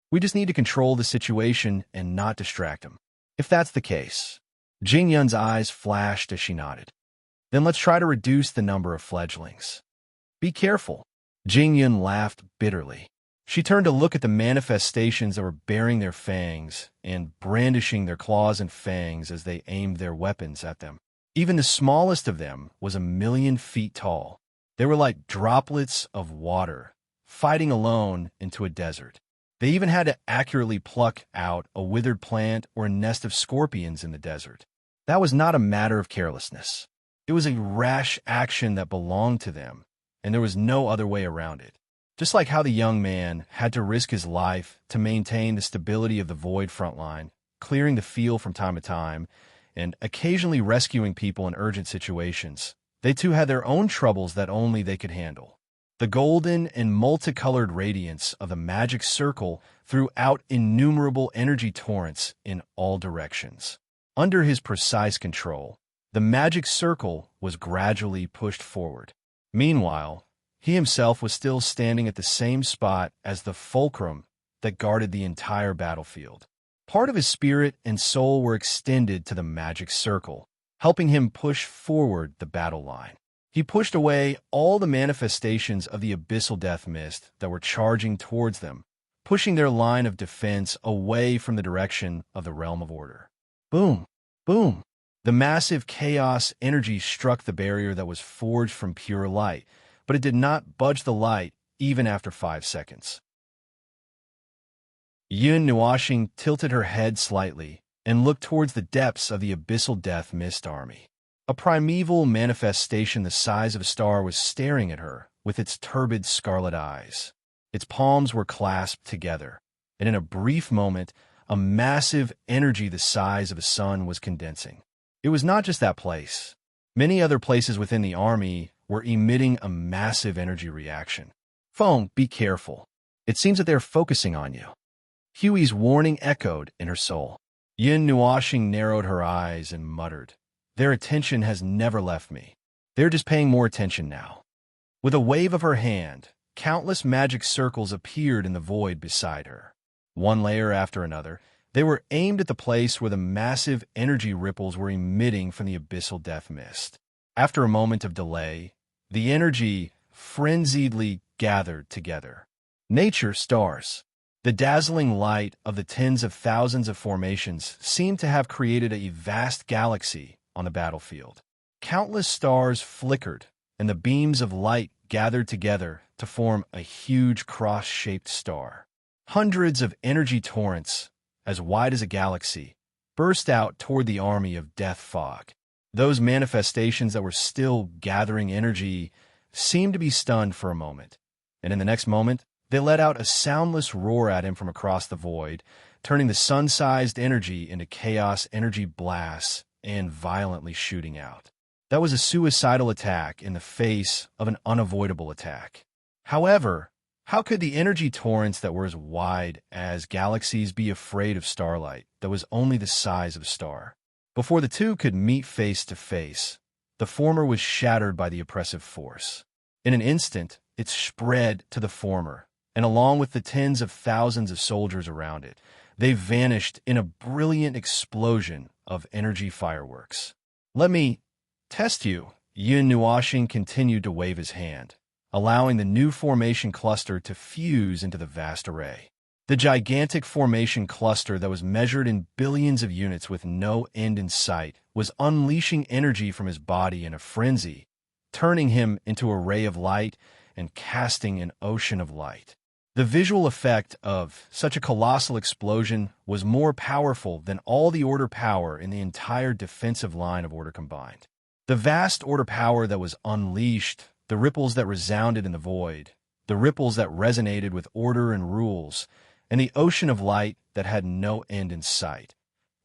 S1: We just need to control the situation and not distract him. If that's the case. Jing Yun's eyes flashed as she nodded. Then let's try to reduce the number of fledglings. Be careful. Jing Yun laughed bitterly. She turned to look at the manifestations that were baring their fangs and brandishing their claws and fangs as they aimed their weapons at them. Even the smallest of them was 1,000,000 feet tall. They were like droplets of water, fighting alone into a desert. They even had to accurately pluck out a withered plant or a nest of scorpions in the desert. That was not a matter of carelessness. It was a rash action that belonged to them, and there was no other way around it. Just like how the young man had to risk his life to maintain the stability of the void front line, clearing the field from time to time, and occasionally rescuing people in urgent situations, they too had their own troubles that only they could handle. The golden and multicolored radiance of the magic circle threw out innumerable energy torrents in all directions. Under his precise control, the magic circle was gradually pushed forward. Meanwhile, he himself was still standing at the same spot as the fulcrum that guarded the entire battlefield. Part of his spirit and soul were extended to the magic circle, helping him push forward the battle line. He pushed away all the manifestations of the abyssal death mist that were charging towards them, pushing their line of defense away from the direction of the realm of order. Boom! Boom! The massive chaos energy struck the barrier that was forged from pure light, but it did not budge the light even after 5 seconds. Yun Nuashing tilted her head slightly and looked towards the depths of the abyssal death mist army. A primeval manifestation the size of a star was staring at her with its turbid scarlet eyes. Its palms were clasped together, and in a brief moment, a massive energy the size of a sun was condensing. It was not just that place. Many other places within the army were emitting a massive energy reaction. Feng, be careful. It seems that they're focusing on you. Huey's warning echoed in her soul. Yin Nuashing narrowed her eyes and muttered, Their attention has never left me. They're just paying more attention now. With a wave of her hand, countless magic circles appeared in the void beside her. One layer after another, they were aimed at the place where the massive energy ripples were emitting from the abyssal death mist. After a moment of delay, the energy frenziedly gathered together. Nature stars. The dazzling light of the tens of thousands of formations seemed to have created a vast galaxy on the battlefield. Countless stars flickered, and the beams of light gathered together to form a huge cross-shaped star. Hundreds of energy torrents, as wide as a galaxy, burst out toward the army of death fog. Those manifestations that were still gathering energy seemed to be stunned for a moment, and in the next moment, they let out a soundless roar at him from across the void, turning the sun-sized energy into chaos energy blasts and violently shooting out. That was a suicidal attack in the face of an unavoidable attack. However, how could the energy torrents that were as wide as galaxies be afraid of starlight that was only the size of a star? Before the two could meet face to face, the former was shattered by the oppressive force. In an instant, it spread to the former, and along with the tens of thousands of soldiers around it, they vanished in a brilliant explosion of energy fireworks. "Let me test you." Yun Nuashing continued to wave his hand, allowing the new formation cluster to fuse into the vast array. The gigantic formation cluster that was measured in billions of units with no end in sight was unleashing energy from his body in a frenzy, turning him into a ray of light and casting an ocean of light. The visual effect of such a colossal explosion was more powerful than all the order power in the entire defensive line of order combined. The vast order power that was unleashed, the ripples that resounded in the void, the ripples that resonated with order and rules, and the ocean of light that had no end in sight.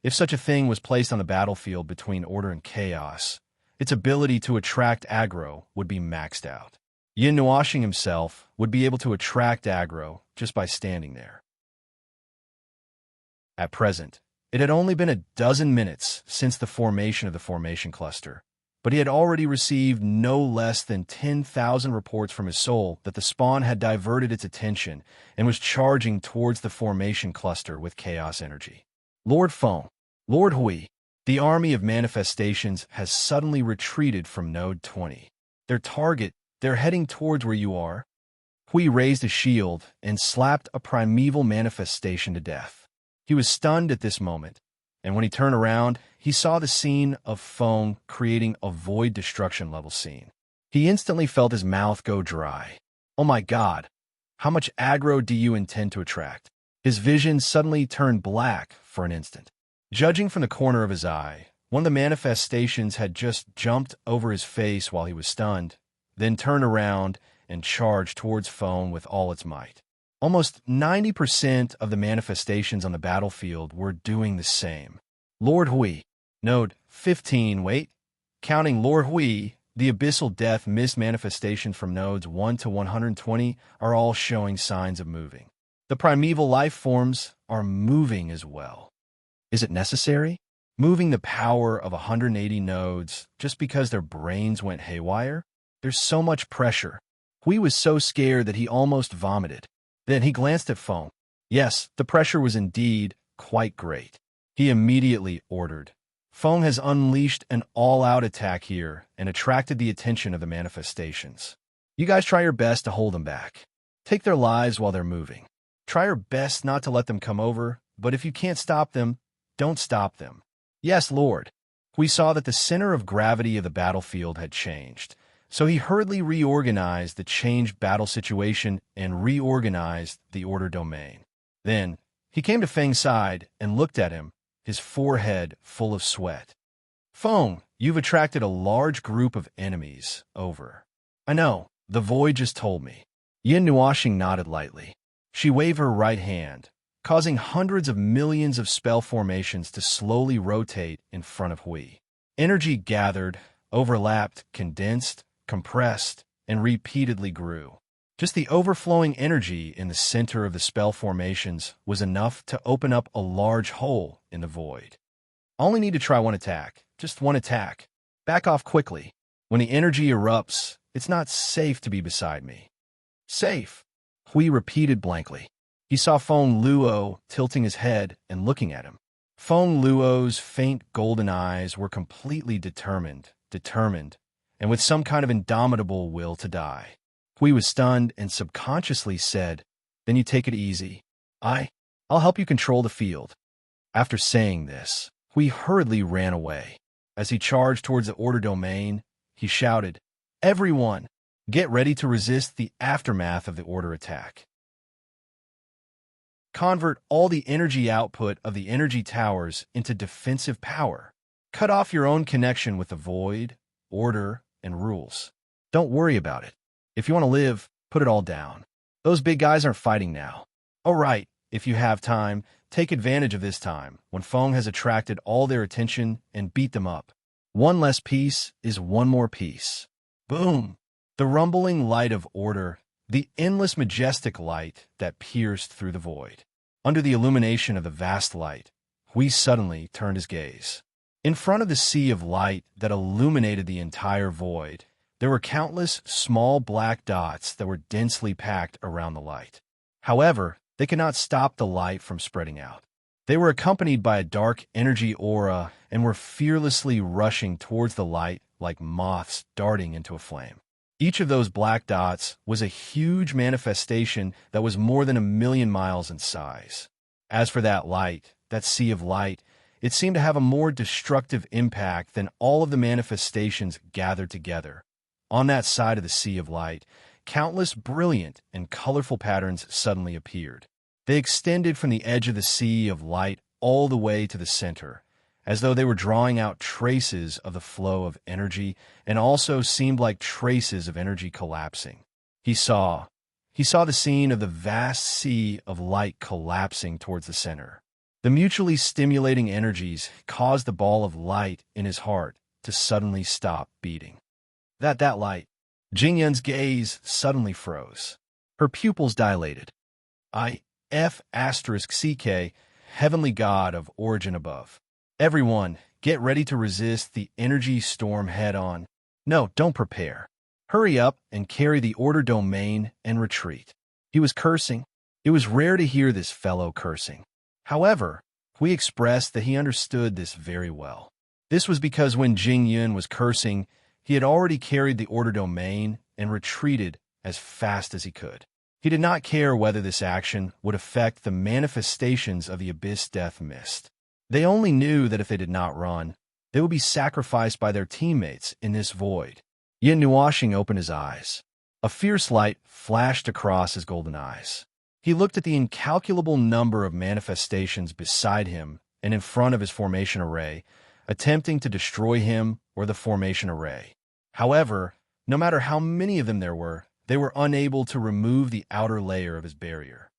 S1: If such a thing was placed on the battlefield between order and chaos, its ability to attract aggro would be maxed out. Yin Nuashing himself would be able to attract aggro just by standing there. At present, it had only been a dozen minutes since the formation of the formation cluster, but he had already received no less than 10,000 reports from his soul that the spawn had diverted its attention and was charging towards the formation cluster with chaos energy. "Lord Feng, Lord Hui, the army of manifestations has suddenly retreated from Node 20. Their target, they're heading towards where you are." Hui raised a shield and slapped a primeval manifestation to death. He was stunned at this moment, and when he turned around, he saw the scene of Feng creating a void destruction level scene. He instantly felt his mouth go dry. "Oh my God, how much aggro do you intend to attract?" His vision suddenly turned black for an instant. Judging from the corner of his eye, one of the manifestations had just jumped over his face while he was stunned, then turned around and charged towards Feng with all its might. Almost 90% of the manifestations on the battlefield were doing the same. Lord Hui, Node 15, wait. Counting Lord Hui, the abyssal death mist manifestations from nodes 1 to 120 are all showing signs of moving. The primeval life forms are moving as well. Is it necessary? Moving the power of 180 nodes just because their brains went haywire? There's so much pressure. Hui was so scared that he almost vomited. Then he glanced at Feng. Yes, the pressure was indeed quite great. He immediately ordered. Feng has unleashed an all-out attack here and attracted the attention of the manifestations. You guys try your best to hold them back. Take their lives while they're moving. Try your best not to let them come over, but if you can't stop them, don't stop them. Yes, Lord. We saw that the center of gravity of the battlefield had changed, so he hurriedly reorganized the changed battle situation and reorganized the order domain. Then, he came to Feng's side and looked at him, his forehead full of sweat. "Feng, you've attracted a large group of enemies over." "I know, the void just told me." Yin Nuashing nodded lightly. She waved her right hand, causing hundreds of millions of spell formations to slowly rotate in front of Hui. Energy gathered, overlapped, condensed, compressed, and repeatedly grew. Just the overflowing energy in the center of the spell formations was enough to open up a large hole in the void. "I only need to try one attack, just one attack. Back off quickly. When the energy erupts, it's not safe to be beside me." "Safe?" Hui repeated blankly. He saw Feng Luo tilting his head and looking at him. Feng Luo's faint golden eyes were completely determined, and with some kind of indomitable will to die. Hui was stunned and subconsciously said, Then you take it easy. I'll help you control the field." After saying this, Hui hurriedly ran away. As he charged towards the order domain, he shouted, "Everyone, get ready to resist the aftermath of the order attack. Convert all the energy output of the energy towers into defensive power. Cut off your own connection with the void, order, and rules. Don't worry about it. If you want to live, put it all down. Those big guys aren't fighting now. All right, if you have time, take advantage of this time, when Feng has attracted all their attention, and beat them up. One less piece is one more piece." Boom! The rumbling light of order, the endless majestic light that pierced through the void. Under the illumination of the vast light, Hui suddenly turned his gaze. In front of the sea of light that illuminated the entire void, there were countless small black dots that were densely packed around the light. However, they could not stop the light from spreading out. They were accompanied by a dark energy aura and were fearlessly rushing towards the light like moths darting into a flame. Each of those black dots was a huge manifestation that was more than 1,000,000 miles in size. As for that light, that sea of light, it seemed to have a more destructive impact than all of the manifestations gathered together. On that side of the sea of light, countless brilliant and colorful patterns suddenly appeared. They extended from the edge of the sea of light all the way to the center, as though they were drawing out traces of the flow of energy, and also seemed like traces of energy collapsing. He saw the scene of the vast sea of light collapsing towards the center. The mutually stimulating energies caused the ball of light in his heart to suddenly stop beating. That light, Jingyun's gaze suddenly froze. Her pupils dilated. F***CK, heavenly god of origin above. Everyone, get ready to resist the energy storm head-on. No, don't prepare. Hurry up and carry the order domain and retreat. He was cursing. It was rare to hear this fellow cursing. However, Hui expressed that he understood this very well. This was because when Jingyun was cursing, he had already carried the order domain and retreated as fast as he could. He did not care whether this action would affect the manifestations of the Abyss Death Mist. They only knew that if they did not run, they would be sacrificed by their teammates in this void. Yin Nuoshing opened his eyes. A fierce light flashed across his golden eyes. He looked at the incalculable number of manifestations beside him and in front of his formation array, attempting to destroy him or the formation array. However, no matter how many of them there were, they were unable to remove the outer layer of his barrier.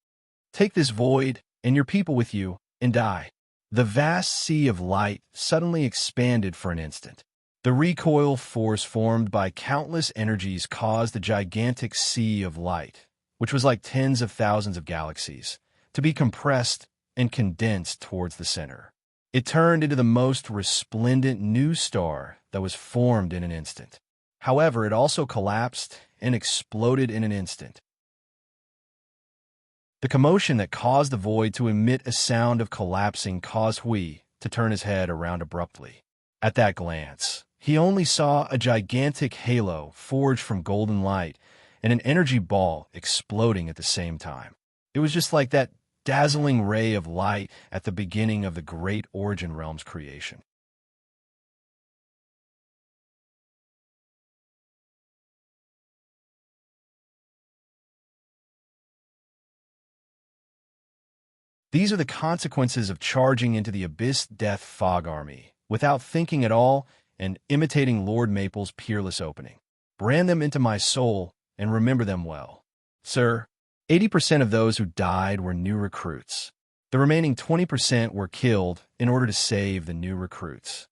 S1: Take this void and your people with you and die. The vast sea of light suddenly expanded for an instant. The recoil force formed by countless energies caused the gigantic sea of light, which was like tens of thousands of galaxies, to be compressed and condensed towards the center. It turned into the most resplendent new star that was formed in an instant. However, it also collapsed and exploded in an instant. The commotion that caused the void to emit a sound of collapsing caused Hui to turn his head around abruptly. At that glance, he only saw a gigantic halo forged from golden light and an energy ball exploding at the same time. It was just like that dazzling ray of light at the beginning of the great Origin Realm's creation. These are the consequences of charging into the Abyss Death Fog Army without thinking at all and imitating Lord Maple's peerless opening. Brand them into my soul and remember them well. Sir, 80% of those who died were new recruits. The remaining 20% were killed in order to save the new recruits.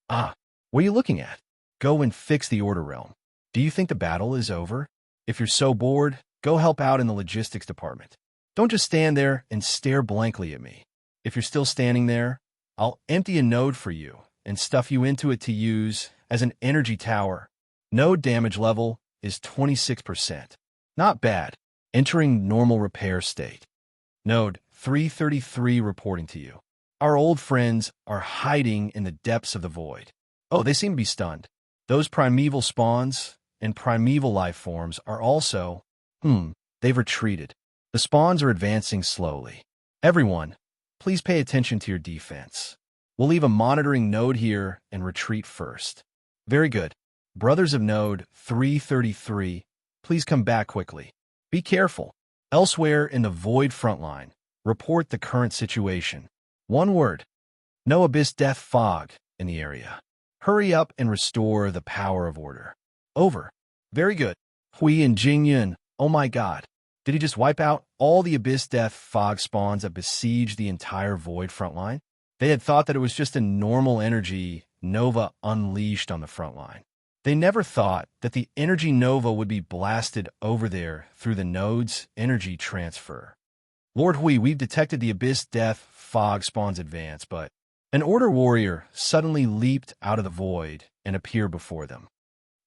S1: What are you looking at? Go and fix the Order Realm. Do you think the battle is over? If you're so bored, go help out in the logistics department. Don't just stand there and stare blankly at me. If you're still standing there, I'll empty a node for you and stuff you into it to use as an energy tower. Node damage level is 26%. Not bad. Entering normal repair state. Node 333 reporting to you. Our old friends are hiding in the depths of the void. Oh, they seem to be stunned. Those primeval spawns and primeval life forms are also, they've retreated. The spawns are advancing slowly. Everyone, please pay attention to your defense. We'll leave a monitoring node here and retreat first. Very good. Brothers of node 333, please come back quickly. Be careful. Elsewhere in the void frontline, report the current situation. One word. No abyss death fog in the area. Hurry up and restore the power of order. Over. Very good. Hui and Jingyun, oh my god. Did he just wipe out all the abyss death fog spawns that besieged the entire void frontline? They had thought that it was just a normal energy nova unleashed on the frontline. They never thought that the energy nova would be blasted over there through the node's energy transfer. Lord Hui, we've detected the abyss death fog spawns advance, but an order warrior suddenly leaped out of the void and appeared before them.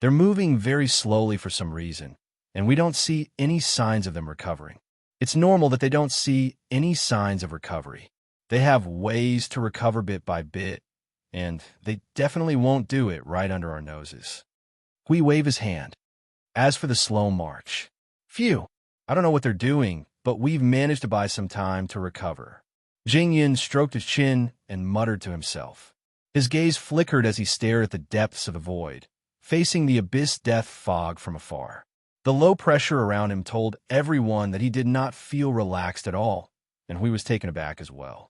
S1: They're moving very slowly for some reason, and we don't see any signs of them recovering. It's normal that they don't see any signs of recovery. They have ways to recover bit by bit, and they definitely won't do it right under our noses. Hui wave his hand. As for the slow march, phew, I don't know what they're doing, but we've managed to buy some time to recover. Jingyin stroked his chin and muttered to himself. His gaze flickered as he stared at the depths of the void, facing the abyss death fog from afar. The low pressure around him told everyone that he did not feel relaxed at all, and Hui was taken aback as well.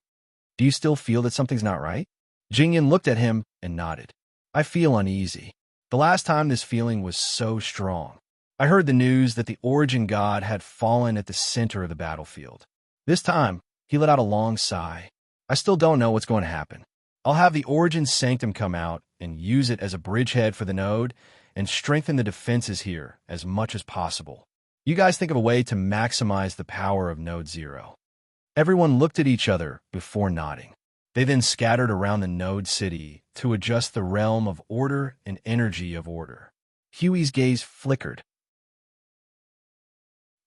S1: Do you still feel that something's not right? Jingyin looked at him and nodded. I feel uneasy. The last time this feeling was so strong. I heard the news that the origin god had fallen at the center of the battlefield. This time, he let out a long sigh. I still don't know what's going to happen. I'll have the origin sanctum come out and use it as a bridgehead for the node and strengthen the defenses here as much as possible. You guys think of a way to maximize the power of Node 0. Everyone looked at each other before nodding. They then scattered around the node city to adjust the realm of order and energy of order. Huey's gaze flickered.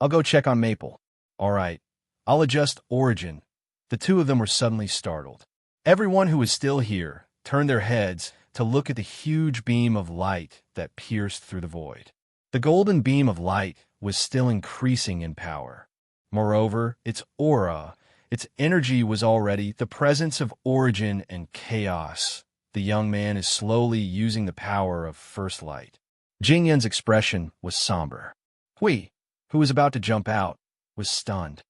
S1: I'll go check on Maple. All right, I'll adjust origin. The two of them were suddenly startled. Everyone who was still here turned their heads to look at the huge beam of light that pierced through the void. The golden beam of light was still increasing in power. Moreover, its aura, its energy was already the presence of origin and chaos. The young man is slowly using the power of first light. Jingyun's expression was somber. Hui, who was about to jump out, was stunned.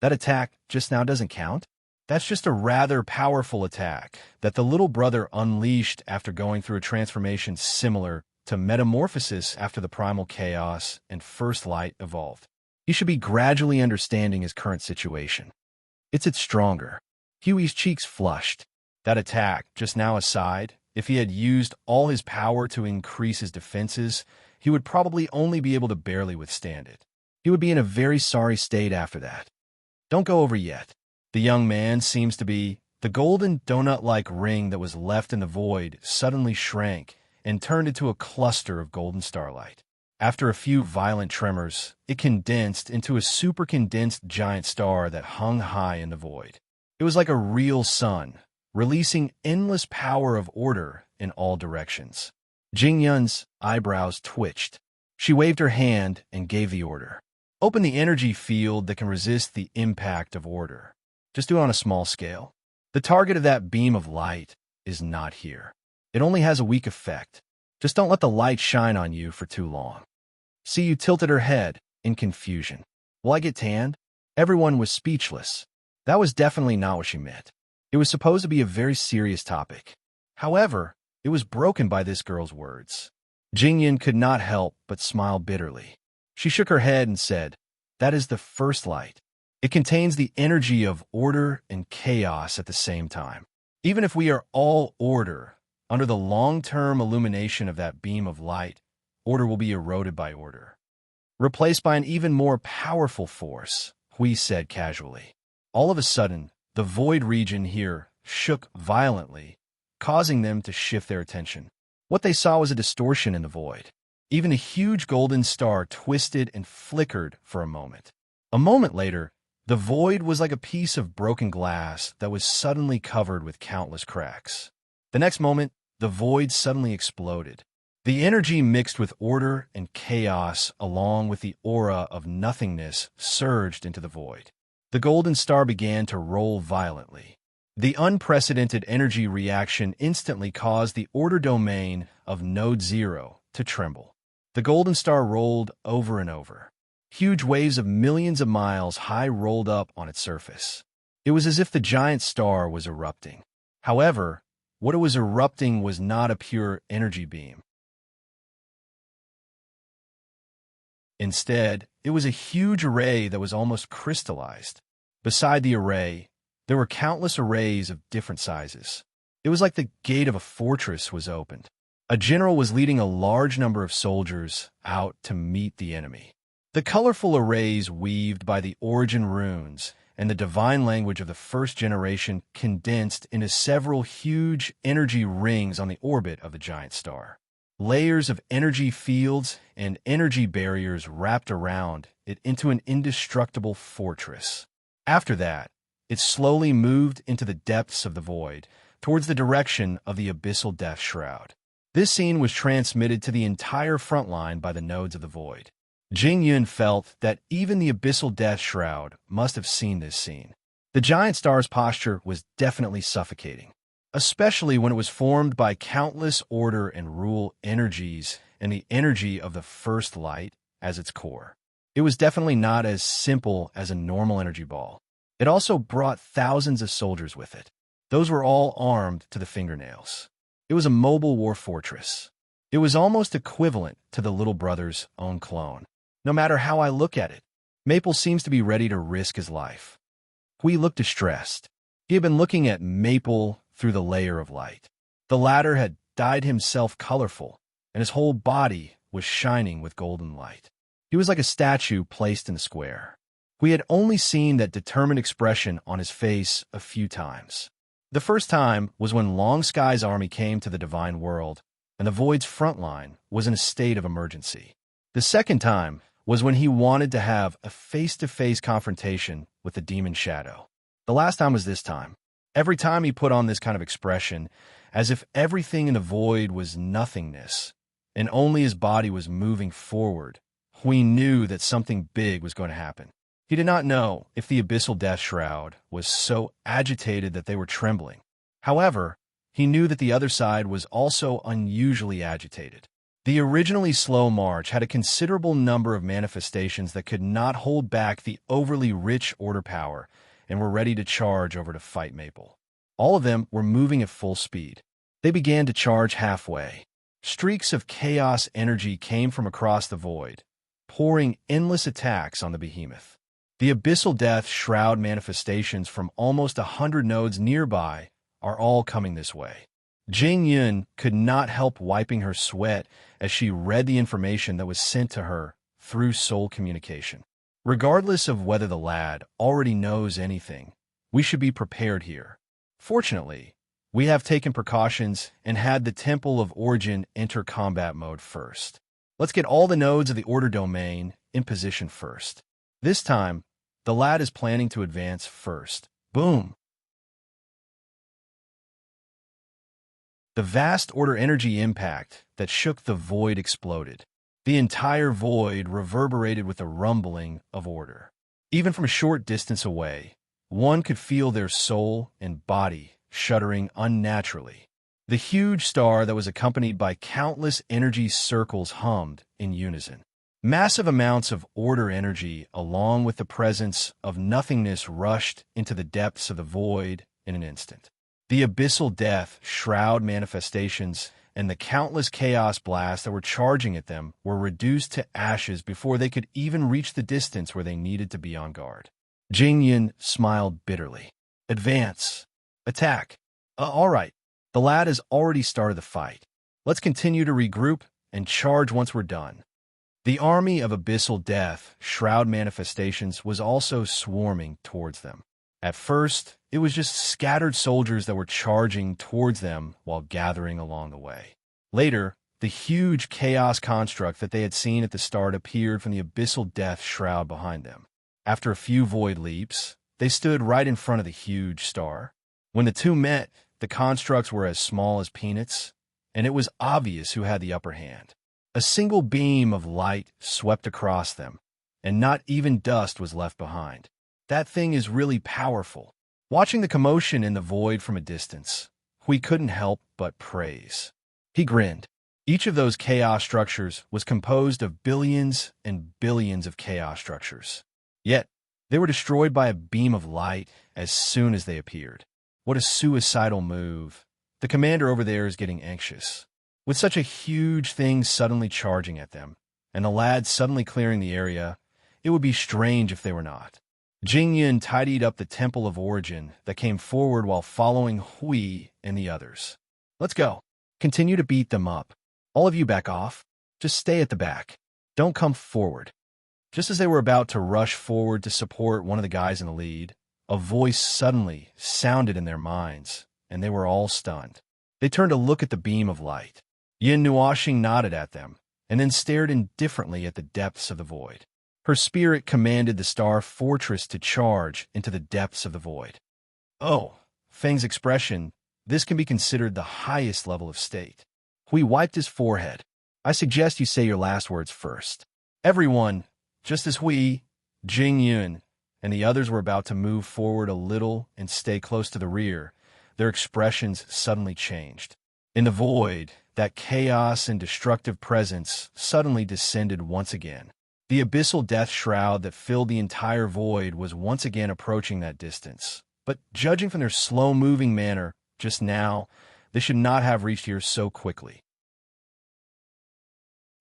S1: That attack just now doesn't count? That's just a rather powerful attack that the little brother unleashed after going through a transformation similar to metamorphosis after the primal chaos and first light evolved. He should be gradually understanding his current situation. It's stronger. Huey's cheeks flushed. That attack, just now aside, if he had used all his power to increase his defenses, he would probably only be able to barely withstand it. He would be in a very sorry state after that. Don't go over yet. The young man seems to be. The golden donut-like ring that was left in the void suddenly shrank and turned into a cluster of golden starlight. After a few violent tremors, it condensed into a super-condensed giant star that hung high in the void. It was like a real sun, releasing endless power of order in all directions. Jingyun's eyebrows twitched. She waved her hand and gave the order. Open the energy field that can resist the impact of order. Just do it on a small scale. The target of that beam of light is not here. It only has a weak effect. Just don't let the light shine on you for too long. See, you tilted her head in confusion. Will I get tanned? Everyone was speechless. That was definitely not what she meant. It was supposed to be a very serious topic. However, it was broken by this girl's words. Jingyun could not help but smile bitterly. She shook her head and said, "That is the first light. It contains the energy of order and chaos at the same time. Even if we are all order, under the long-term illumination of that beam of light, order will be eroded by order, replaced by an even more powerful force," Hui said casually. All of a sudden, the void region here shook violently, causing them to shift their attention. What they saw was a distortion in the void. Even a huge golden star twisted and flickered for a moment. A moment later, the void was like a piece of broken glass that was suddenly covered with countless cracks. The next moment, the void suddenly exploded. The energy mixed with order and chaos, along with the aura of nothingness, surged into the void. The golden star began to roll violently. The unprecedented energy reaction instantly caused the order domain of Node 0 to tremble. The golden star rolled over and over. Huge waves of millions of miles high rolled up on its surface. It was as if the giant star was erupting. However, what it was erupting was not a pure energy beam. Instead, it was a huge array that was almost crystallized. Beside the array, there were countless arrays of different sizes. It was like the gate of a fortress was opened. A general was leading a large number of soldiers out to meet the enemy. The colorful arrays weaved by the origin runes and the divine language of the first generation condensed into several huge energy rings on the orbit of the giant star. Layers of energy fields and energy barriers wrapped around it into an indestructible fortress. After that, it slowly moved into the depths of the void, towards the direction of the abyssal death shroud. This scene was transmitted to the entire front line by the nodes of the void. Jing Yun felt that even the abyssal death shroud must have seen this scene. The giant star's posture was definitely suffocating, especially when it was formed by countless order and rule energies and the energy of the first light as its core. It was definitely not as simple as a normal energy ball. It also brought thousands of soldiers with it. Those were all armed to the fingernails. It was a mobile war fortress. It was almost equivalent to the little brother's own clone. No matter how I look at it, Maple seems to be ready to risk his life. Hui looked distressed. He had been looking at Maple through the layer of light. The latter had dyed himself colorful, and his whole body was shining with golden light. He was like a statue placed in a square. We had only seen that determined expression on his face a few times. The first time was when Long Sky's army came to the Divine World, and the Void's front line was in a state of emergency. The second time was when he wanted to have a face-to-face confrontation with the Demon Shadow. The last time was this time. Every time he put on this kind of expression, as if everything in the Void was nothingness, and only his body was moving forward, Hui knew that something big was going to happen. He did not know if the abyssal death shroud was so agitated that they were trembling. However, he knew that the other side was also unusually agitated. The originally slow march had a considerable number of manifestations that could not hold back the overly rich order power and were ready to charge over to fight Maple. All of them were moving at full speed. They began to charge halfway. Streaks of chaos energy came from across the void, pouring endless attacks on the behemoth. The abyssal death shroud manifestations from almost 100 nodes nearby are all coming this way. Jing Yun could not help wiping her sweat as she read the information that was sent to her through soul communication. Regardless of whether the lad already knows anything, we should be prepared here. Fortunately, we have taken precautions and had the Temple of Origin enter combat mode first. Let's get all the nodes of the order domain in position first. This time, the lad is planning to advance first. Boom! The vast order energy impact that shook the void exploded. The entire void reverberated with a rumbling of order. Even from a short distance away, one could feel their soul and body shuddering unnaturally. The huge star that was accompanied by countless energy circles hummed in unison. Massive amounts of order energy, along with the presence of nothingness, rushed into the depths of the void in an instant. The abyssal death shroud manifestations and the countless chaos blasts that were charging at them were reduced to ashes before they could even reach the distance where they needed to be on guard. Jing Yun smiled bitterly. Advance. Attack. All right. The lad has already started the fight. Let's continue to regroup and charge once we're done. The army of abyssal death shroud manifestations was also swarming towards them. At first, it was just scattered soldiers that were charging towards them while gathering along the way. Later, the huge chaos construct that they had seen at the start appeared from the abyssal death shroud behind them. After a few void leaps, they stood right in front of the huge star. When the two met, the constructs were as small as peanuts, and it was obvious who had the upper hand. A single beam of light swept across them, and not even dust was left behind. That thing is really powerful. Watching the commotion in the void from a distance, Hui couldn't help but praise. He grinned. Each of those chaos structures was composed of billions and billions of chaos structures. Yet, they were destroyed by a beam of light as soon as they appeared. What a suicidal move. The commander over there is getting anxious. With such a huge thing suddenly charging at them, and the lads suddenly clearing the area, it would be strange if they were not. Jingyun tidied up the Temple of Origin that came forward while following Hui and the others. Let's go. Continue to beat them up. All of you back off. Just stay at the back. Don't come forward. Just as they were about to rush forward to support one of the guys in the lead, a voice suddenly sounded in their minds, and they were all stunned. They turned to look at the beam of light. Yin Nuoxing nodded at them, and then stared indifferently at the depths of the void. Her spirit commanded the Star Fortress to charge into the depths of the void. Oh, Feng's expression, this can be considered the highest level of state. Hui wiped his forehead. I suggest you say your last words first. Everyone, just as Hui, Jingyun, and the others were about to move forward a little and stay close to the rear, their expressions suddenly changed. In the void, that chaos and destructive presence suddenly descended once again. The abyssal death shroud that filled the entire void was once again approaching that distance. But judging from their slow-moving manner just now, they should not have reached here so quickly.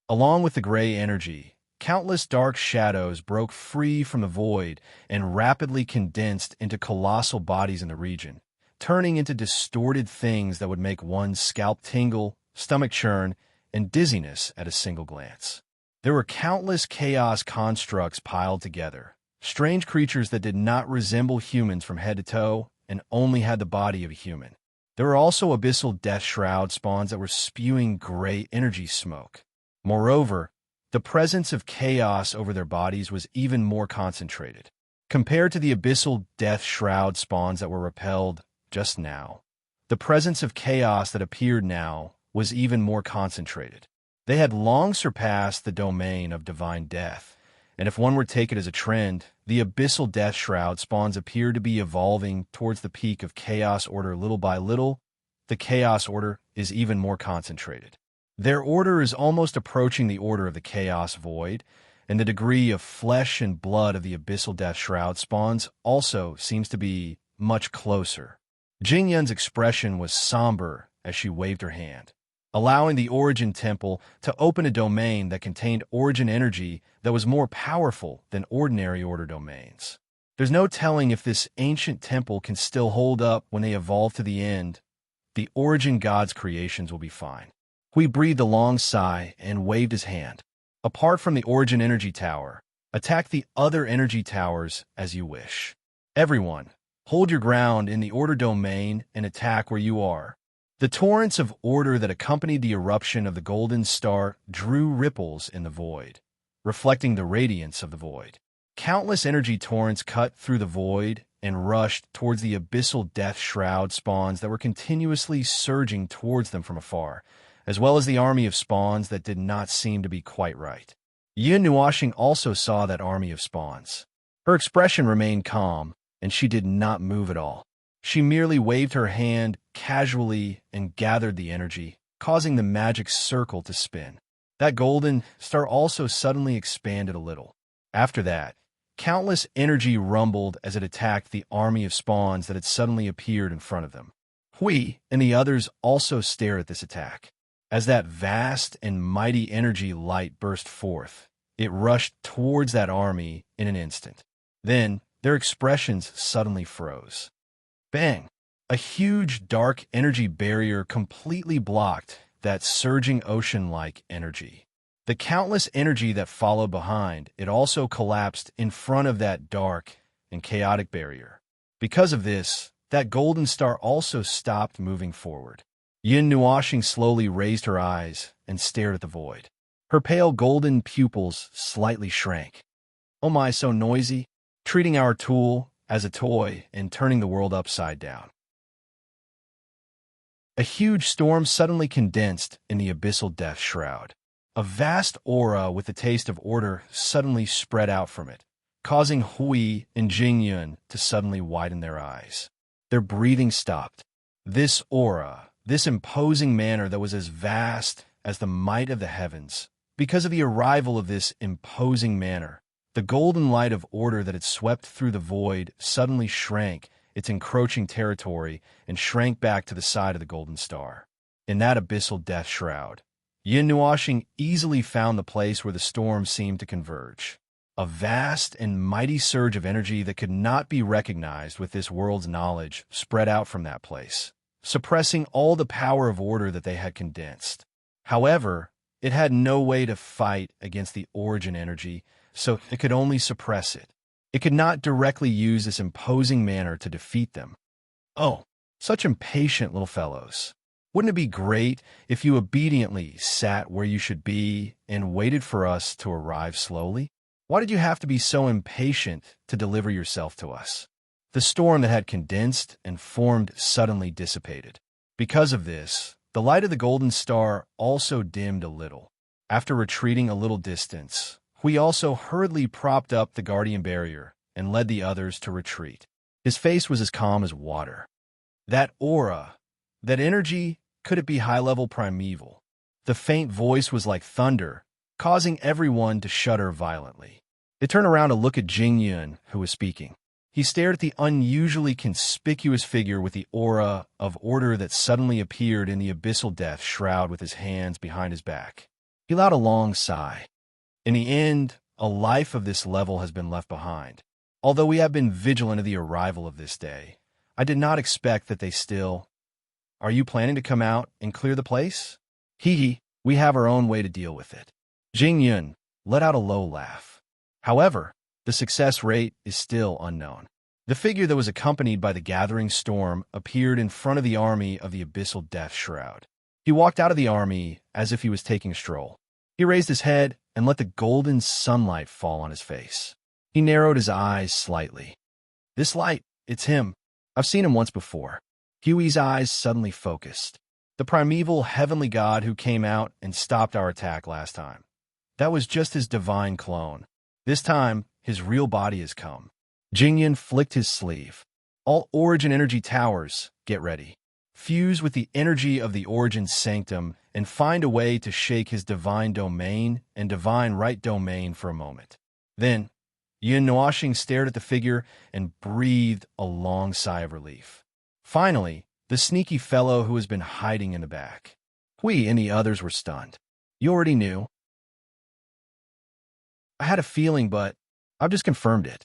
S1: Along with the gray energy, countless dark shadows broke free from the void and rapidly condensed into colossal bodies in the region, turning into distorted things that would make one's scalp tingle, stomach churn, and dizziness at a single glance. There were countless chaos constructs piled together, strange creatures that did not resemble humans from head to toe and only had the body of a human. There were also abyssal death shroud spawns that were spewing gray energy smoke. Moreover, the presence of chaos over their bodies was even more concentrated. Compared to the abyssal death shroud spawns that were repelled just now, the presence of chaos that appeared now was even more concentrated. They had long surpassed the domain of divine death, and if one were to take it as a trend, the abyssal death shroud spawns appeared to be evolving towards the peak of chaos order little by little. The chaos order is even more concentrated. Their order is almost approaching the order of the chaos void, and the degree of flesh and blood of the abyssal death shroud spawns also seems to be much closer. Jingyun's expression was somber as she waved her hand, allowing the Origin Temple to open a domain that contained Origin energy that was more powerful than ordinary order domains. There's no telling if this ancient temple can still hold up when they evolve to the end. The Origin God's creations will be fine. Hui breathed a long sigh and waved his hand. Apart from the Origin Energy Tower, attack the other energy towers as you wish. Everyone, hold your ground in the order domain and attack where you are. The torrents of order that accompanied the eruption of the golden star drew ripples in the void, reflecting the radiance of the void. Countless energy torrents cut through the void and rushed towards the abyssal death shroud spawns that were continuously surging towards them from afar, as well as the army of spawns that did not seem to be quite right. Yin Nuoxing also saw that army of spawns. Her expression remained calm, and she did not move at all. She merely waved her hand casually and gathered the energy, causing the magic circle to spin. That golden star also suddenly expanded a little. After that, countless energy rumbled as it attacked the army of spawns that had suddenly appeared in front of them. Hui and the others also stared at this attack. As that vast and mighty energy light burst forth, it rushed towards that army in an instant. Then, their expressions suddenly froze. Bang! A huge dark energy barrier completely blocked that surging ocean-like energy. The countless energy that followed behind, it also collapsed in front of that dark and chaotic barrier. Because of this, that golden star also stopped moving forward. Yin Nuoxing slowly raised her eyes and stared at the void. Her pale golden pupils slightly shrank. Oh my, so noisy, treating our tool as a toy and turning the world upside down. A huge storm suddenly condensed in the abyssal death shroud. A vast aura with the taste of order suddenly spread out from it, causing Hui and Jingyun to suddenly widen their eyes. Their breathing stopped. This aura, this imposing manner that was as vast as the might of the heavens, because of the arrival of this imposing manner, the golden light of order that had swept through the void suddenly shrank its encroaching territory and shrank back to the side of the golden star. In that abyssal death shroud, Yin Nuoxing easily found the place where the storm seemed to converge. A vast and mighty surge of energy that could not be recognized with this world's knowledge spread out from that place, suppressing all the power of order that they had condensed. However, it had no way to fight against the origin energy, so it could only suppress it. It could not directly use this imposing manner to defeat them. Oh, such impatient little fellows. Wouldn't it be great if you obediently sat where you should be and waited for us to arrive slowly? Why did you have to be so impatient to deliver yourself to us? The storm that had condensed and formed suddenly dissipated. Because of this, the light of the golden star also dimmed a little. After retreating a little distance, Hui also hurriedly propped up the guardian barrier and led the others to retreat. His face was as calm as water. That aura, that energy, could it be high-level primeval? The faint voice was like thunder, causing everyone to shudder violently. They turned around to look at Jingyun, who was speaking. He stared at the unusually conspicuous figure with the aura of order that suddenly appeared in the abyssal death shroud with his hands behind his back. He allowed a long sigh. In the end, a life of this level has been left behind. Although we have been vigilant of the arrival of this day, I did not expect that they still... Are you planning to come out and clear the place? Hee, we have our own way to deal with it. Jingyun let out a low laugh. However, the success rate is still unknown. The figure that was accompanied by the gathering storm appeared in front of the army of the abyssal death shroud. He walked out of the army as if he was taking a stroll. He raised his head and let the golden sunlight fall on his face. He narrowed his eyes slightly. This light, it's him. I've seen him once before. Huey's eyes suddenly focused. The primeval heavenly god who came out and stopped our attack last time. That was just his divine clone. This time, his real body has come. Jingyun flicked his sleeve. All origin energy towers, get ready. Fuse with the energy of the origin sanctum and find a way to shake his divine domain and divine right domain for a moment. Then, Yin Nuoxing stared at the figure and breathed a long sigh of relief. Finally, the sneaky fellow who has been hiding in the back. Hui and the others were stunned. You already knew. I had a feeling, but I've just confirmed it.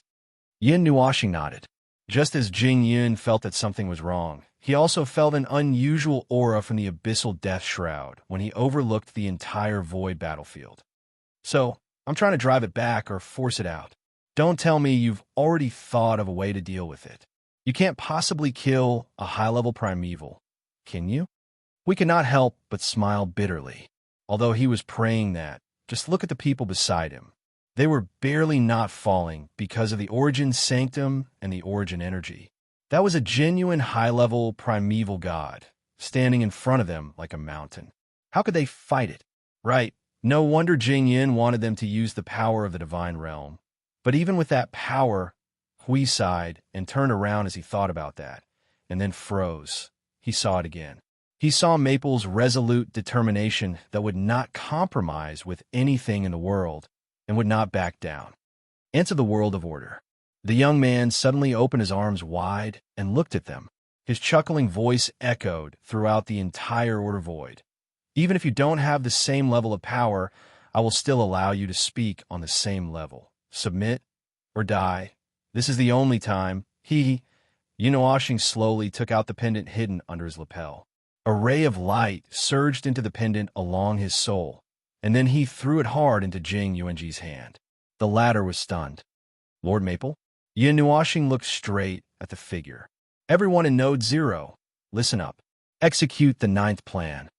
S1: Yin Nuoxing nodded. Just as Jingyun felt that something was wrong, he also felt an unusual aura from the abyssal death shroud when he overlooked the entire void battlefield. So, I'm trying to drive it back or force it out. Don't tell me you've already thought of a way to deal with it. You can't possibly kill a high-level primeval, can you? We could not help but smile bitterly. Although he was praying that, just look at the people beside him. They were barely not falling because of the origin sanctum and the origin energy. That was a genuine high-level primeval god, standing in front of them like a mountain. How could they fight it? Right, no wonder Jingyin wanted them to use the power of the divine realm. But even with that power, Hui sighed and turned around as he thought about that, and then froze. He saw it again. He saw Maple's resolute determination that would not compromise with anything in the world and would not back down. Enter the world of order. The young man suddenly opened his arms wide and looked at them. His chuckling voice echoed throughout the entire order void. Even if you don't have the same level of power, I will still allow you to speak on the same level. Submit or die. This is the only time. Yin Nuoxing slowly took out the pendant hidden under his lapel. A ray of light surged into the pendant along his soul, and then he threw it hard into Jing Yuanji's hand. The latter was stunned. Lord Maple? Yin Nuoxing looked straight at the figure. Everyone in Node 0, listen up. Execute the 9th plan.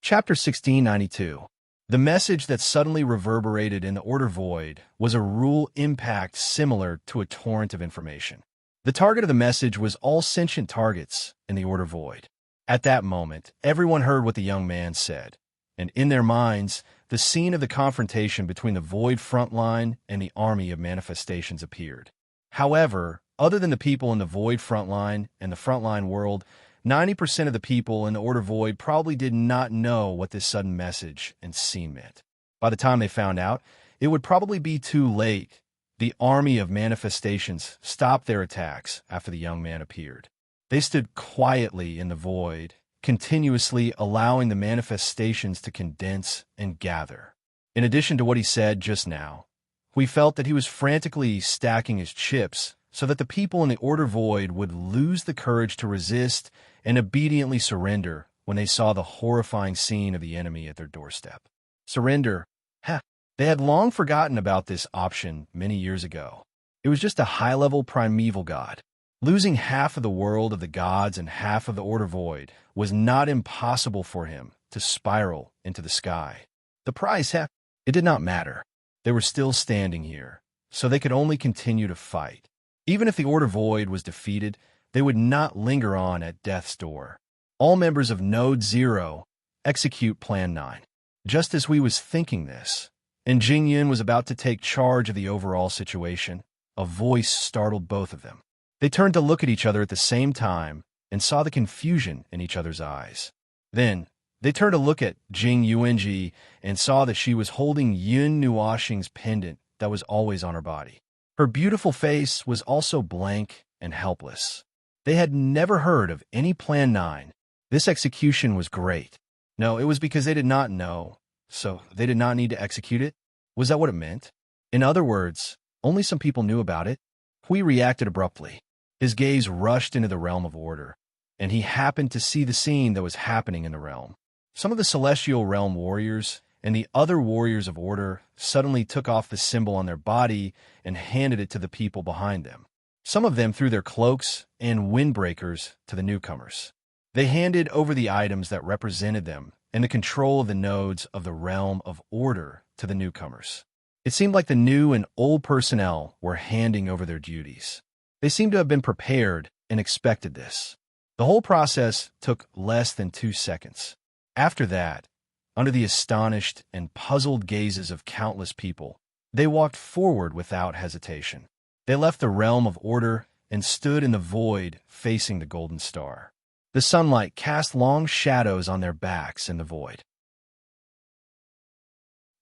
S1: Chapter 1692. The message that suddenly reverberated in the order void was a rule impact similar to a torrent of information. The target of the message was all sentient targets in the Order Void. At that moment, everyone heard what the young man said, and in their minds, the scene of the confrontation between the Void frontline and the army of manifestations appeared. However, other than the people in the Void frontline and the frontline world, 90% of the people in the Order Void probably did not know what this sudden message and scene meant. By the time they found out, it would probably be too late. The army of manifestations stopped their attacks after the young man appeared. They stood quietly in the void, continuously allowing the manifestations to condense and gather. In addition to what he said just now, we felt that he was frantically stacking his chips so that the people in the Order Void would lose the courage to resist and obediently surrender when they saw the horrifying scene of the enemy at their doorstep. Surrender? Heh. They had long forgotten about this option many years ago. It was just a high-level primeval god. Losing half of the world of the gods and half of the Order Void was not impossible for him to spiral into the sky. The price, it did not matter. They were still standing here, so they could only continue to fight. Even if the Order Void was defeated, they would not linger on at death's door. All members of Node 0 execute Plan 9. Just as we was thinking this, and Jing Yun was about to take charge of the overall situation, a voice startled both of them. They turned to look at each other at the same time and saw the confusion in each other's eyes. Then, they turned to look at Jing Yuanji and saw that she was holding Yun Nuoxing's pendant that was always on her body. Her beautiful face was also blank and helpless. They had never heard of any Plan 9. This execution was great. No, it was because they did not know, so they did not need to execute it. Was that what it meant? In other words, only some people knew about it. Hui reacted abruptly. His gaze rushed into the realm of order, and he happened to see the scene that was happening in the realm. Some of the celestial realm warriors and the other warriors of order suddenly took off the symbol on their body and handed it to the people behind them. Some of them threw their cloaks and windbreakers to the newcomers. They handed over the items that represented them and the control of the nodes of the realm of order to the newcomers. It seemed like the new and old personnel were handing over their duties. They seemed to have been prepared and expected this. The whole process took less than 2 seconds. After that, under the astonished and puzzled gazes of countless people, they walked forward without hesitation. They left the realm of order and stood in the void facing the golden star. The sunlight cast long shadows on their backs in the void.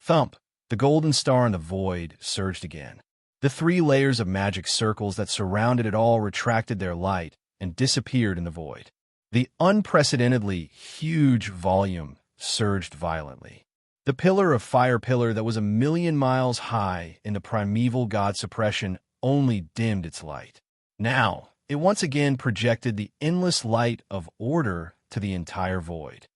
S1: Thump! The golden star in the void surged again. The 3 layers of magic circles that surrounded it all retracted their light and disappeared in the void. The unprecedentedly huge volume surged violently. The pillar of fire pillar that was 1,000,000 miles high in the primeval god suppression only dimmed its light. Now, it once again projected the endless light of order to the entire void.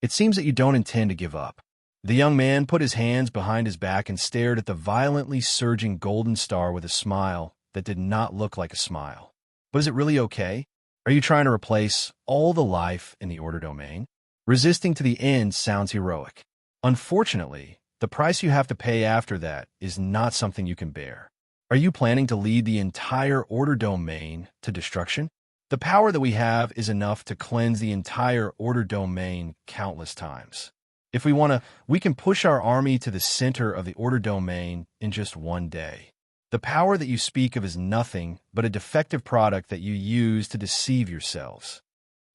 S1: It seems that you don't intend to give up. The young man put his hands behind his back and stared at the violently surging golden star with a smile that did not look like a smile. But is it really okay? Are you trying to replace all the life in the order domain? Resisting to the end sounds heroic. Unfortunately, the price you have to pay after that is not something you can bear. Are you planning to lead the entire order domain to destruction? The power that we have is enough to cleanse the entire order domain countless times. If we want to, we can push our army to the center of the order domain in just 1 day. The power that you speak of is nothing but a defective product that you use to deceive yourselves.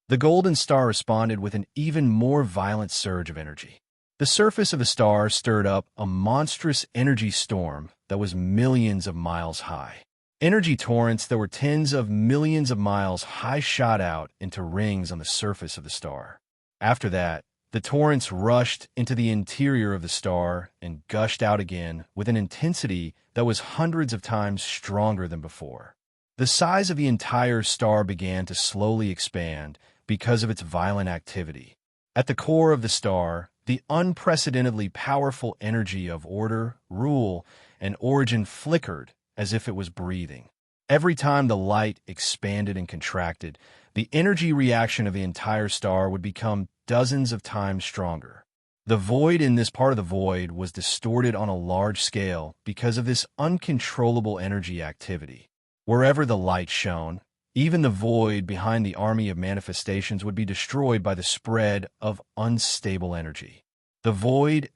S1: The golden star responded with an even more violent surge of energy. The surface of the star stirred up a monstrous energy storm that was millions of miles high. Energy torrents that were tens of millions of miles high shot out into rings on the surface of the star. After that, the torrents rushed into the interior of the star and gushed out again with an intensity that was hundreds of times stronger than before. The size of the entire star began to slowly expand because of its violent activity. At the core of the star, the unprecedentedly powerful energy of order, rule, and origin flickered as if it was breathing. Every time the light expanded and contracted, the energy reaction of the entire star would become dozens of times stronger. The void in this part of the void was distorted on a large scale because of this uncontrollable energy activity. Wherever the light shone, even the void behind the army of manifestations would be destroyed by the spread of unstable energy. The void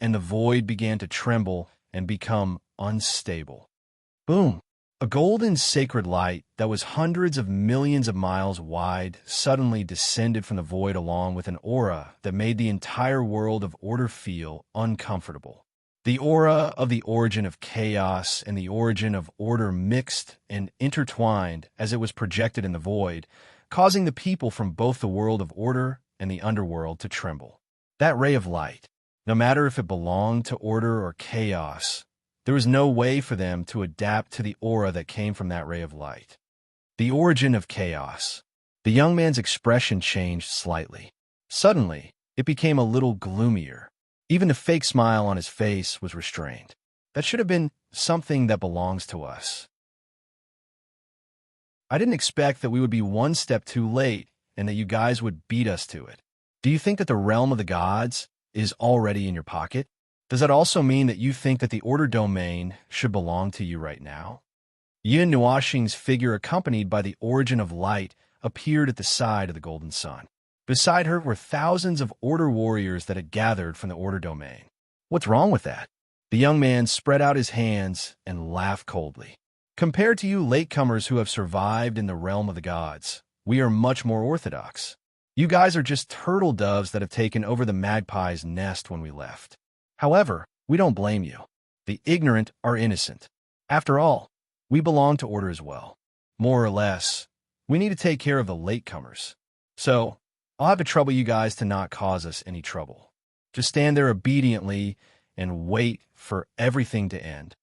S1: began to tremble and become unstable. Boom! A golden sacred light that was hundreds of millions of miles wide suddenly descended from the void along with an aura that made the entire world of order feel uncomfortable. The aura of the origin of chaos and the origin of order mixed and intertwined as it was projected in the void, causing the people from both the world of order and the underworld to tremble. That ray of light, no matter if it belonged to order or chaos, there was no way for them to adapt to the aura that came from that ray of light. The origin of chaos. The young man's expression changed slightly. Suddenly, it became a little gloomier. Even the fake smile on his face was restrained. That should have been something that belongs to us. I didn't expect that we would be one step too late and that you guys would beat us to it. Do you think that the realm of the gods is already in your pocket? Does that also mean that you think that the order domain should belong to you right now? Yin Nuoxing's figure, accompanied by the origin of light, appeared at the side of the golden sun. Beside her were thousands of order warriors that had gathered from the order domain. What's wrong with that? The young man spread out his hands and laughed coldly. Compared to you latecomers who have survived in the realm of the gods, we are much more orthodox. You guys are just turtle doves that have taken over the magpie's nest when we left. However, we don't blame you. The ignorant are innocent. After all, we belong to order as well. More or less, we need to take care of the latecomers. So, I'll have to trouble you guys to not cause us any trouble. Just stand there obediently and wait for everything to end.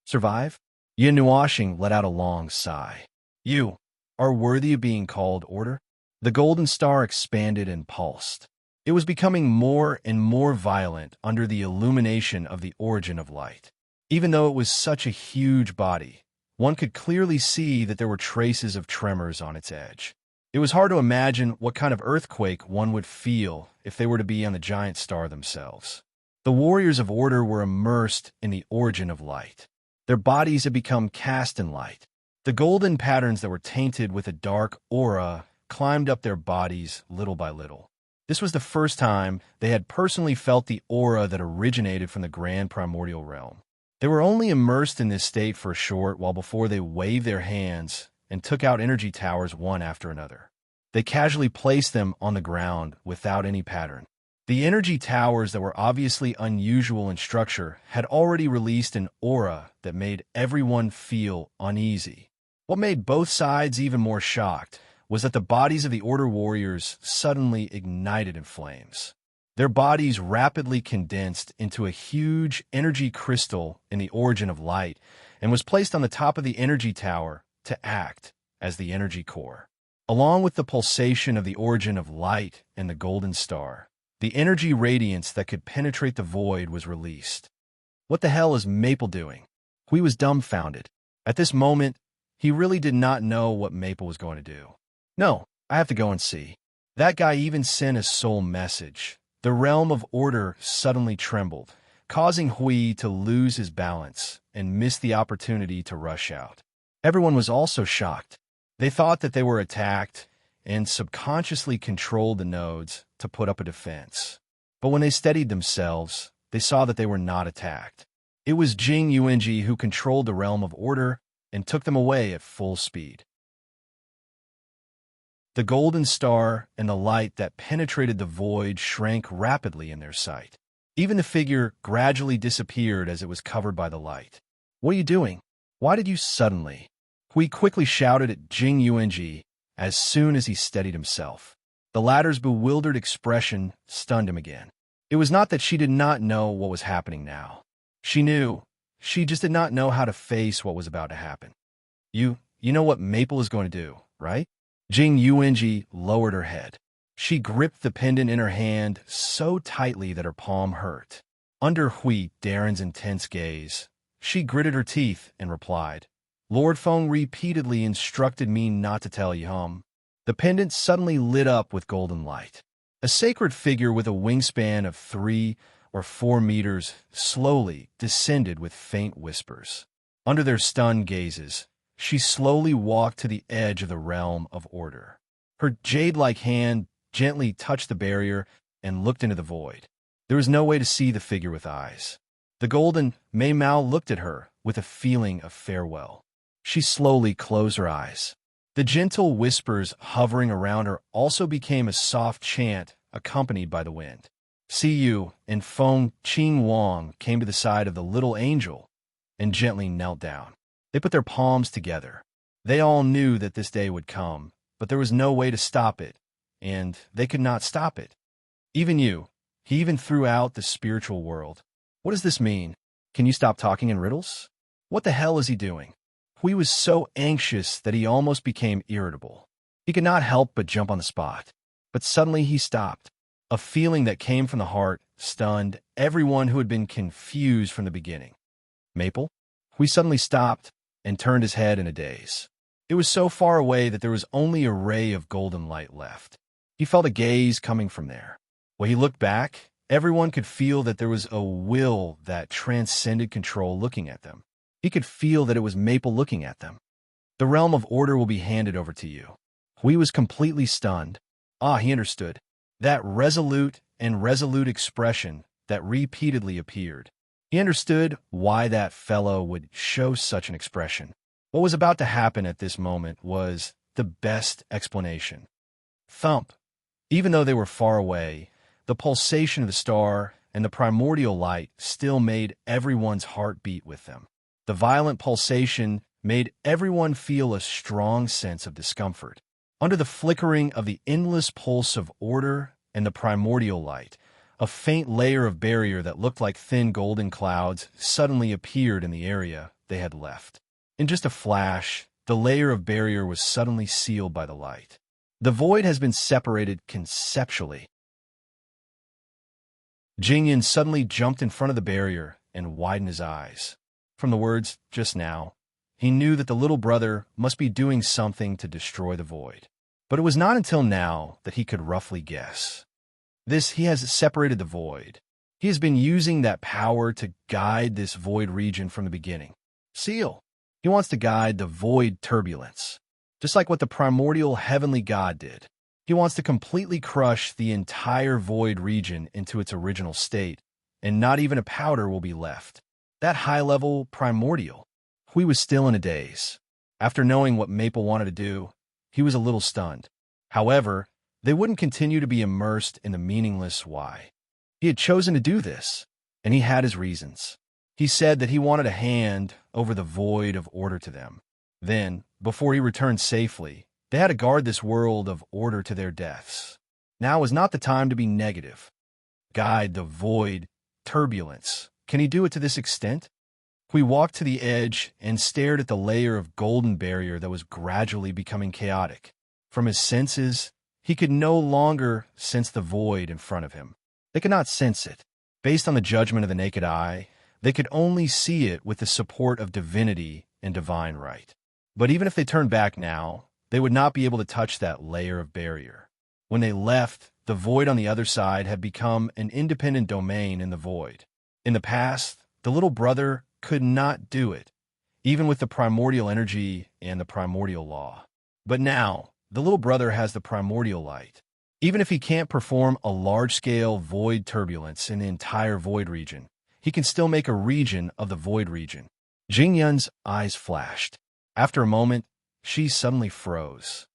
S1: Survive? Yin Nuoxing let out a long sigh. You are worthy of being called order? The golden star expanded and pulsed. It was becoming more and more violent under the illumination of the origin of light. Even though it was such a huge body, one could clearly see that there were traces of tremors on its edge. It was hard to imagine what kind of earthquake one would feel if they were to be on the giant star themselves. The warriors of order were immersed in the origin of light. Their bodies had become cast in light. The golden patterns that were tainted with a dark aura climbed up their bodies little by little. This was the first time they had personally felt the aura that originated from the grand primordial realm. They were only immersed in this state for a short while before they waved their hands and took out energy towers one after another. They casually placed them on the ground without any pattern. The energy towers that were obviously unusual in structure had already released an aura that made everyone feel uneasy. What made both sides even more shocked was that the bodies of the Order warriors suddenly ignited in flames. Their bodies rapidly condensed into a huge energy crystal in the origin of light and was placed on the top of the energy tower to act as the energy core. Along with the pulsation of the origin of light and the golden star, the energy radiance that could penetrate the void was released. What the hell is Maple doing? Hui was dumbfounded. At this moment, he really did not know what Maple was going to do. No, I have to go and see. That guy even sent a soul message. The realm of order suddenly trembled, causing Hui to lose his balance and miss the opportunity to rush out. Everyone was also shocked. They thought that they were attacked and subconsciously controlled the nodes to put up a defense. But when they steadied themselves, they saw that they were not attacked. It was Jing Yuanji who controlled the realm of order and took them away at full speed. The golden star and the light that penetrated the void shrank rapidly in their sight. Even the figure gradually disappeared as it was covered by the light. What are you doing? Why did you suddenly? Hui quickly shouted at Jing Yuanji as soon as he steadied himself. The latter's bewildered expression stunned him again. It was not that she did not know what was happening now. She knew. She just did not know how to face what was about to happen. You know what Maple is going to do, right? Jing Yuanji lowered her head. She gripped the pendant in her hand so tightly that her palm hurt. Under Hui Darren's intense gaze, she gritted her teeth and replied, Lord Feng repeatedly instructed me not to tell you. The pendant suddenly lit up with golden light. A sacred figure with a wingspan of 3 or 4 meters slowly descended with faint whispers. Under their stunned gazes, she slowly walked to the edge of the realm of order. Her jade-like hand gently touched the barrier and looked into the void. There was no way to see the figure with eyes. The golden Mei-Mao looked at her with a feeling of farewell. She slowly closed her eyes. The gentle whispers hovering around her also became a soft chant accompanied by the wind. See you and Feng Qing Wang came to the side of the little angel and gently knelt down. They put their palms together. They all knew that this day would come, but there was no way to stop it, and they could not stop it. Even you, he even threw out the spiritual world. What does this mean? Can you stop talking in riddles? What the hell is he doing? Hui was so anxious that he almost became irritable. He could not help but jump on the spot. But suddenly he stopped. A feeling that came from the heart stunned everyone who had been confused from the beginning. Maple? Hui suddenly stopped and turned his head in a daze. It was so far away that there was only a ray of golden light left. He felt a gaze coming from there. When he looked back, everyone could feel that there was a will that transcended control looking at them. He could feel that it was Maple looking at them. The realm of order will be handed over to you. Hui was completely stunned. He understood. That resolute expression that repeatedly appeared. He understood why that fellow would show such an expression. What was about to happen at this moment was the best explanation. Thump. Even though they were far away, the pulsation of the star and the primordial light still made everyone's heart beat with them. The violent pulsation made everyone feel a strong sense of discomfort. Under the flickering of the endless pulse of order and the primordial light, a faint layer of barrier that looked like thin golden clouds suddenly appeared in the area they had left. In just a flash, the layer of barrier was suddenly sealed by the light. The void has been separated conceptually. Jingyan suddenly jumped in front of the barrier and widened his eyes. From the words just now, he knew that the little brother must be doing something to destroy the void. But it was not until now that he could roughly guess. He has separated the void. He has been using that power to guide this void region from the beginning. Seal. He wants to guide the void turbulence, just like what the primordial heavenly god did. He wants to completely crush the entire void region into its original state, and not even a powder will be left. That high-level primordial. Hui was still in a daze. After knowing what Maple wanted to do, he was a little stunned. However, they wouldn't continue to be immersed in the meaningless why. He had chosen to do this, and he had his reasons. He said that he wanted to hand over the void of order to them. Then, before he returned safely, they had to guard this world of order to their deaths. Now is not the time to be negative. Guide the void turbulence. Can he do it to this extent? We walked to the edge and stared at the layer of golden barrier that was gradually becoming chaotic. From his senses, he could no longer sense the void in front of him. They could not sense it. Based on the judgment of the naked eye, they could only see it with the support of divinity and divine right. But even if they turned back now, they would not be able to touch that layer of barrier. When they left, the void on the other side had become an independent domain in the void. In the past, the little brother could not do it, even with the primordial energy and the primordial law. But now, the little brother has the primordial light. Even if he can't perform a large-scale void turbulence in the entire void region, he can still make a region of the void region. Jingyan's eyes flashed. After a moment, she suddenly froze.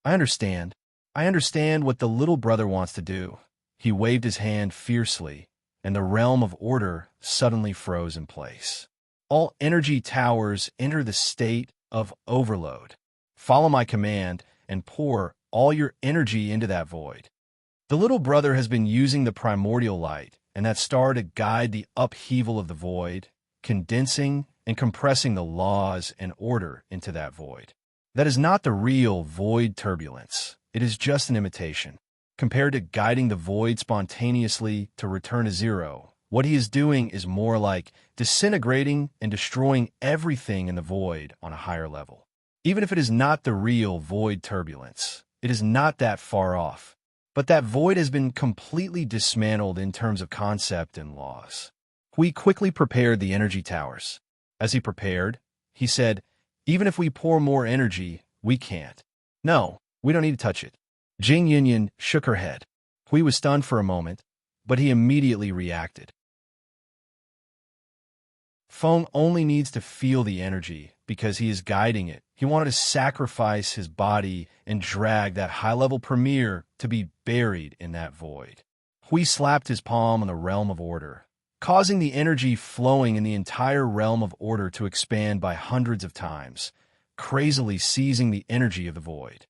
S1: I understand what the little brother wants to do. He waved his hand fiercely, and the realm of order suddenly froze in place. All energy towers enter the state of overload. Follow my command and pour all your energy into that void. The little brother has been using the primordial light and that star to guide the upheaval of the void, condensing and compressing the laws and order into that void. That is not the real void turbulence. It is just an imitation. Compared to guiding the void spontaneously to return to zero, what he is doing is more like disintegrating and destroying everything in the void on a higher level. Even if it is not the real void turbulence, it is not that far off. But that void has been completely dismantled in terms of concept and laws. Hui quickly prepared the energy towers. As he prepared, he said, Even if we pour more energy, we can't. No, we don't need to touch it. Jing Yunyan shook her head. Hui was stunned for a moment, but he immediately reacted. Feng only needs to feel the energy because he is guiding it. He wanted to sacrifice his body and drag that high-level premier to be buried in that void. Hui slapped his palm on the realm of order, causing the energy flowing in the entire realm of order to expand by hundreds of times, crazily seizing the energy of the void.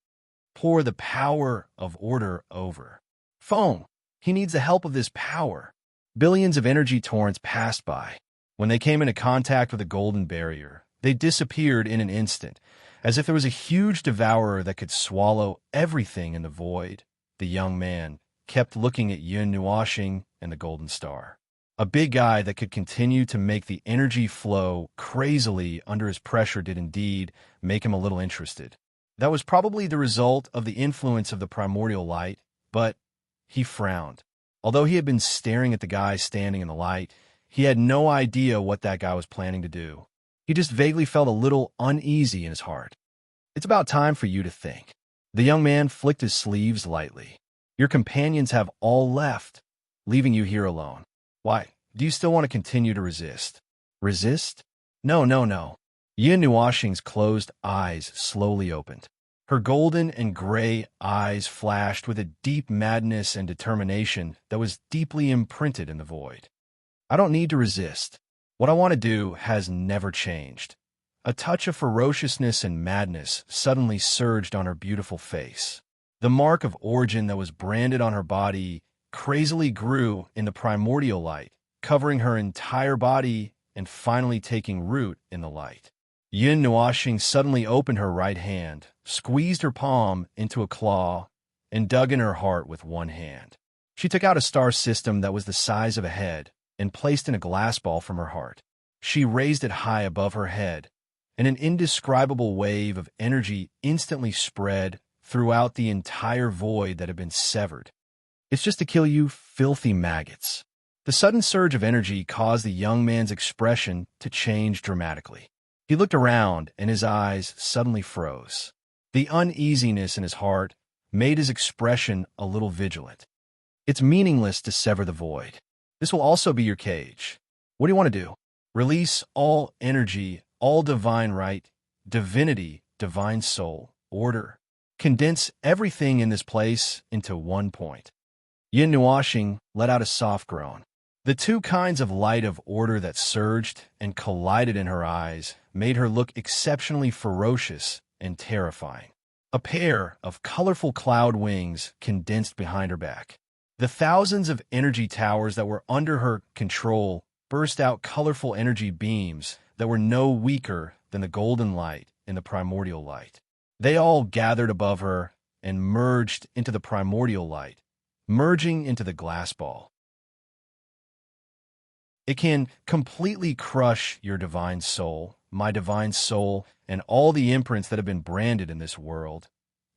S1: Pour the power of order over. Feng, he needs the help of this power. Billions of energy torrents passed by. When they came into contact with the golden barrier, they disappeared in an instant, as if there was a huge devourer that could swallow everything in the void. The young man kept looking at Yun Nuoxing and the golden star. A big guy that could continue to make the energy flow crazily under his pressure did indeed make him a little interested. That was probably the result of the influence of the primordial light, but he frowned. Although he had been staring at the guy standing in the light, he had no idea what that guy was planning to do. He just vaguely felt a little uneasy in his heart. It's about time for you to think. The young man flicked his sleeves lightly. Your companions have all left, leaving you here alone. Why, do you still want to continue to resist? Resist? No, no, no. Yin Nuoxing's closed eyes slowly opened. Her golden and gray eyes flashed with a deep madness and determination that was deeply imprinted in the void. I don't need to resist. What I want to do has never changed. A touch of ferociousness and madness suddenly surged on her beautiful face. The mark of origin that was branded on her body crazily grew in the primordial light, covering her entire body and finally taking root in the light. Yin Nuoxing suddenly opened her right hand, squeezed her palm into a claw, and dug in her heart with one hand. She took out a star system that was the size of a head and placed in a glass ball from her heart. She raised it high above her head, and an indescribable wave of energy instantly spread throughout the entire void that had been severed. It's just to kill you, filthy maggots. The sudden surge of energy caused the young man's expression to change dramatically. He looked around, and his eyes suddenly froze. The uneasiness in his heart made his expression a little vigilant. It's meaningless to sever the void. This will also be your cage. What do you want to do? Release all energy, all divine right, divinity, divine soul, order. Condense everything in this place into one point. Yin Nuoxing let out a soft groan. The two kinds of light of order that surged and collided in her eyes made her look exceptionally ferocious and terrifying. A pair of colorful cloud wings condensed behind her back. The thousands of energy towers that were under her control burst out colorful energy beams that were no weaker than the golden light in the primordial light. They all gathered above her and merged into the primordial light, merging into the glass ball. It can completely crush your divine soul, my divine soul, and all the imprints that have been branded in this world,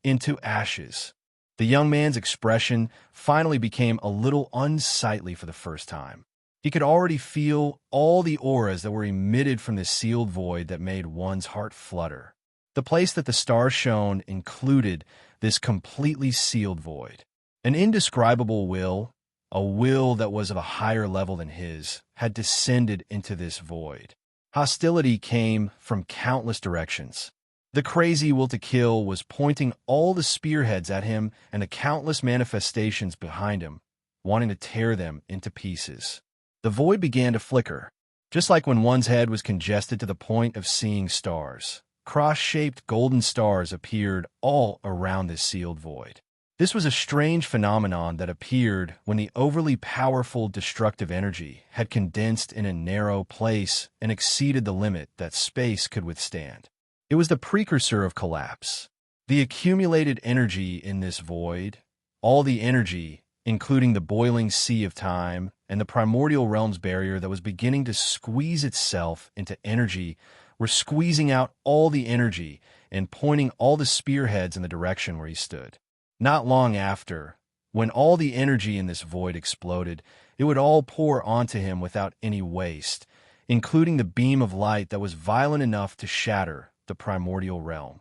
S1: into ashes. The young man's expression finally became a little unsightly for the first time. He could already feel all the auras that were emitted from this sealed void that made one's heart flutter. The place that the stars shone included this completely sealed void. An indescribable will, a will that was of a higher level than his, had descended into this void. Hostility came from countless directions. The crazy will to kill was pointing all the spearheads at him and the countless manifestations behind him, wanting to tear them into pieces. The void began to flicker, just like when one's head was congested to the point of seeing stars. Cross-shaped golden stars appeared all around this sealed void. This was a strange phenomenon that appeared when the overly powerful destructive energy had condensed in a narrow place and exceeded the limit that space could withstand. It was the precursor of collapse. The accumulated energy in this void, all the energy, including the boiling sea of time and the primordial realm's barrier that was beginning to squeeze itself into energy, were squeezing out all the energy and pointing all the spearheads in the direction where he stood. Not long after, when all the energy in this void exploded, it would all pour onto him without any waste, including the beam of light that was violent enough to shatter the primordial realm.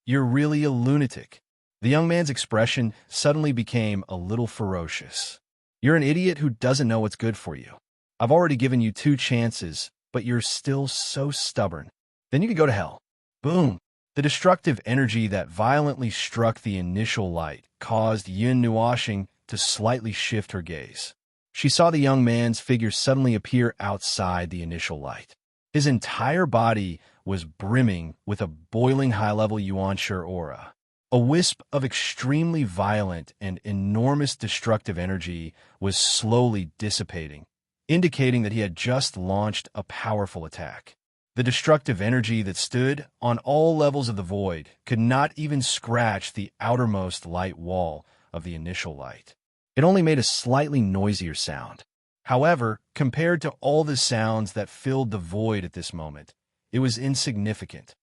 S1: You're really a lunatic. The young man's expression suddenly became a little ferocious. You're an idiot who doesn't know what's good for you. I've already given you 2 chances, but you're still so stubborn. Then you can go to hell. Boom! The destructive energy that violently struck the initial light caused Yin Nuoxing to slightly shift her gaze. She saw the young man's figure suddenly appear outside the initial light. His entire body was brimming with a boiling high-level yuanshi aura. A wisp of extremely violent and enormous destructive energy was slowly dissipating, indicating that he had just launched a powerful attack. The destructive energy that stood on all levels of the void could not even scratch the outermost light wall of the initial light. It only made a slightly noisier sound. However, compared to all the sounds that filled the void at this moment, it was insignificant.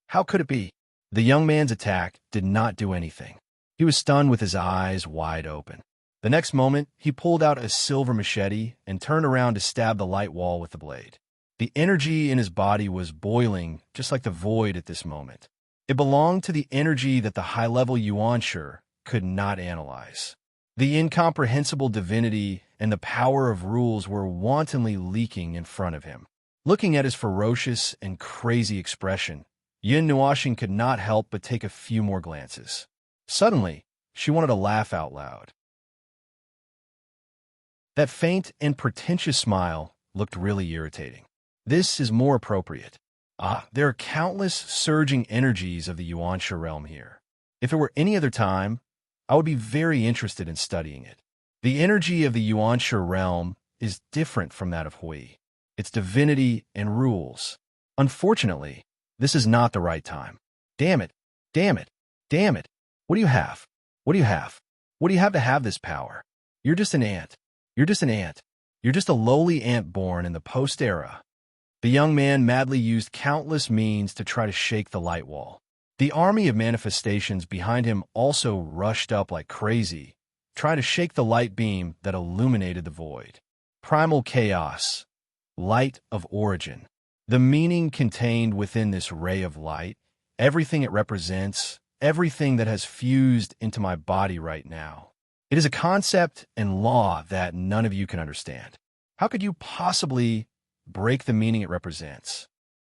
S1: How could it be? The young man's attack did not do anything. He was stunned with his eyes wide open. The next moment, he pulled out a silver machete and turned around to stab the light wall with the blade. The energy in his body was boiling, just like the void at this moment. It belonged to the energy that the high-level yuanshi could not analyze. The incomprehensible divinity and the power of rules were wantonly leaking in front of him. Looking at his ferocious and crazy expression, Yin Nuoxing could not help but take a few more glances. Suddenly, she wanted to laugh out loud. That faint and pretentious smile looked really irritating. This is more appropriate. There are countless surging energies of the yuanshi realm here. If it were any other time, I would be very interested in studying it. The energy of the yuanshi realm is different from that of Hui. Its divinity and rules. Unfortunately, this is not the right time. Damn it, damn it, damn it. What do you have? What do you have? What do you have to have this power? You're just an ant. You're just an ant. You're just a lowly ant born in the post-era. The young man madly used countless means to try to shake the light wall. The army of manifestations behind him also rushed up like crazy, trying to shake the light beam that illuminated the void. Primal chaos. Light of origin. The meaning contained within this ray of light, everything it represents, everything that has fused into my body right now. It is a concept and law that none of you can understand. How could you possibly break the meaning it represents?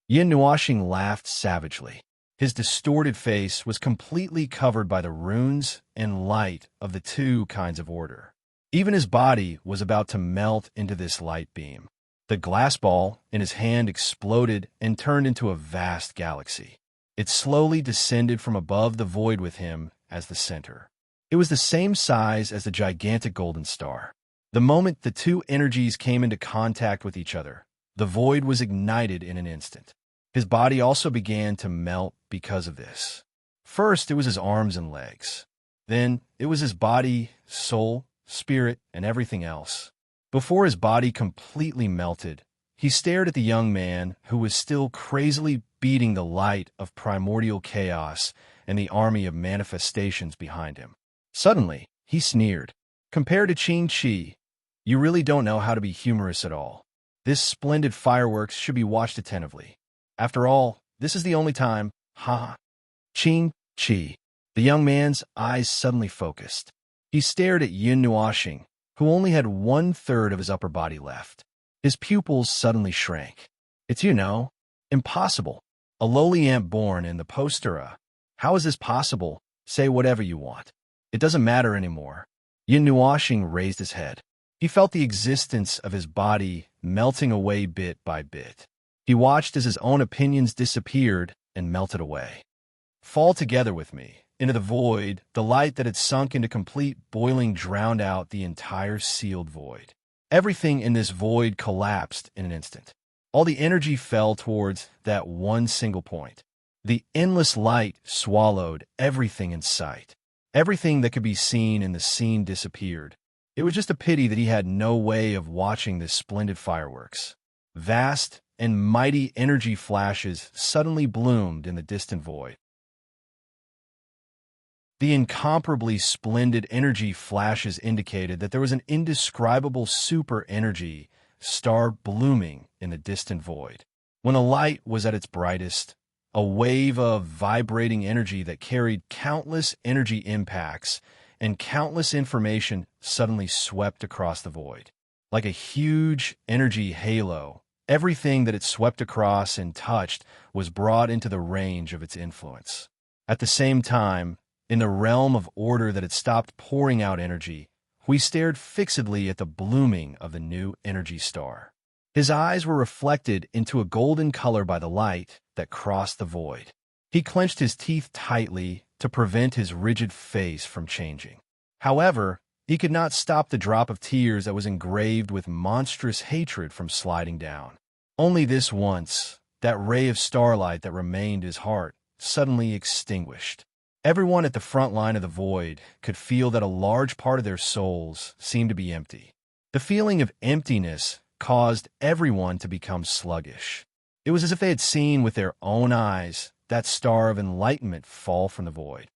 S1: Yin Nuoxing laughed savagely. His distorted face was completely covered by the runes and light of the 2 kinds of order. Even his body was about to melt into this light beam. The glass ball in his hand exploded and turned into a vast galaxy. It slowly descended from above the void with him as the center. It was the same size as the gigantic golden star. The moment the 2 energies came into contact with each other, the void was ignited in an instant. His body also began to melt because of this. First, it was his arms and legs. Then, it was his body, soul, spirit, and everything else. Before his body completely melted, he stared at the young man who was still crazily beating the light of primordial chaos and the army of manifestations behind him. Suddenly, he sneered. Compared to Qing Chi, you really don't know how to be humorous at all. This splendid fireworks should be watched attentively. After all, this is the only time, Qing Chi. The young man's eyes suddenly focused. He stared at Yin Nuoxing, who only had 1/3 of his upper body left. His pupils suddenly shrank. It's impossible. A lowly ant born in the post-era. How is this possible? Say whatever you want. It doesn't matter anymore. Yin Nuoxing raised his head. He felt the existence of his body melting away bit by bit. He watched as his own opinions disappeared and melted away. Fall together with me. Into the void, the light that had sunk into complete boiling drowned out the entire sealed void. Everything in this void collapsed in an instant. All the energy fell towards that one single point. The endless light swallowed everything in sight. Everything that could be seen in the scene disappeared. It was just a pity that he had no way of watching this splendid fireworks. Vast and mighty energy flashes suddenly bloomed in the distant void. The incomparably splendid energy flashes indicated that there was an indescribable super energy star blooming in the distant void. When the light was at its brightest, A wave of vibrating energy that carried countless energy impacts and countless information suddenly swept across the void. Like a huge energy halo, everything that it swept across and touched was brought into the range of its influence. At the same time, in the realm of order that had stopped pouring out energy, we stared fixedly at the blooming of the new energy star. His eyes were reflected into a golden color by the light that crossed the void. He clenched his teeth tightly to prevent his rigid face from changing. However, he could not stop the drop of tears that was engraved with monstrous hatred from sliding down. Only this once, that ray of starlight that remained his heart suddenly extinguished. Everyone at the front line of the void could feel that a large part of their souls seemed to be empty. The feeling of emptiness caused everyone to become sluggish. It was as if they had seen with their own eyes that star of enlightenment fall from the void.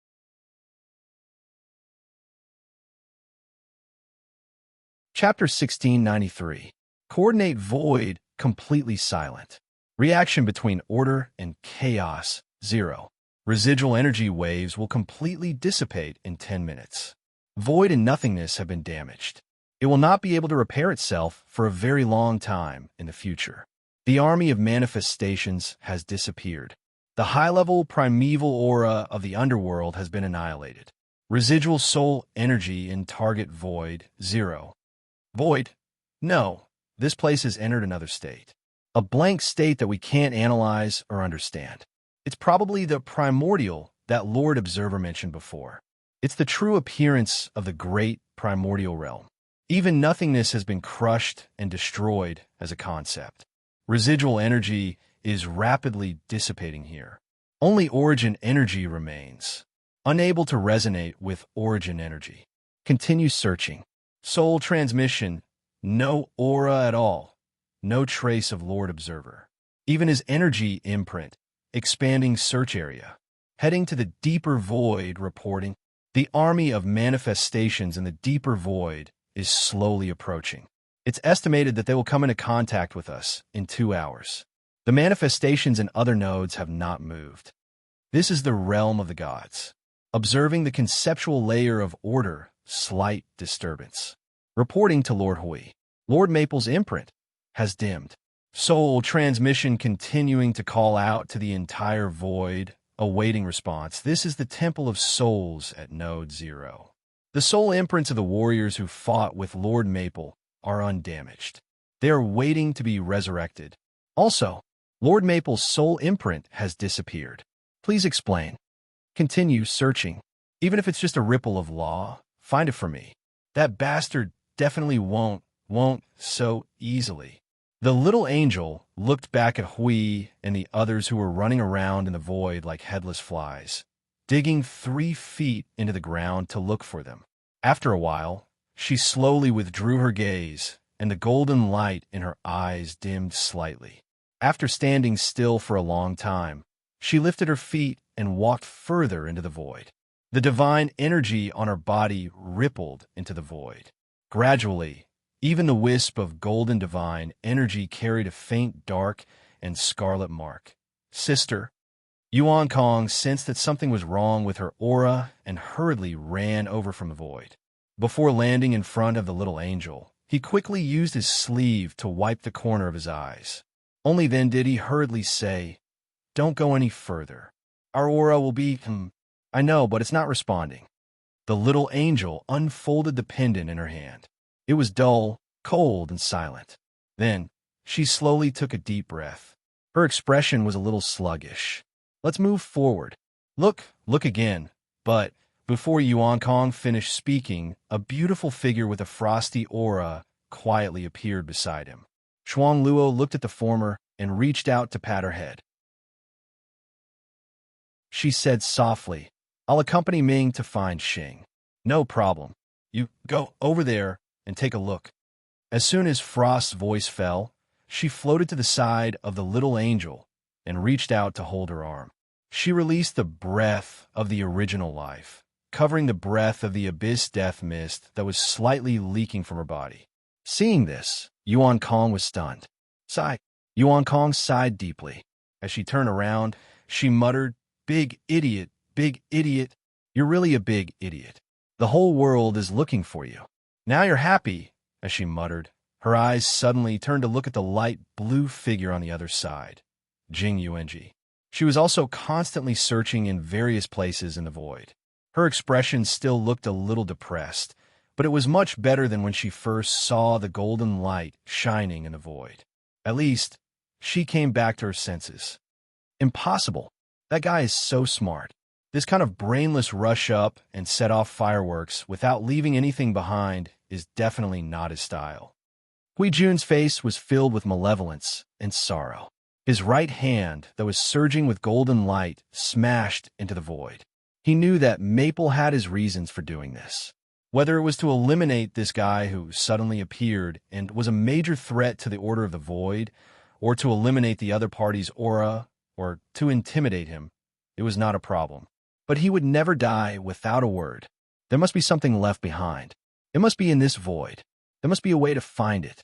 S1: Chapter 1693. Coordinate void, completely silent. Reaction between order and chaos, 0. Residual energy waves will completely dissipate in 10 minutes. Void and nothingness have been damaged. It will not be able to repair itself for a very long time in the future. The army of manifestations has disappeared. The high-level primeval aura of the underworld has been annihilated. Residual soul energy in target void, 0. Void? No, this place has entered another state. A blank state that we can't analyze or understand. It's probably the primordial that Lord Observer mentioned before. It's the true appearance of the great primordial realm. Even nothingness has been crushed and destroyed as a concept. Residual energy is rapidly dissipating here. Only origin energy remains, unable to resonate with origin energy. Continue searching. Soul transmission, no aura at all, no trace of Lord Observer. Even his energy imprint, expanding search area. Heading to the deeper void, reporting. The army of manifestations in the deeper void is slowly approaching. It's estimated that they will come into contact with us in 2 hours. The manifestations in other nodes have not moved. This is the realm of the gods. Observing the conceptual layer of order, slight disturbance. Reporting to Lord Hui. Lord Maple's imprint has dimmed. Soul transmission continuing to call out to the entire void, awaiting response. This is the Temple of Souls at Node 0. The soul imprints of the warriors who fought with Lord Maple are undamaged. They are waiting to be resurrected. Also, Lord Maple's soul imprint has disappeared. Please explain. Continue searching. Even if it's just a ripple of law, find it for me. That bastard definitely won't so easily. The little angel looked back at Hui and the others who were running around in the void like headless flies, digging 3 feet into the ground to look for them. After a while, she slowly withdrew her gaze, and the golden light in her eyes dimmed slightly. After standing still for a long time, she lifted her feet and walked further into the void. The divine energy on her body rippled into the void. Gradually, even the wisp of golden divine energy carried a faint dark and scarlet mark. Sister, Yuan Kong sensed that something was wrong with her aura and hurriedly ran over from the void. Before landing in front of the little angel, he quickly used his sleeve to wipe the corner of his eyes. Only then did he hurriedly say, "Don't go any further. Our aura will be, I know, but it's not responding." The little angel unfolded the pendant in her hand. It was dull, cold, and silent. Then, she slowly took a deep breath. Her expression was a little sluggish. "Let's move forward. Look again." But before Yuan Kong finished speaking, a beautiful figure with a frosty aura quietly appeared beside him. Shuang Luo looked at the former and reached out to pat her head. She said softly, "I'll accompany Ming to find Xing." "No problem. You go over there and take a look." As soon as Frost's voice fell, she floated to the side of the little angel and reached out to hold her arm. She released the breath of the original life, covering the breath of the abyss death mist that was slightly leaking from her body. Seeing this, Yuan Kong was stunned. Yuan Kong sighed deeply. As she turned around, She muttered, "Big idiot, big idiot. You're really a big idiot. The whole world is looking for you. Now you're happy," as she muttered. Her eyes suddenly turned to look at the light blue figure on the other side, Jing Yuanji. She was also constantly searching in various places in the void. Her expression still looked a little depressed, but it was much better than when she first saw the golden light shining in the void. At least, she came back to her senses. Impossible. That guy is so smart. This kind of brainless rush up and set off fireworks without leaving anything behind is definitely not his style. Hui Jun's face was filled with malevolence and sorrow. His right hand, that was surging with golden light, smashed into the void. He knew that Maple had his reasons for doing this. Whether it was to eliminate this guy who suddenly appeared and was a major threat to the Order of the Void, or to eliminate the other party's aura, or to intimidate him, it was not a problem. But he would never die without a word. There must be something left behind. It must be in this void. There must be a way to find it.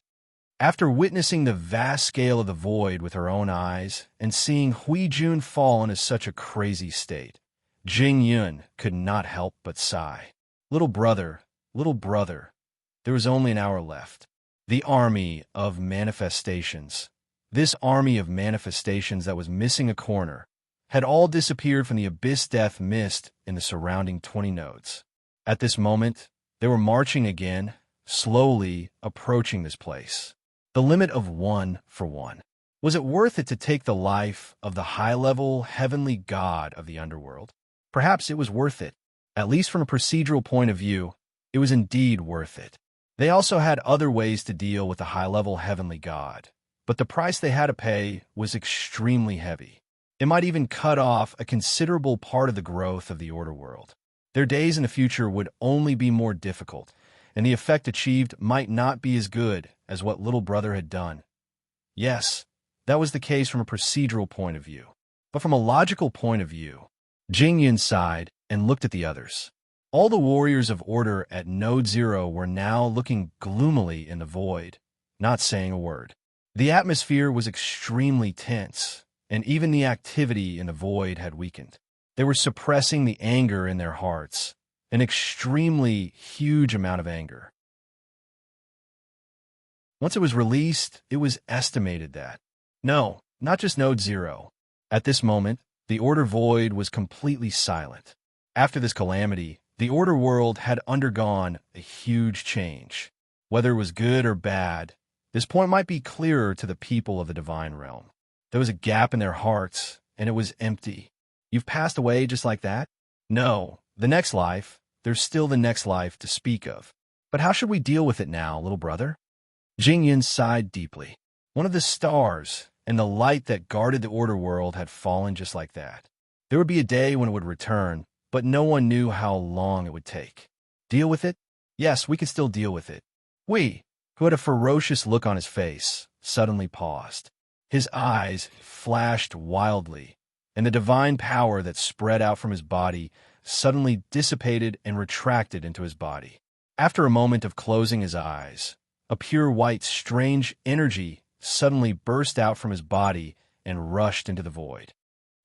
S1: After witnessing the vast scale of the void with her own eyes and seeing Hui Jun fall into such a crazy state, Jing Yun could not help but sigh. Little brother, there was only an hour left. The army of manifestations. This army of manifestations that was missing a corner had all disappeared from the abyss death mist in the surrounding 20 nodes. At this moment, they were marching again, slowly approaching this place. The limit of 1 for 1. Was it worth it to take the life of the high-level heavenly god of the underworld? Perhaps it was worth it. At least from a procedural point of view, it was indeed worth it. They also had other ways to deal with the high-level heavenly god, but the price they had to pay was extremely heavy. It might even cut off a considerable part of the growth of the Order world. Their days in the future would only be more difficult, and the effect achieved might not be as good as what little brother had done. Yes, that was the case from a procedural point of view. But from a logical point of view, Jing Yun sighed and looked at the others. All the warriors of Order at Node 0 were now looking gloomily in the void, not saying a word. The atmosphere was extremely tense, and even the activity in the void had weakened. They were suppressing the anger in their hearts, an extremely huge amount of anger. Once it was released, it was estimated that, no, not just Node 0. At this moment, the Order void was completely silent. After this calamity, the Order world had undergone a huge change. Whether it was good or bad, this point might be clearer to the people of the Divine Realm. There was a gap in their hearts, and it was empty. You've passed away just like that? No, the next life, there's still the next life to speak of. But how should we deal with it now, little brother? Jing Yun sighed deeply. One of the stars and the light that guarded the Order world had fallen just like that. There would be a day when it would return, but no one knew how long it would take. Deal with it? Yes, we could still deal with it. We, who had a ferocious look on his face, suddenly paused. His eyes flashed wildly, and the divine power that spread out from his body suddenly dissipated and retracted into his body. After a moment of closing his eyes, a pure white, strange energy suddenly burst out from his body and rushed into the void.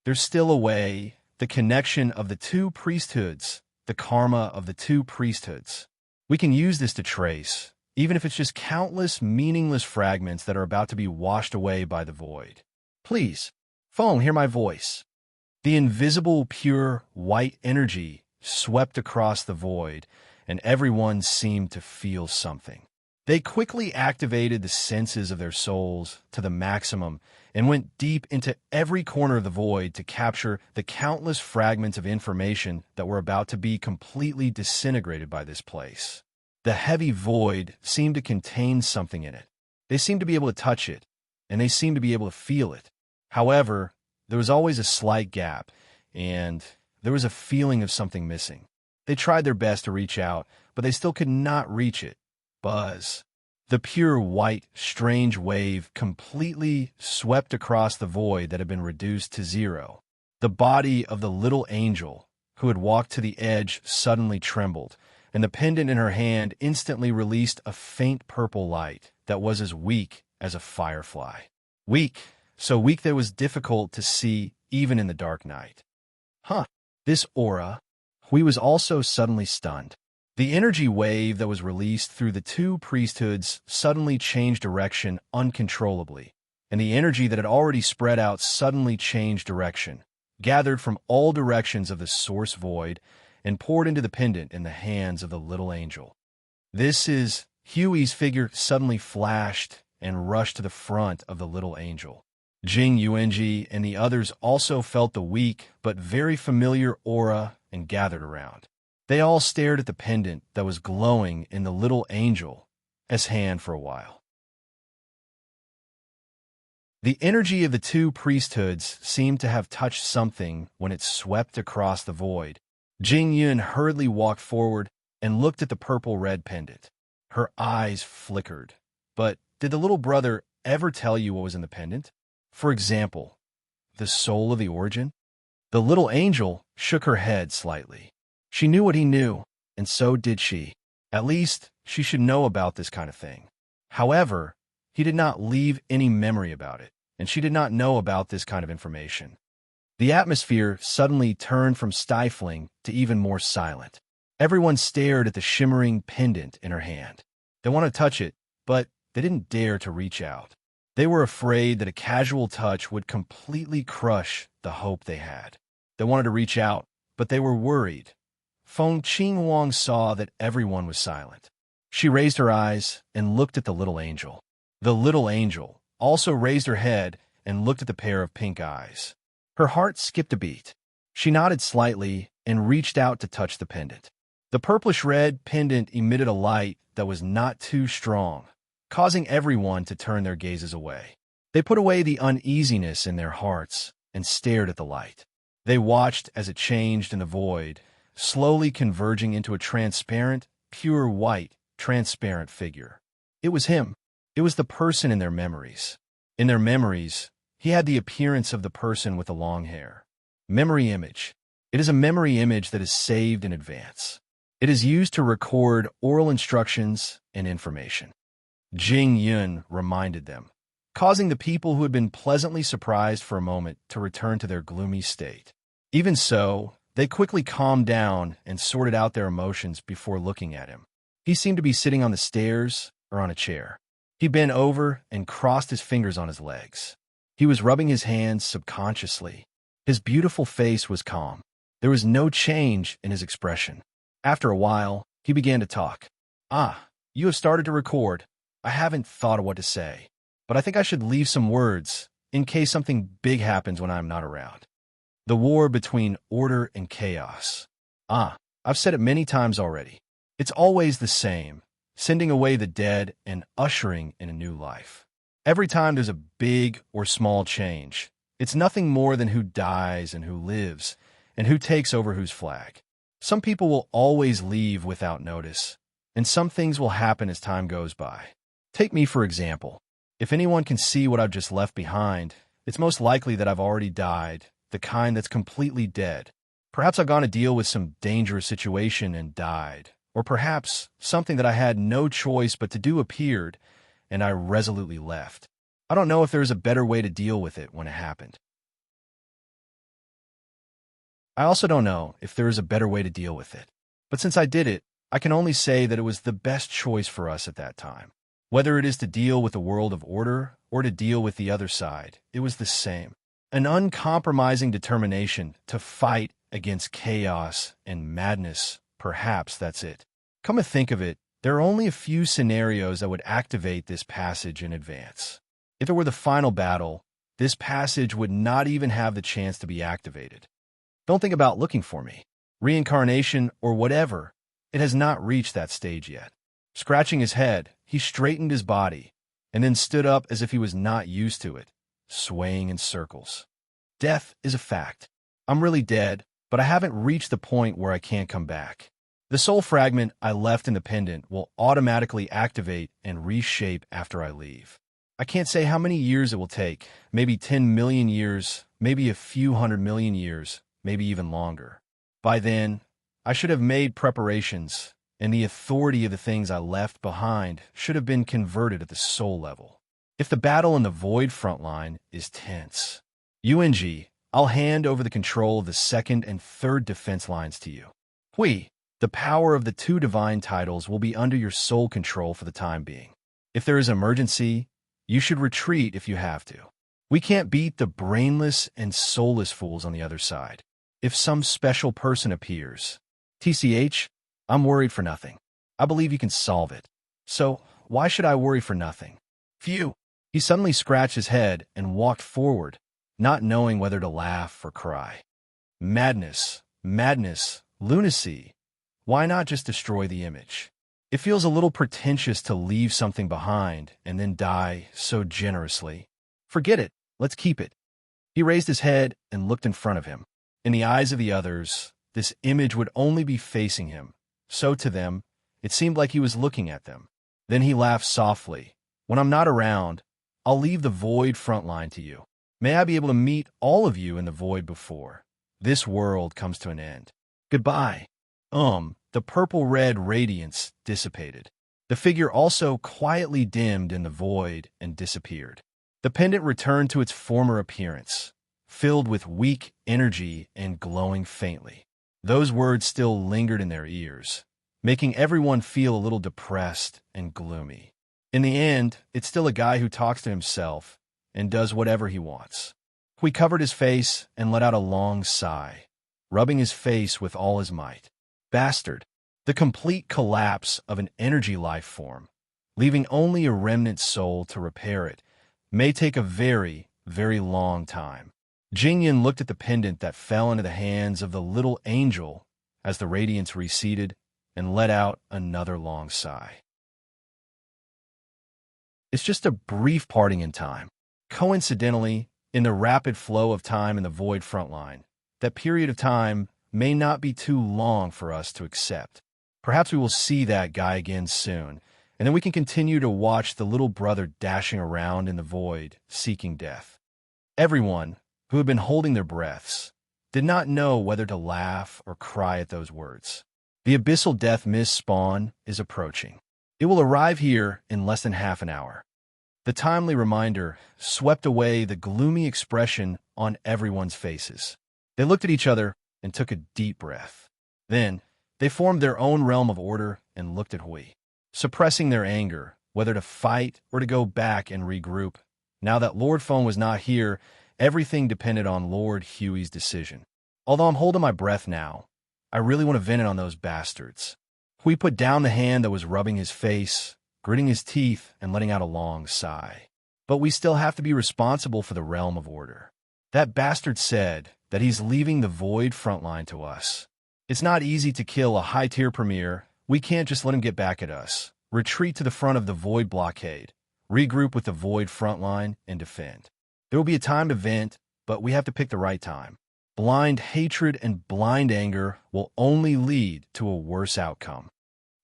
S1: There's still a way, the connection of the two priesthoods, the karma of the two priesthoods. We can use this to trace, even if it's just countless meaningless fragments that are about to be washed away by the void. Please, phone, hear my voice. The invisible, pure, white energy swept across the void, and everyone seemed to feel something. They quickly activated the senses of their souls to the maximum and went deep into every corner of the void to capture the countless fragments of information that were about to be completely disintegrated by this place. The heavy void seemed to contain something in it. They seemed to be able to touch it, and they seemed to be able to feel it. However, there was always a slight gap, and there was a feeling of something missing. They tried their best to reach out, but they still could not reach it. Buzz. The pure white, strange wave completely swept across the void that had been reduced to zero. The body of the little angel, who had walked to the edge, suddenly trembled, and the pendant in her hand instantly released a faint purple light that was as weak as a firefly. Weak, so weak that it was difficult to see even in the dark night. Huh, this aura. He was also suddenly stunned. The energy wave that was released through the two priesthoods suddenly changed direction uncontrollably, and the energy that had already spread out suddenly changed direction, gathered from all directions of the source void, and poured into the pendant in the hands of the little angel. This is Huey's figure suddenly flashed and rushed to the front of the little angel. Jing Yuanji and the others also felt the weak but very familiar aura and gathered around. They all stared at the pendant that was glowing in the little angel's hand for a while. The energy of the two priesthoods seemed to have touched something when it swept across the void. Jing Yun hurriedly walked forward and looked at the purple-red pendant. Her eyes flickered. But did the little brother ever tell you what was in the pendant? For example, the soul of the origin? The little angel shook her head slightly. She knew what he knew, and so did she. At least, she should know about this kind of thing. However, he did not leave any memory about it, and she did not know about this kind of information. The atmosphere suddenly turned from stifling to even more silent. Everyone stared at the shimmering pendant in her hand. They wanted to touch it, but they didn't dare to reach out. They were afraid that a casual touch would completely crush the hope they had. They wanted to reach out, but they were worried. Feng Qinghuang saw that everyone was silent. She raised her eyes and looked at the little angel. The little angel also raised her head and looked at the pair of pink eyes. Her heart skipped a beat. She nodded slightly and reached out to touch the pendant. The purplish-red pendant emitted a light that was not too strong, causing everyone to turn their gazes away. They put away the uneasiness in their hearts and stared at the light. They watched as it changed in the void, slowly converging into a transparent, pure white, transparent figure. It was him. It was the person in their memories. In their memories, he had the appearance of the person with the long hair. Memory image. It is a memory image that is saved in advance. It is used to record oral instructions and information. Jing Yun reminded them, causing the people who had been pleasantly surprised for a moment to return to their gloomy state. Even so, they quickly calmed down and sorted out their emotions before looking at him. He seemed to be sitting on the stairs or on a chair. He bent over and crossed his fingers on his legs. He was rubbing his hands subconsciously. His beautiful face was calm. There was no change in his expression. After a while, he began to talk. You have started to record. I haven't thought of what to say, but I think I should leave some words in case something big happens when I'm not around. The war between order and chaos. I've said it many times already. It's always the same, sending away the dead and ushering in a new life. Every time there's a big or small change, it's nothing more than who dies and who lives, and who takes over whose flag. Some people will always leave without notice, and some things will happen as time goes by. Take me, for example. If anyone can see what I've just left behind, it's most likely that I've already died, the kind that's completely dead. Perhaps I've gone to deal with some dangerous situation and died. Or perhaps something that I had no choice but to do appeared, and I resolutely left. I don't know if there is a better way to deal with it when it happened. I also don't know if there is a better way to deal with it. But since I did it, I can only say that it was the best choice for us at that time. Whether it is to deal with the world of order or to deal with the other side, it was the same. An uncompromising determination to fight against chaos and madness. Perhaps that's it. Come to think of it, there are only a few scenarios that would activate this passage in advance. If it were the final battle, this passage would not even have the chance to be activated. Don't think about looking for me. Reincarnation or whatever, it has not reached that stage yet. Scratching his head, he straightened his body, and then stood up as if he was not used to it, swaying in circles. Death is a fact. I'm really dead, but I haven't reached the point where I can't come back. The soul fragment I left in the pendant will automatically activate and reshape after I leave. I can't say how many years it will take, maybe 10 million years, maybe a few 100 million years, maybe even longer. By then, I should have made preparations, and the authority of the things I left behind should have been converted at the soul level. If the battle in the void front line is tense, UNG, I'll hand over the control of the second and third defense lines to you. Hui, the power of the two divine titles will be under your sole control for the time being. If there is an emergency, you should retreat if you have to. We can't beat the brainless and soulless fools on the other side. If some special person appears, TCH, I'm worried for nothing. I believe you can solve it. So, why should I worry for nothing? Phew. He suddenly scratched his head and walked forward, not knowing whether to laugh or cry. Madness, madness, lunacy. Why not just destroy the image? It feels a little pretentious to leave something behind and then die so generously. Forget it. Let's keep it. He raised his head and looked in front of him. In the eyes of the others, this image would only be facing him. So to them, it seemed like he was looking at them. Then he laughed softly. When I'm not around, I'll leave the void front line to you. May I be able to meet all of you in the void before this world comes to an end. Goodbye. The purple-red radiance dissipated. The figure also quietly dimmed in the void and disappeared. The pendant returned to its former appearance, filled with weak energy and glowing faintly. Those words still lingered in their ears, making everyone feel a little depressed and gloomy. In the end, it's still a guy who talks to himself and does whatever he wants. He covered his face and let out a long sigh, rubbing his face with all his might. Bastard. The complete collapse of an energy life form, leaving only a remnant soul to repair it, may take a very, very long time. Jingyan looked at the pendant that fell into the hands of the little angel as the radiance receded and let out another long sigh. It's just a brief parting in time. Coincidentally, in the rapid flow of time in the void frontline, that period of time may not be too long for us to accept. Perhaps we will see that guy again soon, and then we can continue to watch the little brother dashing around in the void, seeking death. Everyone, who had been holding their breaths, did not know whether to laugh or cry at those words. The abyssal death mist spawn is approaching. It will arrive here in less than half an hour. The timely reminder swept away the gloomy expression on everyone's faces. They looked at each other and took a deep breath. Then, they formed their own realm of order and looked at Hui, suppressing their anger, whether to fight or to go back and regroup. Now that Lord Feng was not here, everything depended on Lord Huey's decision. Although I'm holding my breath now, I really want to vent it on those bastards. Hui put down the hand that was rubbing his face, gritting his teeth and letting out a long sigh. But we still have to be responsible for the realm of order. That bastard said that he's leaving the void frontline to us. It's not easy to kill a high-tier premier. We can't just let him get back at us. Retreat to the front of the void blockade, regroup with the void frontline, and defend. There will be a timed event, but we have to pick the right time. Blind hatred and blind anger will only lead to a worse outcome.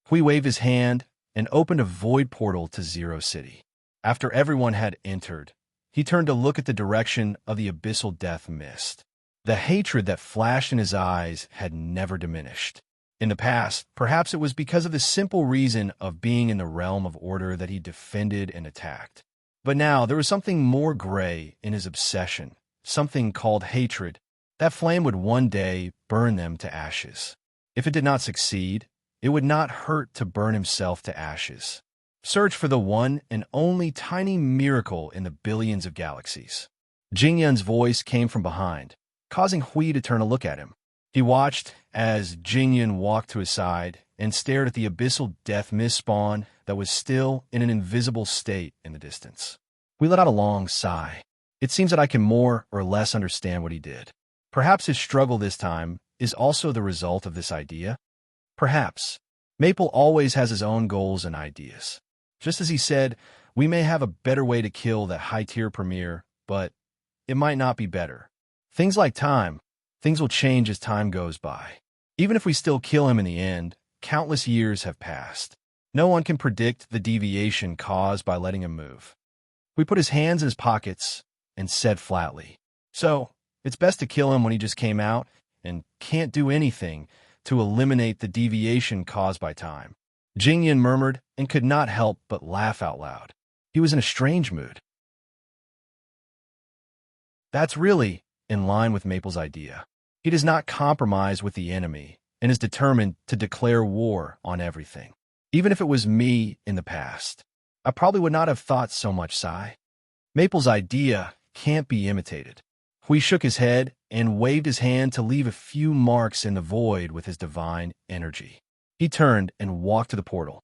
S1: Hui waved his hand and opened a void portal to Zero City. After everyone had entered, he turned to look at the direction of the abyssal death mist. The hatred that flashed in his eyes had never diminished. In the past, perhaps it was because of the simple reason of being in the realm of order that he defended and attacked. But now there was something more gray in his obsession, something called hatred. That flame would one day burn them to ashes. If it did not succeed, it would not hurt to burn himself to ashes. Search for the one and only tiny miracle in the billions of galaxies. Jingyan's voice came from behind, causing Hui to turn to look at him. He watched as Jingyan walked to his side and stared at the abyssal death mist spawn that was still in an invisible state in the distance. Hui let out a long sigh. It seems that I can more or less understand what he did. Perhaps his struggle this time is also the result of this idea. Perhaps. Maple always has his own goals and ideas. Just as he said, we may have a better way to kill that high-tier premier, but it might not be better. Things like time, things will change as time goes by. Even if we still kill him in the end, countless years have passed. No one can predict the deviation caused by letting him move. We put his hands in his pockets and said flatly, so, it's best to kill him when he just came out and can't do anything to eliminate the deviation caused by time. Jingyan murmured and could not help but laugh out loud. He was in a strange mood. That's really in line with Maple's idea. He does not compromise with the enemy and is determined to declare war on everything. Even if it was me in the past, I probably would not have thought so much, Sai. Maple's idea can't be imitated. Hui shook his head and waved his hand to leave a few marks in the void with his divine energy. He turned and walked to the portal.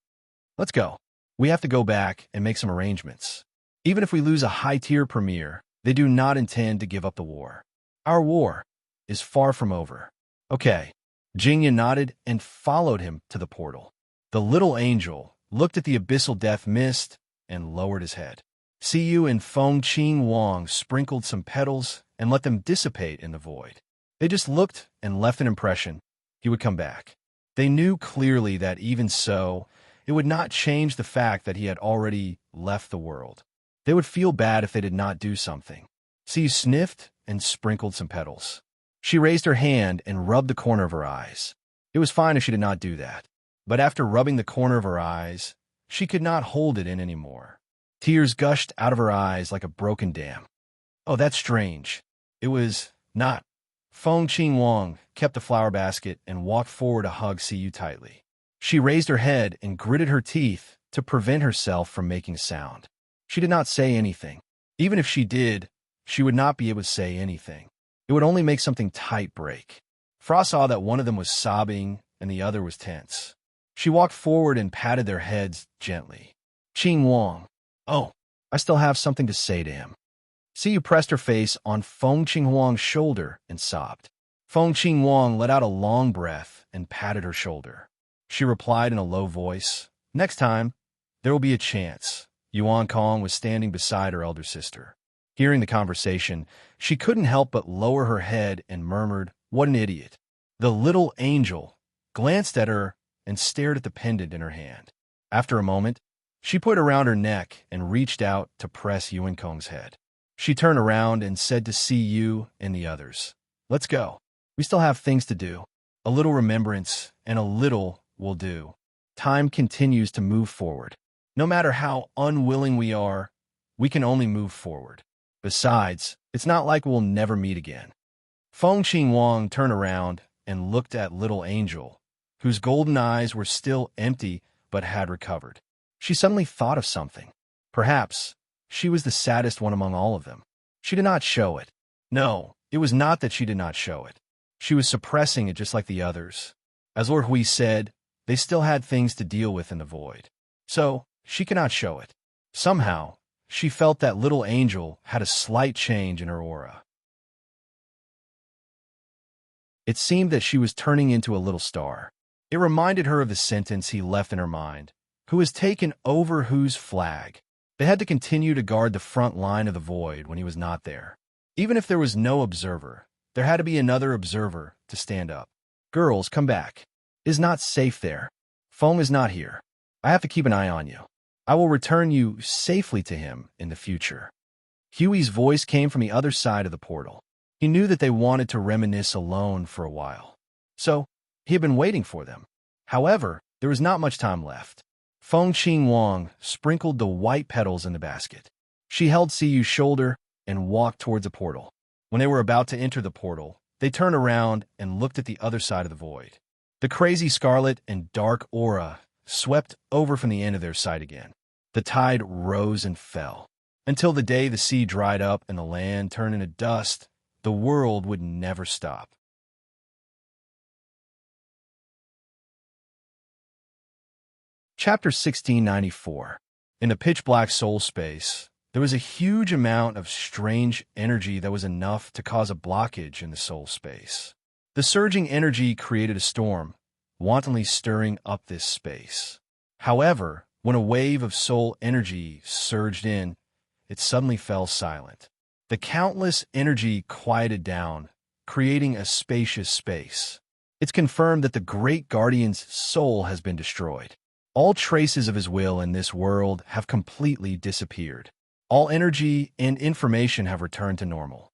S1: Let's go. We have to go back and make some arrangements. Even if we lose a high-tier premier, they do not intend to give up the war. Our war is far from over. Okay. Jingya nodded and followed him to the portal. The little angel looked at the abyssal death mist and lowered his head. Siyu and Feng Qing Wang sprinkled some petals and let them dissipate in the void. They just looked and left an impression. He would come back. They knew clearly that even so, it would not change the fact that he had already left the world. They would feel bad if they did not do something. Siyu sniffed and sprinkled some petals. She raised her hand and rubbed the corner of her eyes. It was fine if she did not do that. But after rubbing the corner of her eyes, she could not hold it in anymore. Tears gushed out of her eyes like a broken dam. Oh, that's strange. It was not. Feng Qing Wang kept the flower basket and walked forward to hug Siyu tightly. She raised her head and gritted her teeth to prevent herself from making a sound. She did not say anything. Even if she did, she would not be able to say anything. It would only make something tight break. Frost saw that one of them was sobbing and the other was tense. She walked forward and patted their heads gently. Qing Wang. Oh, I still have something to say to him. Siyu pressed her face on Feng Qing Wang's shoulder and sobbed. Feng Qing Wang let out a long breath and patted her shoulder. She replied in a low voice, "Next time, there will be a chance." Yuan Kong was standing beside her elder sister. Hearing the conversation, she couldn't help but lower her head and murmured, "What an idiot." The little angel glanced at her and stared at the pendant in her hand. After a moment, she put it around her neck and reached out to press Yuan Kong's head. She turned around and said to Siyu and the others, "Let's go. We still have things to do. A little remembrance and a little will do." Time continues to move forward. No matter how unwilling we are, we can only move forward. Besides, it's not like we'll never meet again. Feng Qing Wang turned around and looked at little angel, whose golden eyes were still empty but had recovered. She suddenly thought of something. Perhaps she was the saddest one among all of them. She did not show it. No, it was not that she did not show it. She was suppressing it just like the others. As Lord Hui said, they still had things to deal with in the void. So, she could not show it. Somehow, she felt that little angel had a slight change in her aura. It seemed that she was turning into a little star. It reminded her of the sentence he left in her mind, "Who has taken over whose flag?" They had to continue to guard the front line of the void when he was not there. Even if there was no observer, there had to be another observer to stand up. "Girls, come back. It is not safe there. Feng is not here. I have to keep an eye on you. I will return you safely to him in the future." Huey's voice came from the other side of the portal. He knew that they wanted to reminisce alone for a while. So, he had been waiting for them. However, there was not much time left. Feng Qing Wang sprinkled the white petals in the basket. She held Siyu's shoulder and walked towards the portal. When they were about to enter the portal, they turned around and looked at the other side of the void. The crazy scarlet and dark aura swept over from the end of their sight again. The tide rose and fell. Until the day the sea dried up and the land turned into dust, the world would never stop. Chapter 1694. In the pitch-black soul space, there was a huge amount of strange energy that was enough to cause a blockage in the soul space. The surging energy created a storm, wantonly stirring up this space. However, when a wave of soul energy surged in, it suddenly fell silent. The countless energy quieted down, creating a spacious space. It's confirmed that the great guardian's soul has been destroyed. All traces of his will in this world have completely disappeared. All energy and information have returned to normal.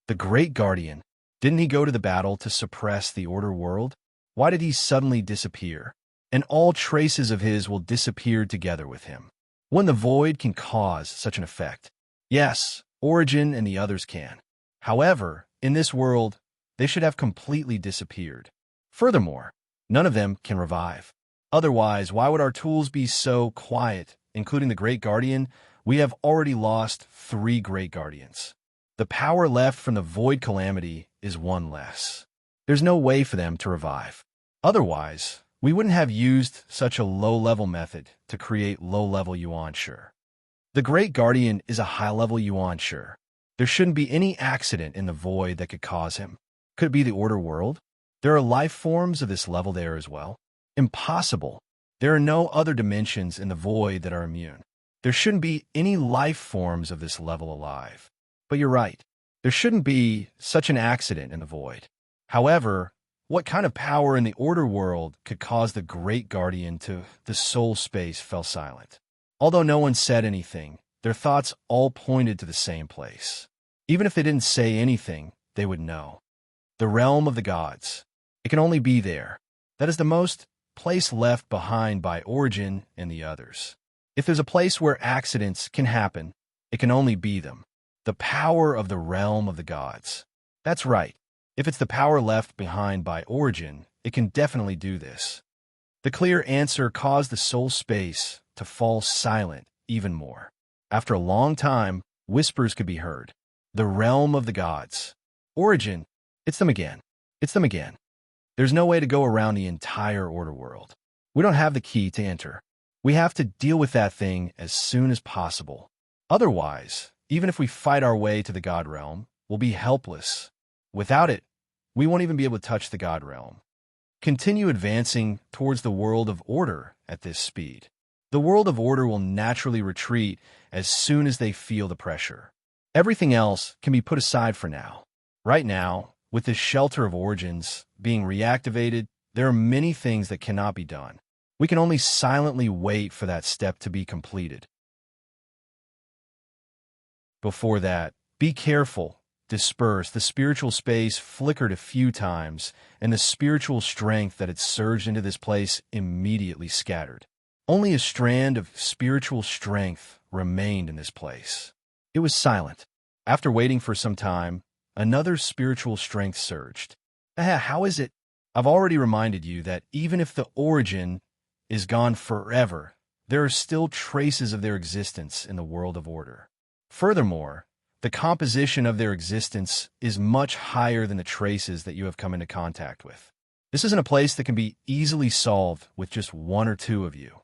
S1: The great guardian, didn't he go to the battle to suppress the order world? Why did he suddenly disappear? And all traces of his will disappear together with him. When the void can cause such an effect. Yes, Origin and the others can. However, in this world, they should have completely disappeared. Furthermore, none of them can revive. Otherwise, why would our tools be so quiet, including the Great Guardian? We have already lost 3 Great Guardians. The power left from the Void Calamity is 1 less. There's no way for them to revive. Otherwise, we wouldn't have used such a low-level method to create low-level Yuan Shi. The Great Guardian is a high-level Yuan Shi. There shouldn't be any accident in the void that could cause him. Could it be the Order world? There are life forms of this level there as well. Impossible. There are no other dimensions in the void that are immune. There shouldn't be any life forms of this level alive. But you're right. There shouldn't be such an accident in the void. However, what kind of power in the Order world could cause the Great Guardian to... The soul space fell silent. Although no one said anything, their thoughts all pointed to the same place. Even if they didn't say anything, they would know. The realm of the gods. It can only be there. That is the most place left behind by Origin and the others. If there's a place where accidents can happen, it can only be them. The power of the realm of the gods. That's right. If it's the power left behind by Origin, it can definitely do this. The clear answer caused the soul space to fall silent even more. After a long time, whispers could be heard. The realm of the gods. Origin. It's them again. It's them again. There's no way to go around the entire Order world. We don't have the key to enter. We have to deal with that thing as soon as possible. Otherwise, even if we fight our way to the God realm, we'll be helpless. Without it, we won't even be able to touch the God realm. Continue advancing towards the world of Order at this speed. The world of Order will naturally retreat as soon as they feel the pressure. Everything else can be put aside for now. Right now, with this shelter of origins being reactivated, there are many things that cannot be done. We can only silently wait for that step to be completed. Before that, be careful. Disperse. The spiritual space flickered a few times, and the spiritual strength that had surged into this place immediately scattered. Only a strand of spiritual strength remained in this place. It was silent. After waiting for some time, another spiritual strength surged. How is it? I've already reminded you that even if the Origin is gone forever, there are still traces of their existence in the world of Order. Furthermore, the composition of their existence is much higher than the traces that you have come into contact with. This isn't a place that can be easily solved with just 1 or 2 of you.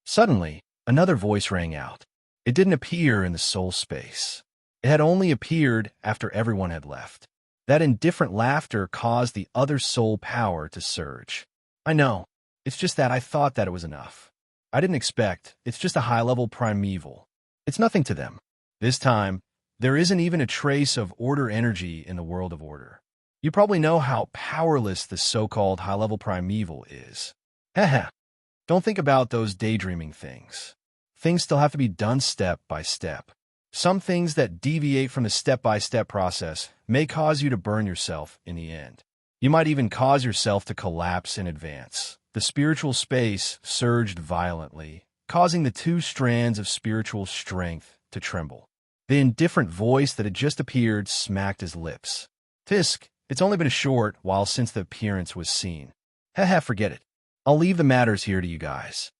S1: Suddenly, another voice rang out. It didn't appear in the soul space. It had only appeared after everyone had left. That indifferent laughter caused the other soul power to surge. I know. It's just that I thought that it was enough. I didn't expect. It's just a high-level primeval. It's nothing to them. This time, there isn't even a trace of Order energy in the world of Order. You probably know how powerless the so-called high-level primeval is. Heh. Don't think about those daydreaming things. Things still have to be done step by step. Some things that deviate from the step-by-step process may cause you to burn yourself in the end. You might even cause yourself to collapse in advance. The spiritual space surged violently, causing the 2 strands of spiritual strength to tremble. The indifferent voice that had just appeared smacked his lips. Tisk, it's only been a short while since the appearance was seen. Forget it. I'll leave the matters here to you guys.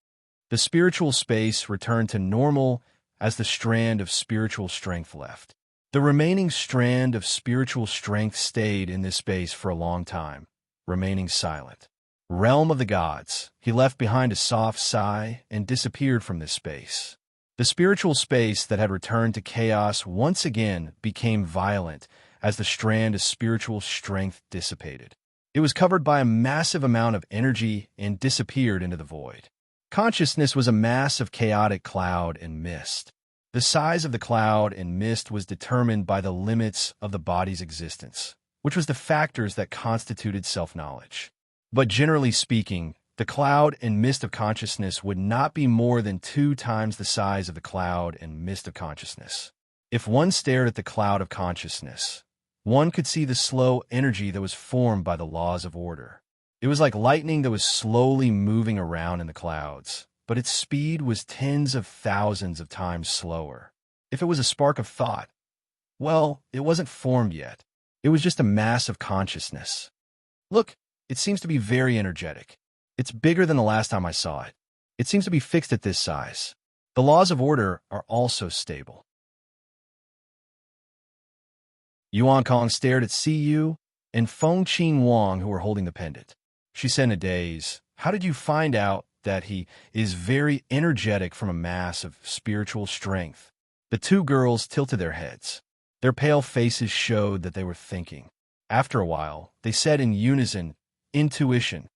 S1: The spiritual space returned to normal as the strand of spiritual strength left. The remaining strand of spiritual strength stayed in this space for a long time, remaining silent. Realm of the gods, he left behind a soft sigh and disappeared from this space. The spiritual space that had returned to chaos once again became violent as the strand of spiritual strength dissipated. It was covered by a massive amount of energy and disappeared into the void. Consciousness was a mass of chaotic cloud and mist. The size of the cloud and mist was determined by the limits of the body's existence, which was the factors that constituted self-knowledge. But generally speaking, the cloud and mist of consciousness would not be more than 2 times the size of the cloud and mist of consciousness. If one stared at the cloud of consciousness, one could see the slow energy that was formed by the laws of order. It was like lightning that was slowly moving around in the clouds, but its speed was tens of thousands of times slower. If it was a spark of thought, well, it wasn't formed yet. It was just a mass of consciousness. Look, it seems to be very energetic. It's bigger than the last time I saw it. It seems to be fixed at this size. The laws of order are also stable. Yuan Kong stared at Siyu and Feng Qin Wang, who were holding the pendant. She said in a daze, "How did you find out that he is very energetic from a mass of spiritual strength?" The two girls tilted their heads. Their pale faces showed that they were thinking. After a while, they said in unison, "Intuition."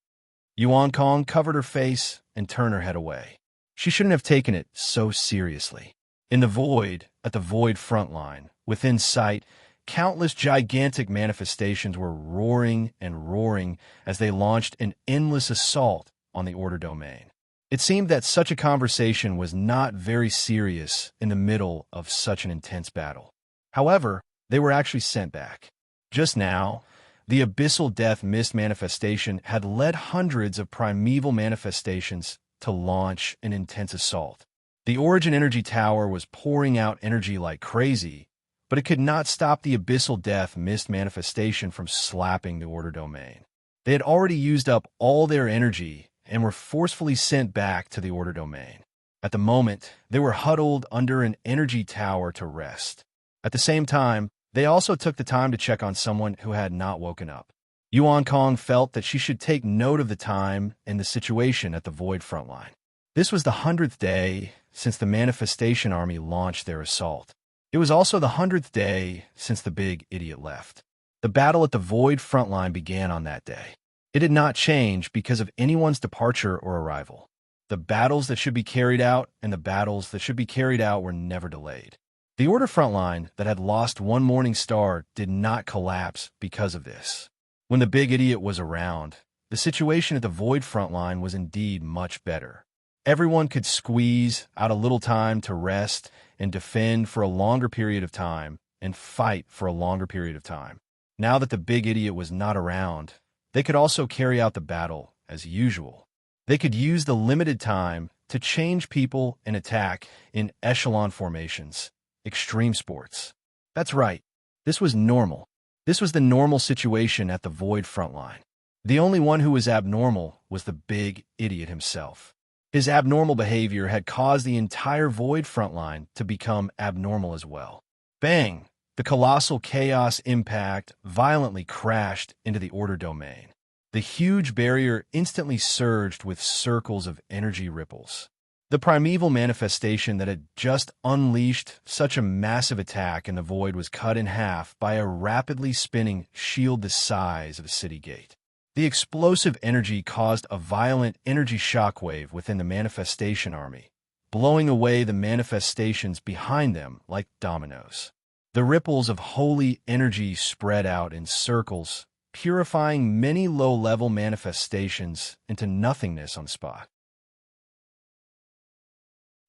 S1: Yuan Kong covered her face and turned her head away. She shouldn't have taken it so seriously. In the void, at the void front line, within sight, countless gigantic manifestations were roaring and roaring as they launched an endless assault on the order domain. It seemed that such a conversation was not very serious in the middle of such an intense battle. However, they were actually sent back. Just now, the abyssal death mist manifestation had led hundreds of primeval manifestations to launch an intense assault. The Origin Energy Tower was pouring out energy like crazy, but it could not stop the abyssal death mist manifestation from slapping the order domain. They had already used up all their energy and were forcefully sent back to the order domain. At the moment, they were huddled under an energy tower to rest. At the same time, they also took the time to check on someone who had not woken up. Yuan Kong felt that she should take note of the time and the situation at the void frontline. This was the 100th day since the Manifestation Army launched their assault. It was also the 100th day since the big idiot left. The battle at the void frontline began on that day. It did not change because of anyone's departure or arrival. The battles that should be carried out and the battles that should be carried out were never delayed. The order frontline that had lost one morning star did not collapse because of this. When the big idiot was around, the situation at the void frontline was indeed much better. Everyone could squeeze out a little time to rest and defend for a longer period of time and fight for a longer period of time. Now that the big idiot was not around, they could also carry out the battle as usual. They could use the limited time to change people and attack in echelon formations. Extreme sports. That's right. This was normal. This was the normal situation at the void frontline. The only one who was abnormal was the big idiot himself. His abnormal behavior had caused the entire void frontline to become abnormal as well. Bang! The colossal chaos impact violently crashed into the order domain. The huge barrier instantly surged with circles of energy ripples. The primeval manifestation that had just unleashed such a massive attack in the void was cut in half by a rapidly spinning shield the size of a city gate. The explosive energy caused a violent energy shockwave within the manifestation army, blowing away the manifestations behind them like dominoes. The ripples of holy energy spread out in circles, purifying many low-level manifestations into nothingness on the spot.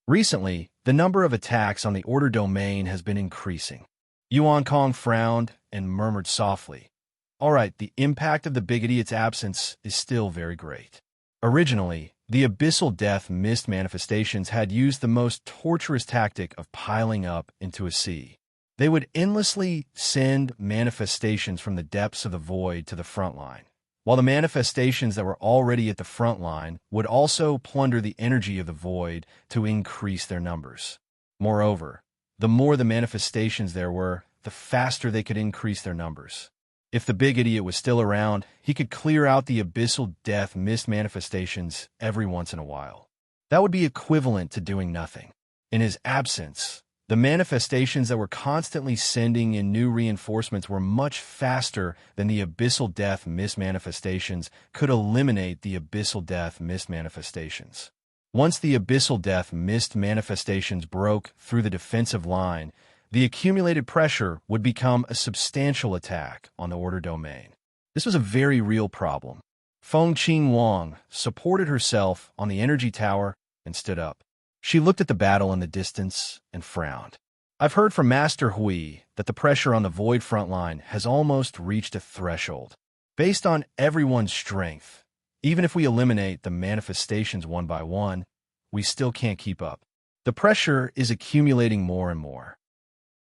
S1: Recently, the number of attacks on the order domain has been increasing. Yuan Kong frowned and murmured softly, "All right, the impact of the big idiot's absence is still very great." Originally, the abyssal death mist manifestations had used the most torturous tactic of piling up into a sea. They would endlessly send manifestations from the depths of the void to the front line, while the manifestations that were already at the front line would also plunder the energy of the void to increase their numbers. Moreover, the more the manifestations there were, the faster they could increase their numbers. If the big idiot was still around, he could clear out the abyssal death mist manifestations every once in a while. That would be equivalent to doing nothing. In his absence, the manifestations that were constantly sending in new reinforcements were much faster than the abyssal death mist manifestations could eliminate the abyssal death mist manifestations. Once the abyssal death mist manifestations broke through the defensive line, the accumulated pressure would become a substantial attack on the order domain. This was a very real problem. Feng Qin Wang supported herself on the energy tower and stood up. She looked at the battle in the distance and frowned. "I've heard from Master Hui that the pressure on the void front line has almost reached a threshold. Based on everyone's strength, even if we eliminate the manifestations one by one, we still can't keep up. The pressure is accumulating more and more.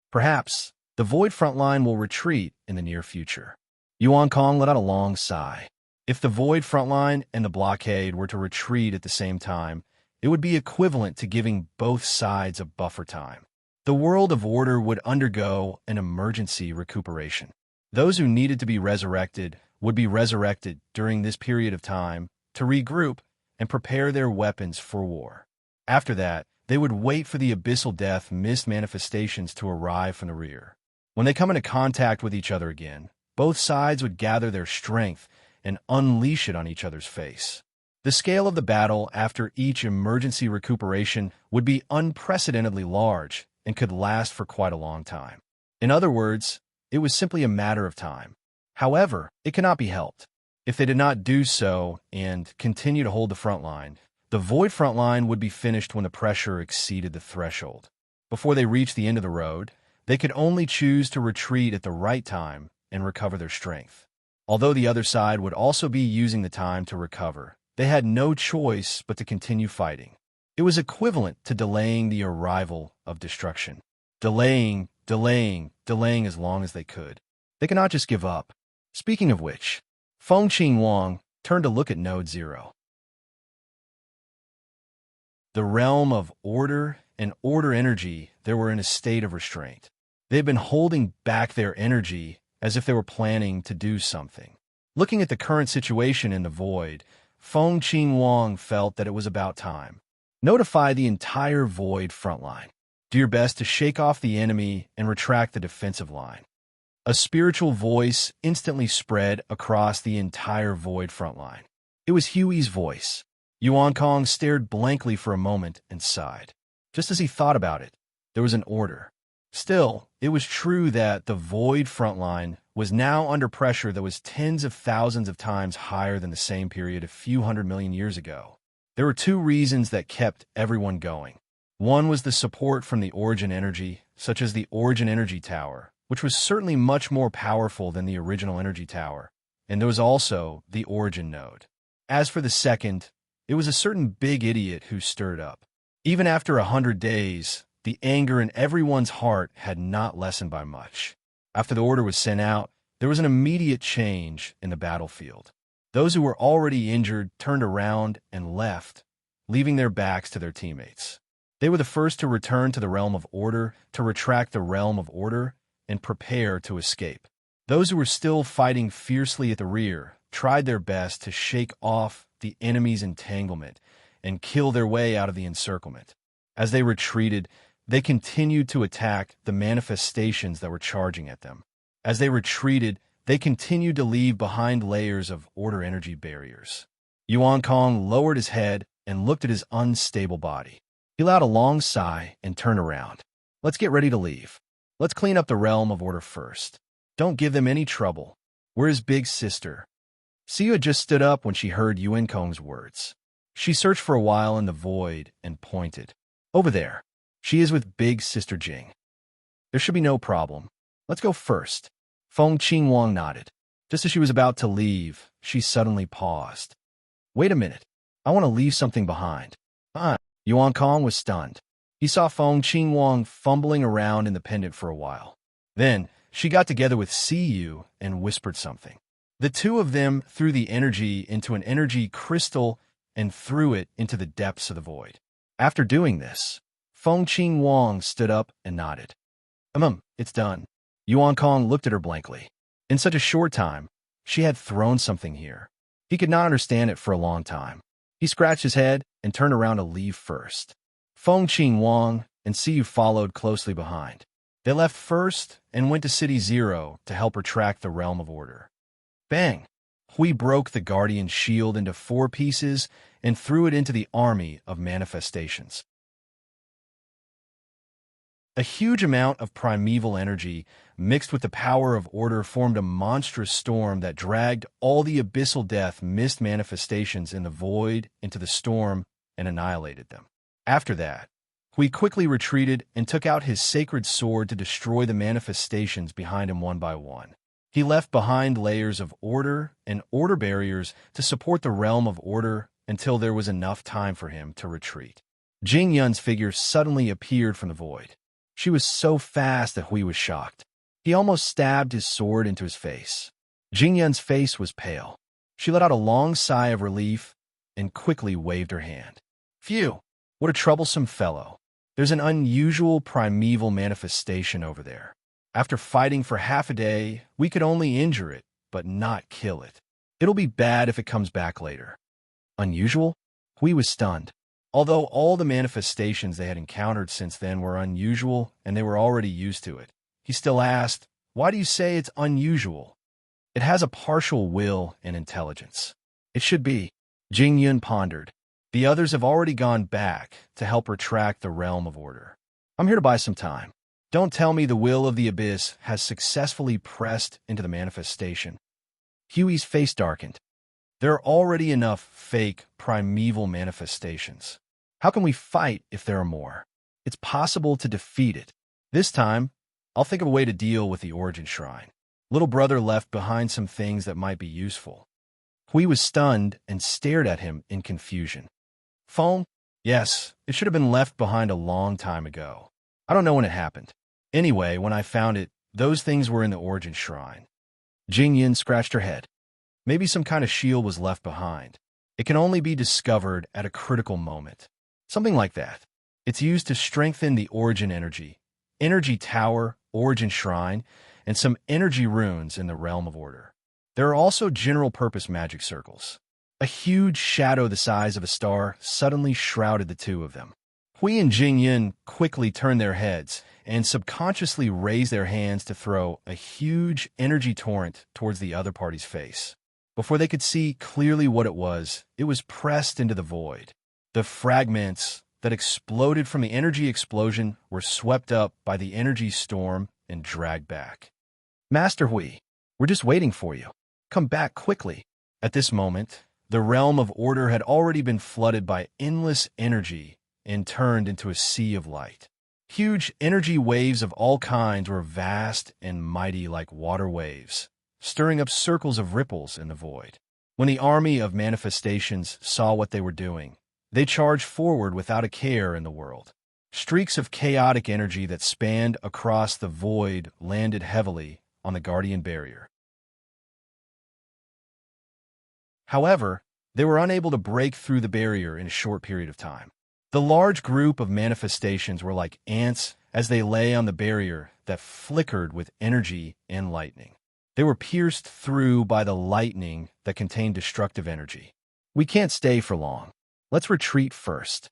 S1: Perhaps The void front line will retreat in the near future. Yuan Kong let out a long sigh. If the void front line and the blockade were to retreat at the same time, it would be equivalent to giving both sides a buffer time. The world of order would undergo an emergency recuperation. Those who needed to be resurrected would be resurrected during this period of time to regroup and prepare their weapons for war. After that, they would wait for the abyssal death mist manifestations to arrive from the rear. When they come into contact with each other again, both sides would gather their strength and unleash it on each other's face. The scale of the battle after each emergency recuperation would be unprecedentedly large and could last for quite a long time. In other words, it was simply a matter of time. However, it cannot be helped. If they did not do so and continue to hold the front line, the void front line would be finished when the pressure exceeded the threshold. Before they reached the end of the road, they could only choose to retreat at the right time and recover their strength. Although the other side would also be using the time to recover, they had no choice but to continue fighting. It was equivalent to delaying the arrival of destruction. Delaying as long as they could. They cannot just give up. Speaking of which, Feng Qing Wang turned to look at Node 0. The realm of order and order energy, they were in a state of restraint. They had been holding back their energy as if they were planning to do something. Looking at the current situation in the void, Feng Qing Wang felt that it was about time. Notify the entire void front line. Do your best to shake off the enemy and retract the defensive line. A spiritual voice instantly spread across the entire void front line. It was Huey's voice. Yuan Kong stared blankly for a moment and sighed. Just as he thought about it, there was an order. Still, it was true that the void front line was now under pressure that was tens of thousands of times higher than the same period a few 100 million years ago. There were two reasons that kept everyone going. One was the support from the origin energy, such as the origin energy tower, which was certainly much more powerful than the original energy tower, and there was also the origin node. As for the second, it was a certain big idiot who stirred up. Even after 100 days, the anger in everyone's heart had not lessened by much. After the order was sent out, there was an immediate change in the battlefield. Those who were already injured turned around and left, leaving their backs to their teammates. They were the first to return to the realm of order, to retract the realm of order, and prepare to escape. Those who were still fighting fiercely at the rear tried their best to shake off the enemy's entanglement and kill their way out of the encirclement. As they retreated, they continued to attack the manifestations that were charging at them. As they retreated, they continued to leave behind layers of order energy barriers. Yuan Kong lowered his head and looked at his unstable body. He let out a long sigh and turned around. Let's get ready to leave. Let's clean up the realm of order first. Don't give them any trouble. We're his big sister. Siyu had just stood up when she heard Yuan Kong's words. She searched for a while in the void and pointed. Over there. She is with big sister Jing. There should be no problem. Let's go first. Feng Qing Wang nodded. Just as she was about to leave, she suddenly paused. Wait a minute. I want to leave something behind. Yuan Kong was stunned. He saw Feng Qing Wang fumbling around in the pendant for a while. Then, she got together with Siyu and whispered something. The two of them threw the energy into an energy crystal and threw it into the depths of the void. After doing this, Feng Qing Wang stood up and nodded. It's done. Yuan Kong looked at her blankly. In such a short time, she had thrown something here. He could not understand it for a long time. He scratched his head and turned around to leave first. Feng Qing Wang and Siyu followed closely behind. They left first and went to City 0 to help retract the realm of order. Bang! Hui broke the guardian's shield into 4 pieces and threw it into the army of manifestations. A huge amount of primeval energy mixed with the power of order formed a monstrous storm that dragged all the abyssal death mist manifestations in the void into the storm and annihilated them. After that, Hui quickly retreated and took out his sacred sword to destroy the manifestations behind him one by one. He left behind layers of order and order barriers to support the realm of order until there was enough time for him to retreat. Jing Yun's figure suddenly appeared from the void. She was so fast that Hui was shocked. He almost stabbed his sword into his face. Jingyun's face was pale. She let out a long sigh of relief and quickly waved her hand. Phew, what a troublesome fellow. There's an unusual primeval manifestation over there. After fighting for half a day, we could only injure it, but not kill it. It'll be bad if it comes back later. Unusual? Hui was stunned. Although all the manifestations they had encountered since then were unusual and they were already used to it, he still asked, why do you say it's unusual? It has a partial will and intelligence. It should be. Jingyun pondered. The others have already gone back to help retract the realm of order. I'm here to buy some time. Don't tell me the will of the abyss has successfully pressed into the manifestation. Huey's face darkened. There are already enough fake, primeval manifestations. How can we fight if there are more? It's possible to defeat it. This time, I'll think of a way to deal with the origin shrine. Little brother left behind some things that might be useful. Hui was stunned and stared at him in confusion. Phone? Yes, it should have been left behind a long time ago. I don't know when it happened. Anyway, when I found it, those things were in the origin shrine. Jingyun scratched her head. Maybe some kind of shield was left behind. It can only be discovered at a critical moment. Something like that. It's used to strengthen the origin energy tower, origin shrine, and some energy runes in the realm of order. There are also general-purpose magic circles. A huge shadow the size of a star suddenly shrouded the two of them. Hui and Jingyun quickly turned their heads and subconsciously raised their hands to throw a huge energy torrent towards the other party's face. Before they could see clearly what it was pressed into the void. The fragments that exploded from the energy explosion were swept up by the energy storm and dragged back. Master Hui, we're just waiting for you. Come back quickly. At this moment, the realm of order had already been flooded by endless energy and turned into a sea of light. Huge energy waves of all kinds were vast and mighty like water waves, stirring up circles of ripples in the void. When the army of manifestations saw what they were doing, they charged forward without a care in the world. Streaks of chaotic energy that spanned across the void landed heavily on the guardian barrier. However, they were unable to break through the barrier in a short period of time. The large group of manifestations were like ants as they lay on the barrier that flickered with energy and lightning. They were pierced through by the lightning that contained destructive energy. We can't stay for long. Let's retreat first.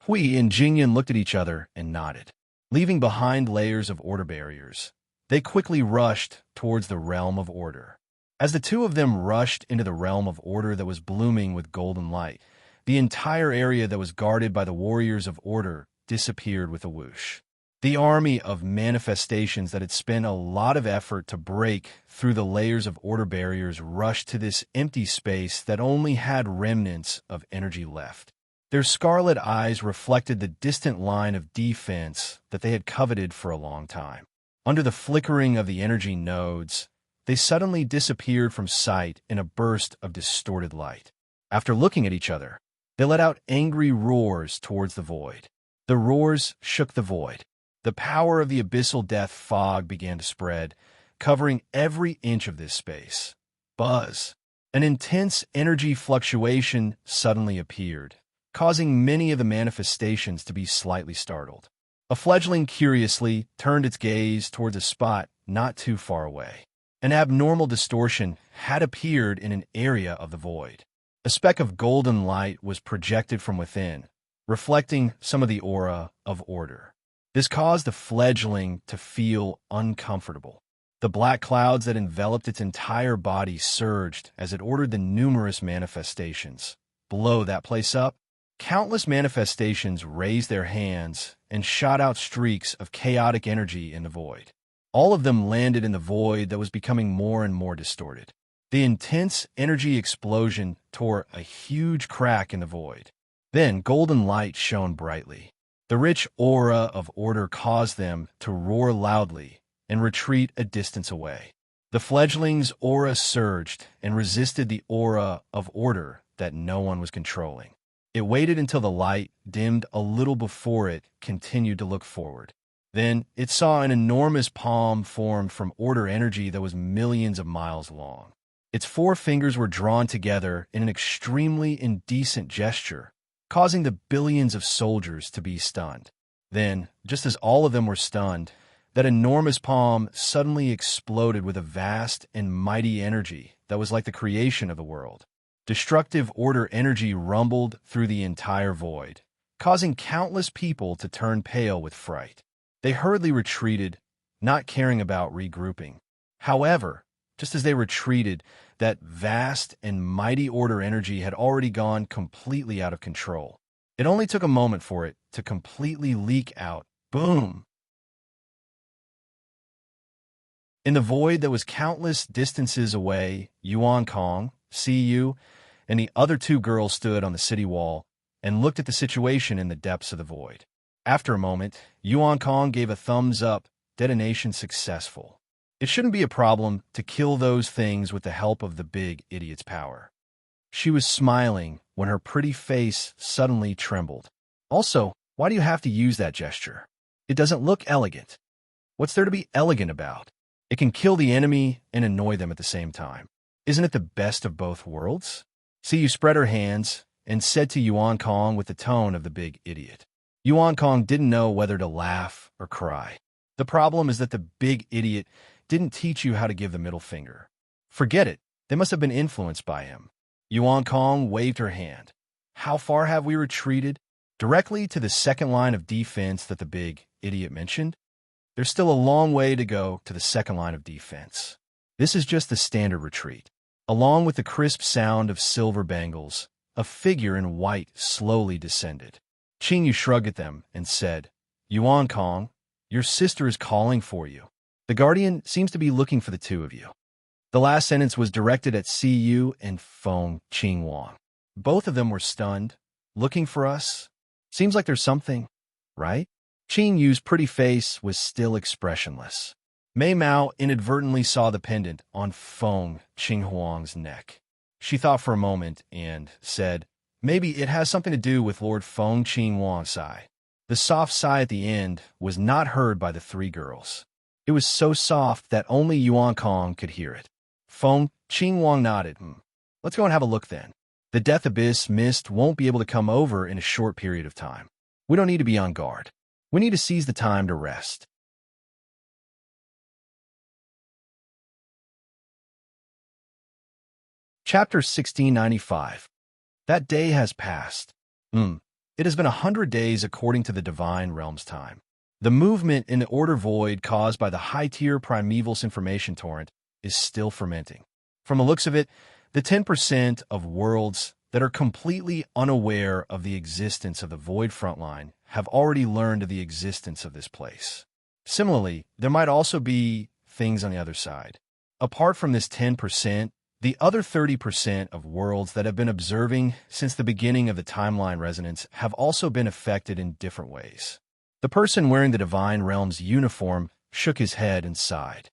S1: Hui and Jingyun looked at each other and nodded. Leaving behind layers of order barriers, they quickly rushed towards the realm of order. As the two of them rushed into the realm of order that was blooming with golden light, the entire area that was guarded by the warriors of order disappeared with a whoosh. The army of manifestations that had spent a lot of effort to break through the layers of order barriers rushed to this empty space that only had remnants of energy left. Their scarlet eyes reflected the distant line of defense that they had coveted for a long time. Under the flickering of the energy nodes, they suddenly disappeared from sight in a burst of distorted light. After looking at each other, they let out angry roars towards the void. The roars shook the void. The power of the abyssal death fog began to spread, covering every inch of this space. Buzz. An intense energy fluctuation suddenly appeared, causing many of the manifestations to be slightly startled. A fledgling curiously turned its gaze towards a spot not too far away. An abnormal distortion had appeared in an area of the void. A speck of golden light was projected from within, reflecting some of the aura of order. This caused the fledgling to feel uncomfortable. The black clouds that enveloped its entire body surged as it ordered the numerous manifestations. Blow that place up. Countless manifestations raised their hands and shot out streaks of chaotic energy in the void. All of them landed in the void that was becoming more and more distorted. The intense energy explosion tore a huge crack in the void. Then golden light shone brightly. The rich aura of order caused them to roar loudly and retreat a distance away. The fledgling's aura surged and resisted the aura of order that no one was controlling. It waited until the light dimmed a little before it continued to look forward. Then it saw an enormous palm formed from order energy that was millions of miles long. Its 4 fingers were drawn together in an extremely indecent gesture, causing the billions of soldiers to be stunned. Then, just as all of them were stunned, that enormous palm suddenly exploded with a vast and mighty energy that was like the creation of the world. Destructive order energy rumbled through the entire void, causing countless people to turn pale with fright. They hurriedly retreated, not caring about regrouping. However, just as they retreated, that vast and mighty order energy had already gone completely out of control. It only took a moment for it to completely leak out. Boom! In the void that was countless distances away, Yuan Kong, CU, and the other 2 girls stood on the city wall and looked at the situation in the depths of the void. After a moment, Yuan Kong gave a thumbs up, detonation successful. It shouldn't be a problem to kill those things with the help of the big idiot's power. She was smiling when her pretty face suddenly trembled. Also, why do you have to use that gesture? It doesn't look elegant. What's there to be elegant about? It can kill the enemy and annoy them at the same time. Isn't it the best of both worlds? Siyu spread her hands and said to Yuan Kong with the tone of the big idiot. Yuan Kong didn't know whether to laugh or cry. The problem is that the big idiot didn't teach you how to give the middle finger. Forget it. They must have been influenced by him. Yuan Kong waved her hand. How far have we retreated? Directly to the second line of defense that the big idiot mentioned? There's still a long way to go to the second line of defense. This is just the standard retreat. Along with the crisp sound of silver bangles, a figure in white slowly descended. Qingyu shrugged at them and said, Yuan Kong, your sister is calling for you. The Guardian seems to be looking for the 2 of you. The last sentence was directed at CU and Feng Qingwang. Both of them were stunned. Looking for us? Seems like there's something, right? Qingyu's pretty face was still expressionless. Mei Mao inadvertently saw the pendant on Feng Qinghuang's neck. She thought for a moment and said, maybe it has something to do with Lord Feng Qinghuang's sigh. The soft sigh at the end was not heard by the 3 girls. It was so soft that only Yuan Kong could hear it. Feng Qinghuang nodded. Let's go and have a look then. The Death Abyss mist won't be able to come over in a short period of time. We don't need to be on guard. We need to seize the time to rest. Chapter 1695. That day has passed. It has been 100 days according to the Divine Realm's time. The movement in the order void caused by the high-tier primeval information torrent is still fermenting. From the looks of it, the 10% of worlds that are completely unaware of the existence of the void frontline have already learned of the existence of this place. Similarly, there might also be things on the other side. Apart from this 10%, the other 30% of worlds that have been observing since the beginning of the timeline resonance have also been affected in different ways. The person wearing the Divine Realm's uniform shook his head and sighed.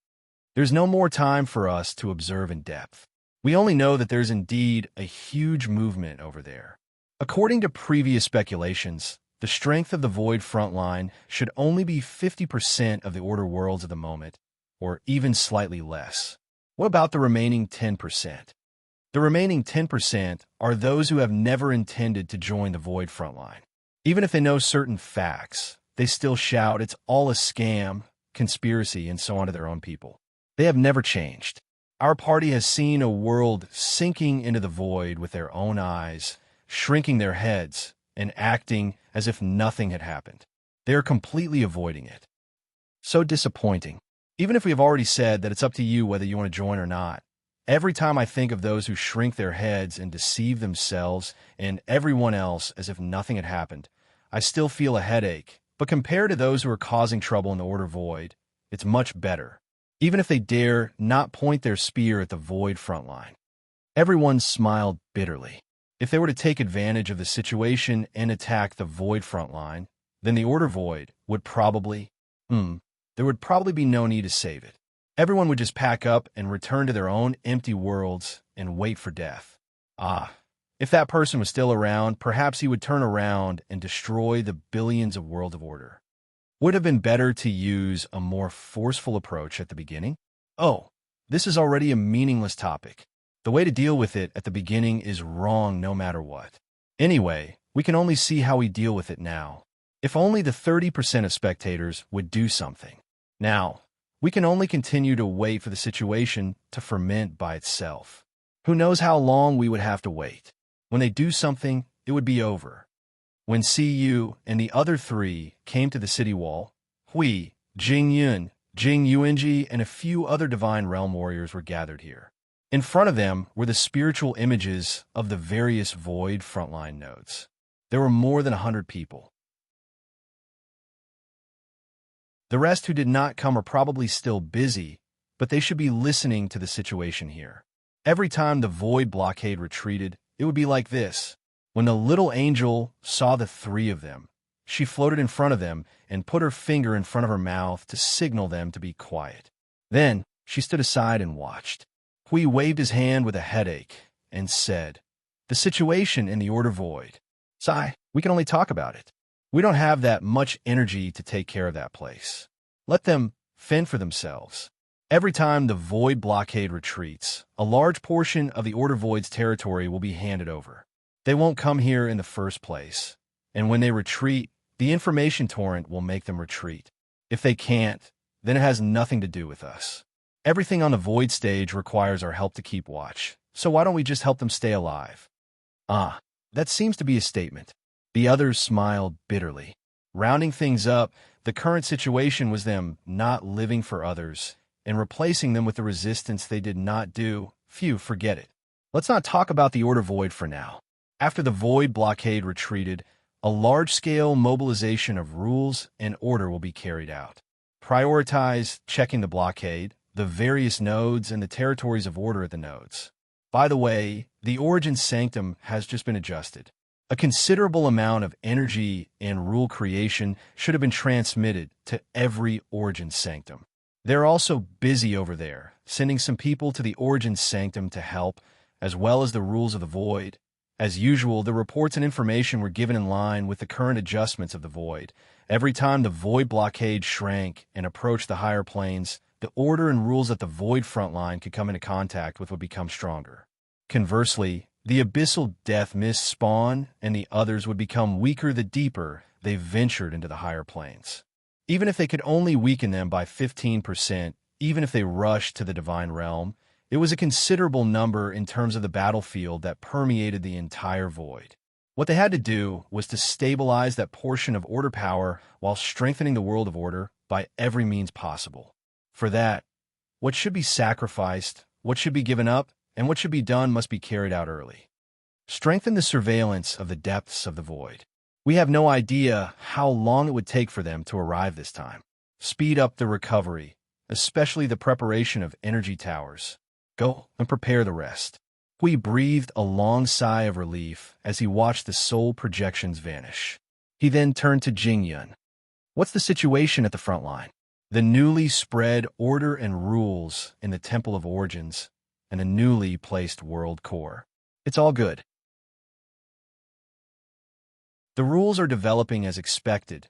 S1: There's no more time for us to observe in depth. We only know that there's indeed a huge movement over there. According to previous speculations, the strength of the Void frontline should only be 50% of the Order worlds at the moment, or even slightly less. What about the remaining 10%? The remaining 10% are those who have never intended to join the Void frontline. Even if they know certain facts, they still shout it's all a scam, conspiracy, and so on to their own people. They have never changed. Our party has seen a world sinking into the void with their own eyes, shrinking their heads, and acting as if nothing had happened. They are completely avoiding it. So disappointing. Even if we have already said that it's up to you whether you want to join or not, every time I think of those who shrink their heads and deceive themselves and everyone else as if nothing had happened, I still feel a headache. But compared to those who are causing trouble in the Order Void, it's much better. Even if they dare not point their spear at the Void frontline. Everyone smiled bitterly. If they were to take advantage of the situation and attack the Void frontline, then the Order Void would probably, there would probably be no need to save it. Everyone would just pack up and return to their own empty worlds and wait for death. If that person was still around, perhaps he would turn around and destroy the billions of World of Order. Would have been better to use a more forceful approach at the beginning? Oh, this is already a meaningless topic. The way to deal with it at the beginning is wrong no matter what. Anyway, we can only see how we deal with it now. If only the 30% of spectators would do something. Now, we can only continue to wait for the situation to ferment by itself. Who knows how long we would have to wait. When they do something, it would be over. When Cu and the other three came to the city wall, Hui, Jingyun, Jing Yuanji, and a few other divine realm warriors were gathered here. In front of them were the spiritual images of the various void frontline nodes. There were more than 100 people. The rest who did not come are probably still busy, but they should be listening to the situation here. Every time the void blockade retreated, it would be like this. When the little angel saw the three of them, she floated in front of them and put her finger in front of her mouth to signal them to be quiet. Then she stood aside and watched. Hui waved his hand with a headache and said, "The situation in the Order Void. Sigh, we can only talk about it. We don't have that much energy to take care of that place. Let them fend for themselves." Every time the Void blockade retreats, a large portion of the Order Void's territory will be handed over. They won't come here in the first place, and when they retreat, the information torrent will make them retreat. If they can't, then it has nothing to do with us. Everything on the Void stage requires our help to keep watch, so why don't we just help them stay alive? Ah, that seems to be a statement. The others smiled bitterly. Rounding things up, the current situation was them not living for others and replacing them with the resistance they did not do. Phew, forget it. Let's not talk about the Order Void for now. After the Void blockade retreated, a large-scale mobilization of rules and order will be carried out. Prioritize checking the blockade, the various nodes, and the territories of order at the nodes. By the way, the Origin Sanctum has just been adjusted. A considerable amount of energy and rule creation should have been transmitted to every Origin Sanctum. They're also busy over there, sending some people to the Origin Sanctum to help, as well as the rules of the Void. As usual, the reports and information were given in line with the current adjustments of the Void. Every time the Void blockade shrank and approached the higher planes, the order and rules that the Void frontline could come into contact with would become stronger. Conversely, the Abyssal Death Mist spawn and the others would become weaker the deeper they ventured into the higher planes. Even if they could only weaken them by 15%, even if they rushed to the Divine Realm, it was a considerable number in terms of the battlefield that permeated the entire Void. What they had to do was to stabilize that portion of order power while strengthening the world of order by every means possible. For that, what should be sacrificed, what should be given up, and what should be done must be carried out early. Strengthen the surveillance of the depths of the Void. We have no idea how long it would take for them to arrive this time. Speed up the recovery, especially the preparation of energy towers. Go and prepare the rest. Hui breathed a long sigh of relief as he watched the soul projections vanish. He then turned to Jingyun. What's the situation at the front line? The newly spread order and rules in the Temple of Origins and a newly placed world core. It's all good. The rules are developing as expected.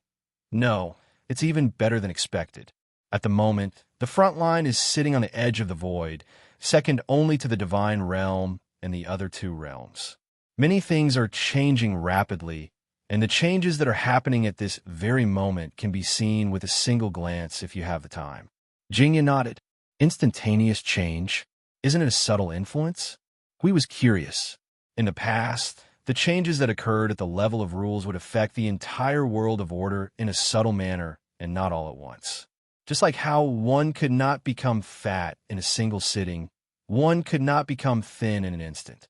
S1: No, it's even better than expected. At the moment, the front line is sitting on the edge of the Void, second only to the Divine Realm and the other two realms. Many things are changing rapidly, and the changes that are happening at this very moment can be seen with a single glance if you have the time. Jingya nodded. Instantaneous change? Isn't it a subtle influence? Hui was curious. In the past, the changes that occurred at the level of rules would affect the entire world of order in a subtle manner and not all at once. Just like how one could not become fat in a single sitting, one could not become thin in an instant.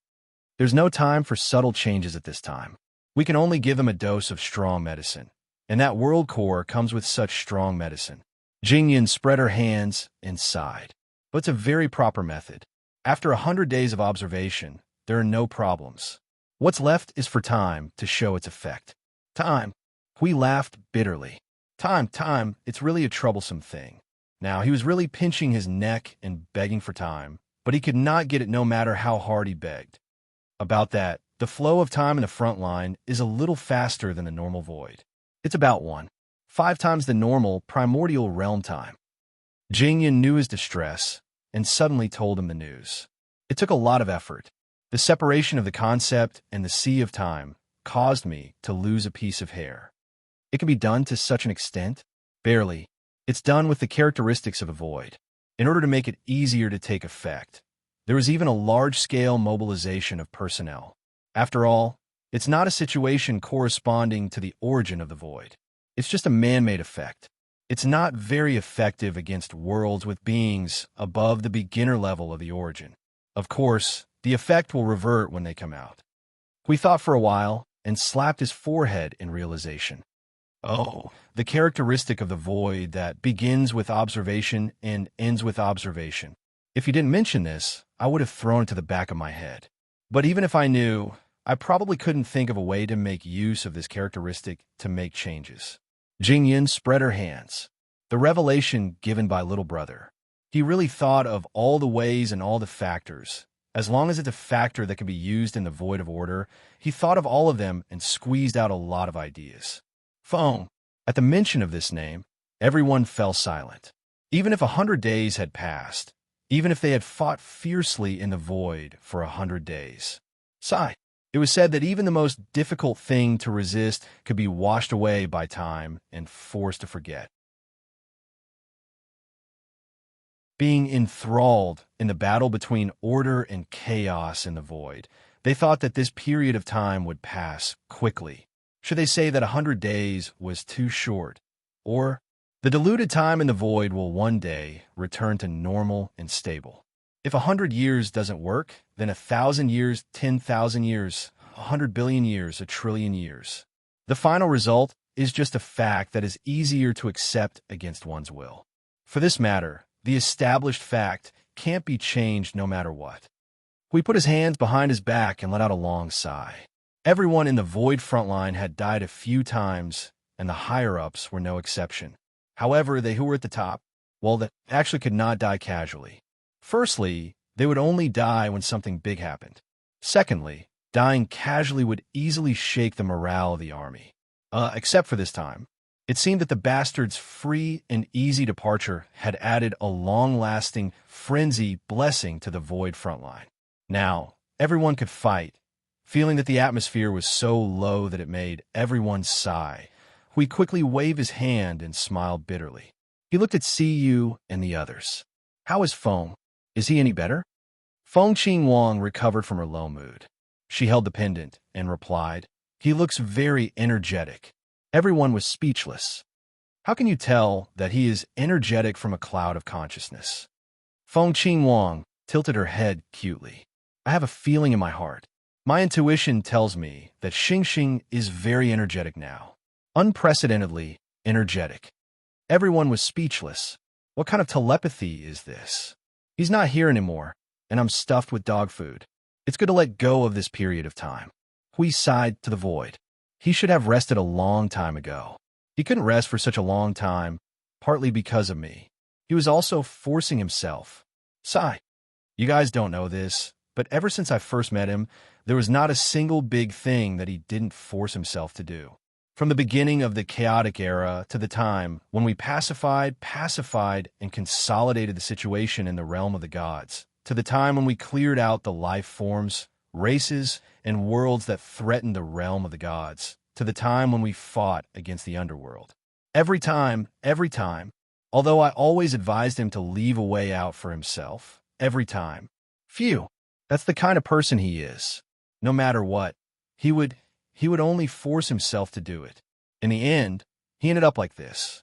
S1: There's no time for subtle changes at this time. We can only give them a dose of strong medicine, and that world core comes with such strong medicine. Jingyun spread her hands and sighed. But it's a very proper method. After 100 days of observation, there are no problems. What's left is for time to show its effect. Time. Hui laughed bitterly. Time, it's really a troublesome thing. Now, he was really pinching his neck and begging for time, but he could not get it no matter how hard he begged. About that, the flow of time in the front line is a little faster than the normal Void. It's about 1 5 times the normal primordial realm time. Jingyan knew his distress and suddenly told him the news. It took a lot of effort. The separation of the concept and the sea of time caused me to lose a piece of hair. It can be done to such an extent? Barely. It's done with the characteristics of a void. In order to make it easier to take effect, there was even a large-scale mobilization of personnel. After all, it's not a situation corresponding to the origin of the void. It's just a man-made effect. It's not very effective against worlds with beings above the beginner level of the origin. Of course, the effect will revert when they come out. We thought for a while and slapped his forehead in realization. Oh, the characteristic of the void that begins with observation and ends with observation. If you didn't mention this, I would have thrown it to the back of my head. But even if I knew, I probably couldn't think of a way to make use of this characteristic to make changes. Jingyan spread her hands. The revelation given by little brother. He really thought of all the ways and all the factors. As long as it's a factor that can be used in the void of order, he thought of all of them and squeezed out a lot of ideas. Phone. At the mention of this name, everyone fell silent. Even if 100 days had passed, even if they had fought fiercely in the void for 100 days. Sigh. It was said that even the most difficult thing to resist could be washed away by time and forced to forget. Being enthralled in the battle between order and chaos in the void, they thought that this period of time would pass quickly. Should they say that 100 days was too short? Or, the diluted time in the void will one day return to normal and stable. If 100 years doesn't work, then 1,000 years, 10,000 years, 100 billion years, 1,000,000,000,000 years. The final result is just a fact that is easier to accept against one's will. For this matter, the established fact can't be changed no matter what. He put his hands behind his back and let out a long sigh. Everyone in the void front line had died a few times, and the higher-ups were no exception. However, they who were at the top, well, that actually could not die casually. Firstly, they would only die when something big happened. Secondly, dying casually would easily shake the morale of the army. Except for this time. It seemed that the bastard's free and easy departure had added a long-lasting frenzy blessing to the void front line. Now, everyone could fight, feeling that the atmosphere was so low that it made everyone sigh. He quickly waved his hand and smiled bitterly. He looked at CU and the others. How is Feng? Is he any better? Feng Qingwang recovered from her low mood. She held the pendant and replied, "He looks very energetic." Everyone was speechless. How can you tell that he is energetic from a cloud of consciousness? Feng Qingwang tilted her head cutely. I have a feeling in my heart. My intuition tells me that Xingxing is very energetic now. Unprecedentedly energetic. Everyone was speechless. What kind of telepathy is this? He's not here anymore, and I'm stuffed with dog food. It's good to let go of this period of time. Hui sighed to the void. He should have rested a long time ago. He couldn't rest for such a long time, partly because of me. He was also forcing himself. Sigh. You guys don't know this, but ever since I first met him, there was not a single big thing that he didn't force himself to do. From the beginning of the chaotic era to the time when we pacified, and consolidated the situation in the realm of the gods, to the time when we cleared out the life forms, races, and worlds that threatened the realm of the gods, to the time when we fought against the underworld. Every time, although I always advised him to leave a way out for himself, every time. Phew, that's the kind of person he is. No matter what, he would only force himself to do it. In the end, he ended up like this.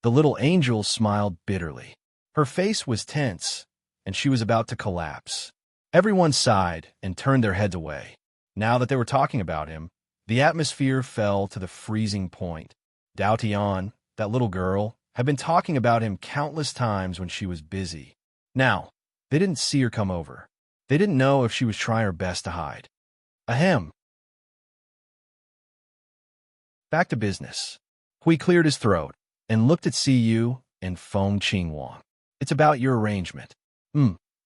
S1: The little angel smiled bitterly. Her face was tense, and she was about to collapse. Everyone sighed and turned their heads away. Now that they were talking about him, the atmosphere fell to the freezing point. Dao Tian, that little girl, had been talking about him countless times when she was busy. Now, they didn't see her come over. They didn't know if she was trying her best to hide. Ahem. Back to business. Hui cleared his throat and looked at CU and Feng Qingwang. It's about your arrangement.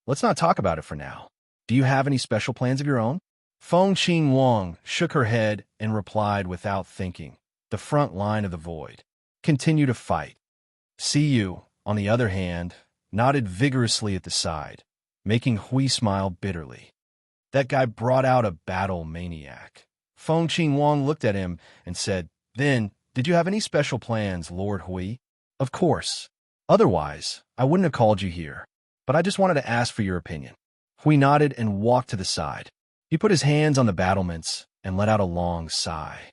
S1: Let's not talk about it for now. Do you have any special plans of your own? Feng Qingwang shook her head and replied without thinking. The front line of the void. continue to fight. See you, on the other hand, nodded vigorously at the side, making Hui smile bitterly. That guy brought out a battle maniac. Feng Qingyuan looked at him and said, "Then, did you have any special plans, Lord Hui?" "Of course. Otherwise, I wouldn't have called you here. But I just wanted to ask for your opinion." Hui nodded and walked to the side. He put his hands on the battlements and let out a long sigh.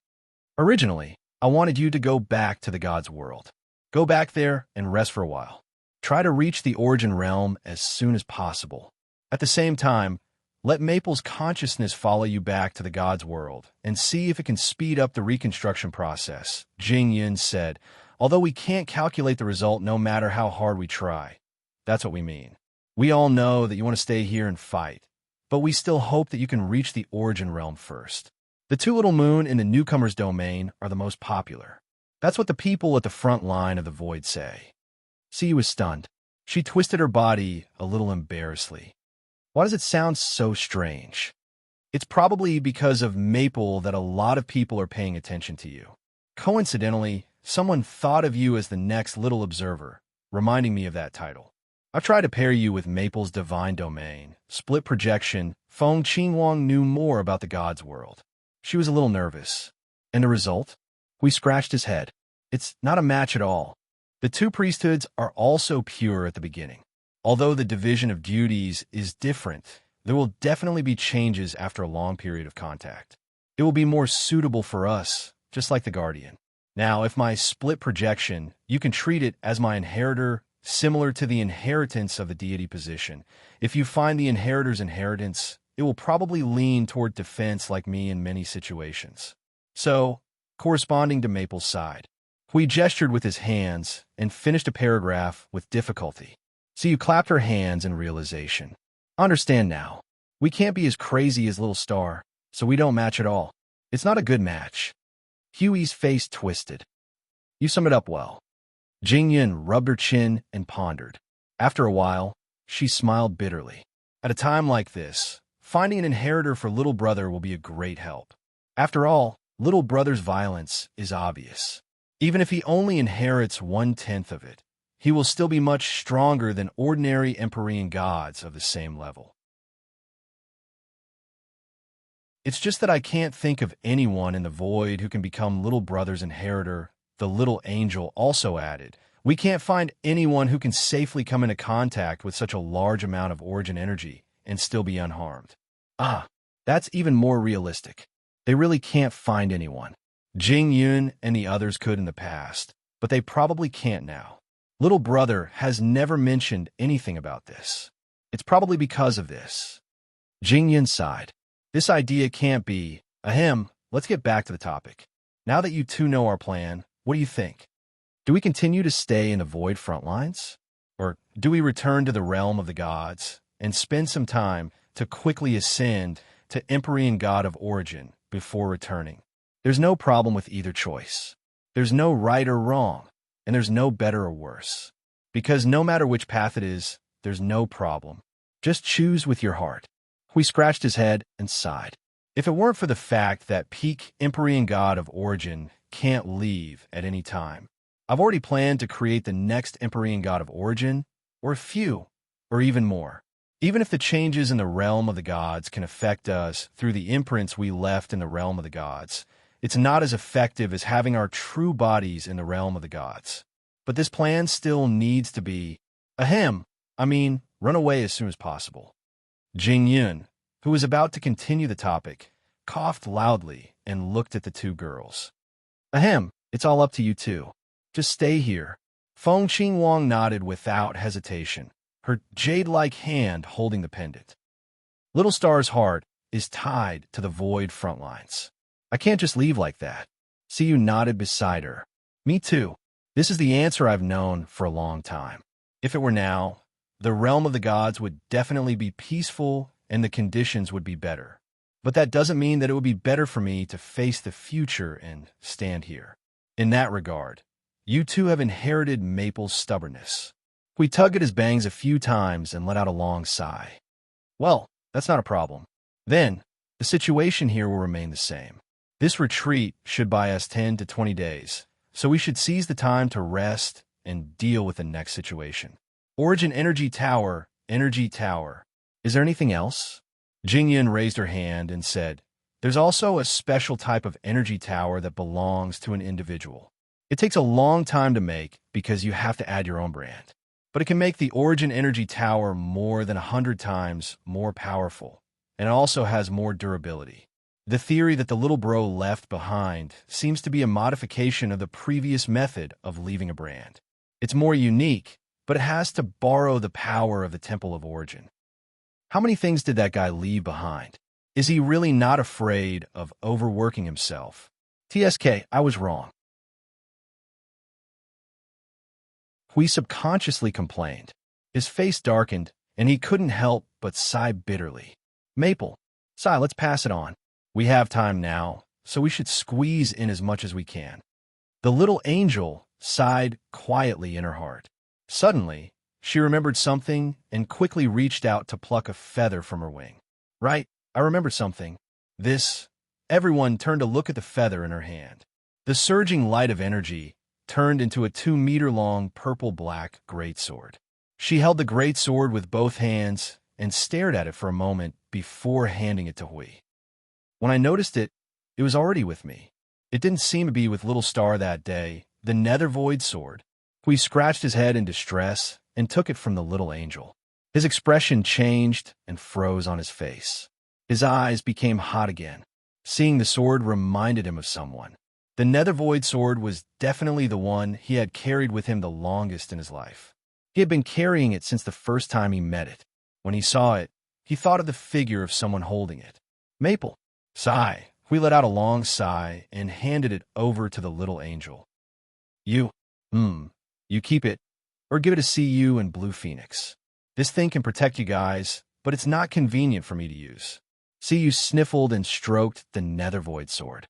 S1: "Originally, I wanted you to go back to the God's world. Go back there and rest for a while. Try to reach the origin realm as soon as possible. At the same time, let Maple's consciousness follow you back to the God's world and see if it can speed up the reconstruction process," Jing Yun said, "although we can't calculate the result no matter how hard we try. That's what we mean. We all know that you want to stay here and fight, but we still hope that you can reach the origin realm first. The two little moon in the newcomer's domain are the most popular. That's what the people at the front line of the void say." Siyu was stunned. She twisted her body a little embarrassedly. "Why does it sound so strange?" "It's probably because of Maple that a lot of people are paying attention to you. Coincidentally, someone thought of you as the next little observer, reminding me of that title. I've tried to pair you with Maple's divine domain, split projection." Feng Qingyuan knew more about the God's world. She was a little nervous. "And the result?" We scratched his head. "It's not a match at all. The two priesthoods are also pure at the beginning. Although the division of duties is different, there will definitely be changes after a long period of contact. It will be more suitable for us, just like the Guardian. Now, if my split projection, you can treat it as my inheritor, similar to the inheritance of the deity position. If you find the inheritor's inheritance, it will probably lean toward defense like me in many situations. So, corresponding to Maple's side." Hui gestured with his hands and finished a paragraph with difficulty. Siyu clapped her hands in realization. "Understand now. We can't be as crazy as Little Star, so we don't match at all. It's not a good match." Huey's face twisted. "You sum it up well." Jing Yun rubbed her chin and pondered. After a while, she smiled bitterly. "At a time like this, finding an inheritor for little brother will be a great help. After all, little brother's violence is obvious. Even if he only inherits 1/10 of it, he will still be much stronger than ordinary Empyrean gods of the same level. It's just that I can't think of anyone in the void who can become little brother's inheritor," the little angel also added. "We can't find anyone who can safely come into contact with such a large amount of origin energy and still be unharmed." "Ah, that's even more realistic. They really can't find anyone. Jing Yun and the others could in the past, but they probably can't now. Little brother has never mentioned anything about this. It's probably because of this." Jing Yun sighed. "This idea can't be. Ahem, let's get back to the topic. Now that you two know our plan, what do you think? Do we continue to stay in the void front lines? Or do we return to the realm of the gods and spend some time to quickly ascend to Empyrean God of Origin before returning? There's no problem with either choice. There's no right or wrong, and there's no better or worse. Because no matter which path it is, there's no problem. Just choose with your heart." Hui scratched his head and sighed. "If it weren't for the fact that peak Empyrean God of Origin can't leave at any time, I've already planned to create the next Empyrean God of Origin, or a few, or even more. Even if the changes in the realm of the gods can affect us through the imprints we left in the realm of the gods, it's not as effective as having our true bodies in the realm of the gods. But this plan still needs to be, run away as soon as possible." Jing Yun, who was about to continue the topic, coughed loudly and looked at the two girls. It's all up to you two. Just stay here." Feng Qingyuan nodded without hesitation, her jade-like hand holding the pendant. "Little Star's heart is tied to the void front lines. I can't just leave like that." Siyu nodded beside her. "Me too. This is the answer I've known for a long time. If it were now, the realm of the gods would definitely be peaceful and the conditions would be better. But that doesn't mean that it would be better for me to face the future and stand here. In that regard, you two have inherited Maple's stubbornness." We tugged at his bangs a few times and let out a long sigh. "Well, that's not a problem. Then, the situation here will remain the same. This retreat should buy us 10 to 20 days, so we should seize the time to rest and deal with the next situation. Origin Energy Tower, Energy Tower. Is there anything else? Jingyun raised her hand and said, there's also a special type of energy tower that belongs to an individual. It takes a long time to make because you have to add your own brand. But it can make the Origin Energy Tower more than 100 times more powerful, and it also has more durability. The theory that the little bro left behind seems to be a modification of the previous method of leaving a brand. It's more unique, but it has to borrow the power of the Temple of Origin. How many things did that guy leave behind? Is he really not afraid of overworking himself? TSK, I was wrong. Hui subconsciously complained. His face darkened, and he couldn't help but sigh bitterly. Maple, sigh, let's pass it on. We have time now, so we should squeeze in as much as we can. The little angel sighed quietly in her heart. Suddenly, she remembered something and quickly reached out to pluck a feather from her wing. Right, I remembered something. This. Everyone turned to look at the feather in her hand. The surging light of energy turned into a 2-meter-long purple-black greatsword. She held the greatsword with both hands and stared at it for a moment before handing it to Hui. When I noticed it, it was already with me. It didn't seem to be with Little Star that day, the Nether Void sword. Hui scratched his head in distress and took it from the little angel. His expression changed and froze on his face. His eyes became hot again. Seeing the sword reminded him of someone. The Nether Void sword was definitely the one he had carried with him the longest in his life. He had been carrying it since the first time he met it. When he saw it, he thought of the figure of someone holding it. Maple. Sigh. Hui let out a long sigh and handed it over to the little angel. You keep it, or give it to CU and Blue Phoenix. This thing can protect you guys, but it's not convenient for me to use. CU sniffled and stroked the Nether Void sword.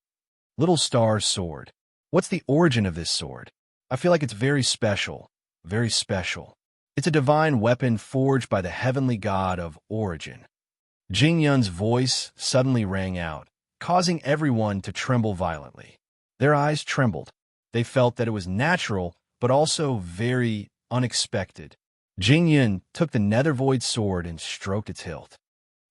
S1: Little Star's sword. What's the origin of this sword? I feel like it's very special, very special. It's a divine weapon forged by the heavenly god of Origin. Jingyun's voice suddenly rang out, causing everyone to tremble violently. Their eyes trembled. They felt that it was natural, but also very unexpected. Jingyun took the Nether Void sword and stroked its hilt.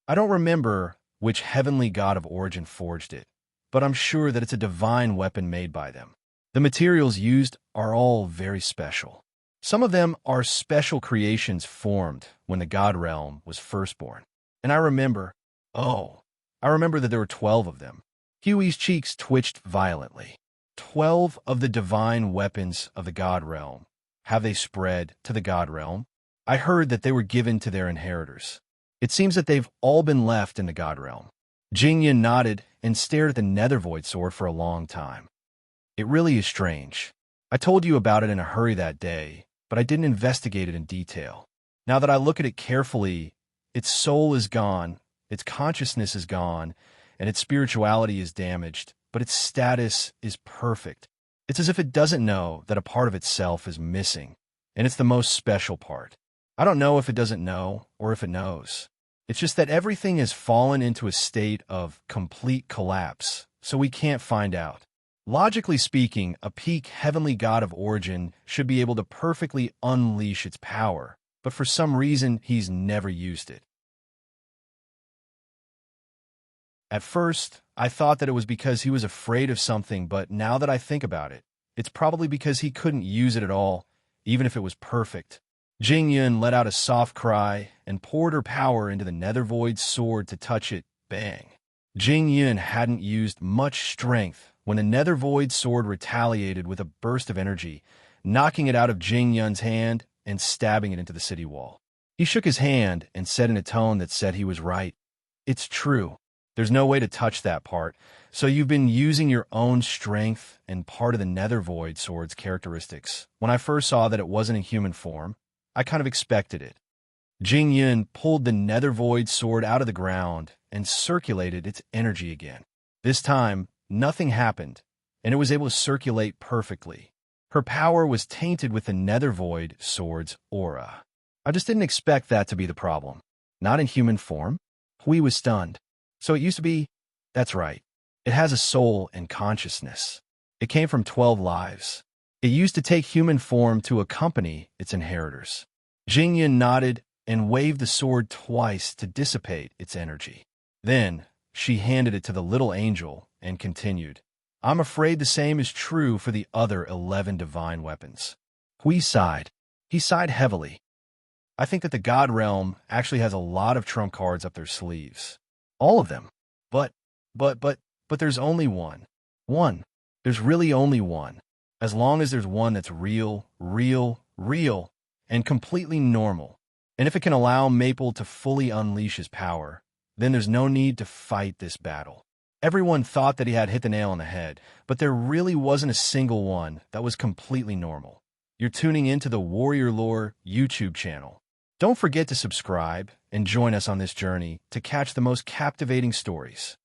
S1: I don't remember which heavenly god of Origin forged it, but I'm sure that it's a divine weapon made by them. The materials used are all very special. Some of them are special creations formed when the god realm was first born. And I remember that there were 12 of them. Huey's cheeks twitched violently. 12 of the divine weapons of the god realm. Have they spread to the god realm? I heard that they were given to their inheritors. It seems that they've all been left in the god realm. Jingyun nodded and stared at the Nether Void sword for a long time. It really is strange. I told you about it in a hurry that day, but I didn't investigate it in detail. Now that I look at it carefully, its soul is gone, its consciousness is gone, and its spirituality is damaged, but its status is perfect. It's as if it doesn't know that a part of itself is missing, and it's the most special part. I don't know if it doesn't know or if it knows. It's just that everything has fallen into a state of complete collapse, so we can't find out. Logically speaking, a peak heavenly god of Origin should be able to perfectly unleash its power, but for some reason, he's never used it. At first, I thought that it was because he was afraid of something, but now that I think about it, it's probably because he couldn't use it at all, even if it was perfect. Jingyun let out a soft cry and poured her power into the Nether Void sword to touch it. Bang. Jingyun hadn't used much strength when the Nether Void sword retaliated with a burst of energy, knocking it out of Jingyun's hand and stabbing it into the city wall. He shook his hand and said in a tone that said he was right. It's true. There's no way to touch that part, so you've been using your own strength and part of the Nether Void sword's characteristics. When I first saw that it wasn't in human form, I kind of expected it. Jingyun pulled the Nether Void sword out of the ground and circulated its energy again. This time, nothing happened, and it was able to circulate perfectly. Her power was tainted with the Nether Void sword's aura. I just didn't expect that to be the problem. Not in human form. Hui was stunned. So it used to be, that's right. It has a soul and consciousness. It came from 12 lives. It used to take human form to accompany its inheritors. Jingyan nodded and waved the sword twice to dissipate its energy. Then, she handed it to the little angel and continued, I'm afraid the same is true for the other 11 divine weapons. Hui sighed. He sighed heavily. I think that the God Realm actually has a lot of trump cards up their sleeves. All of them. But there's only one. One. There's really only one. As long as there's one that's real, and completely normal. And if it can allow Maple to fully unleash his power, then there's no need to fight this battle. Everyone thought that he had hit the nail on the head, but there really wasn't a single one that was completely normal. You're tuning into the Warrior Lore YouTube channel. Don't forget to subscribe and join us on this journey to catch the most captivating stories.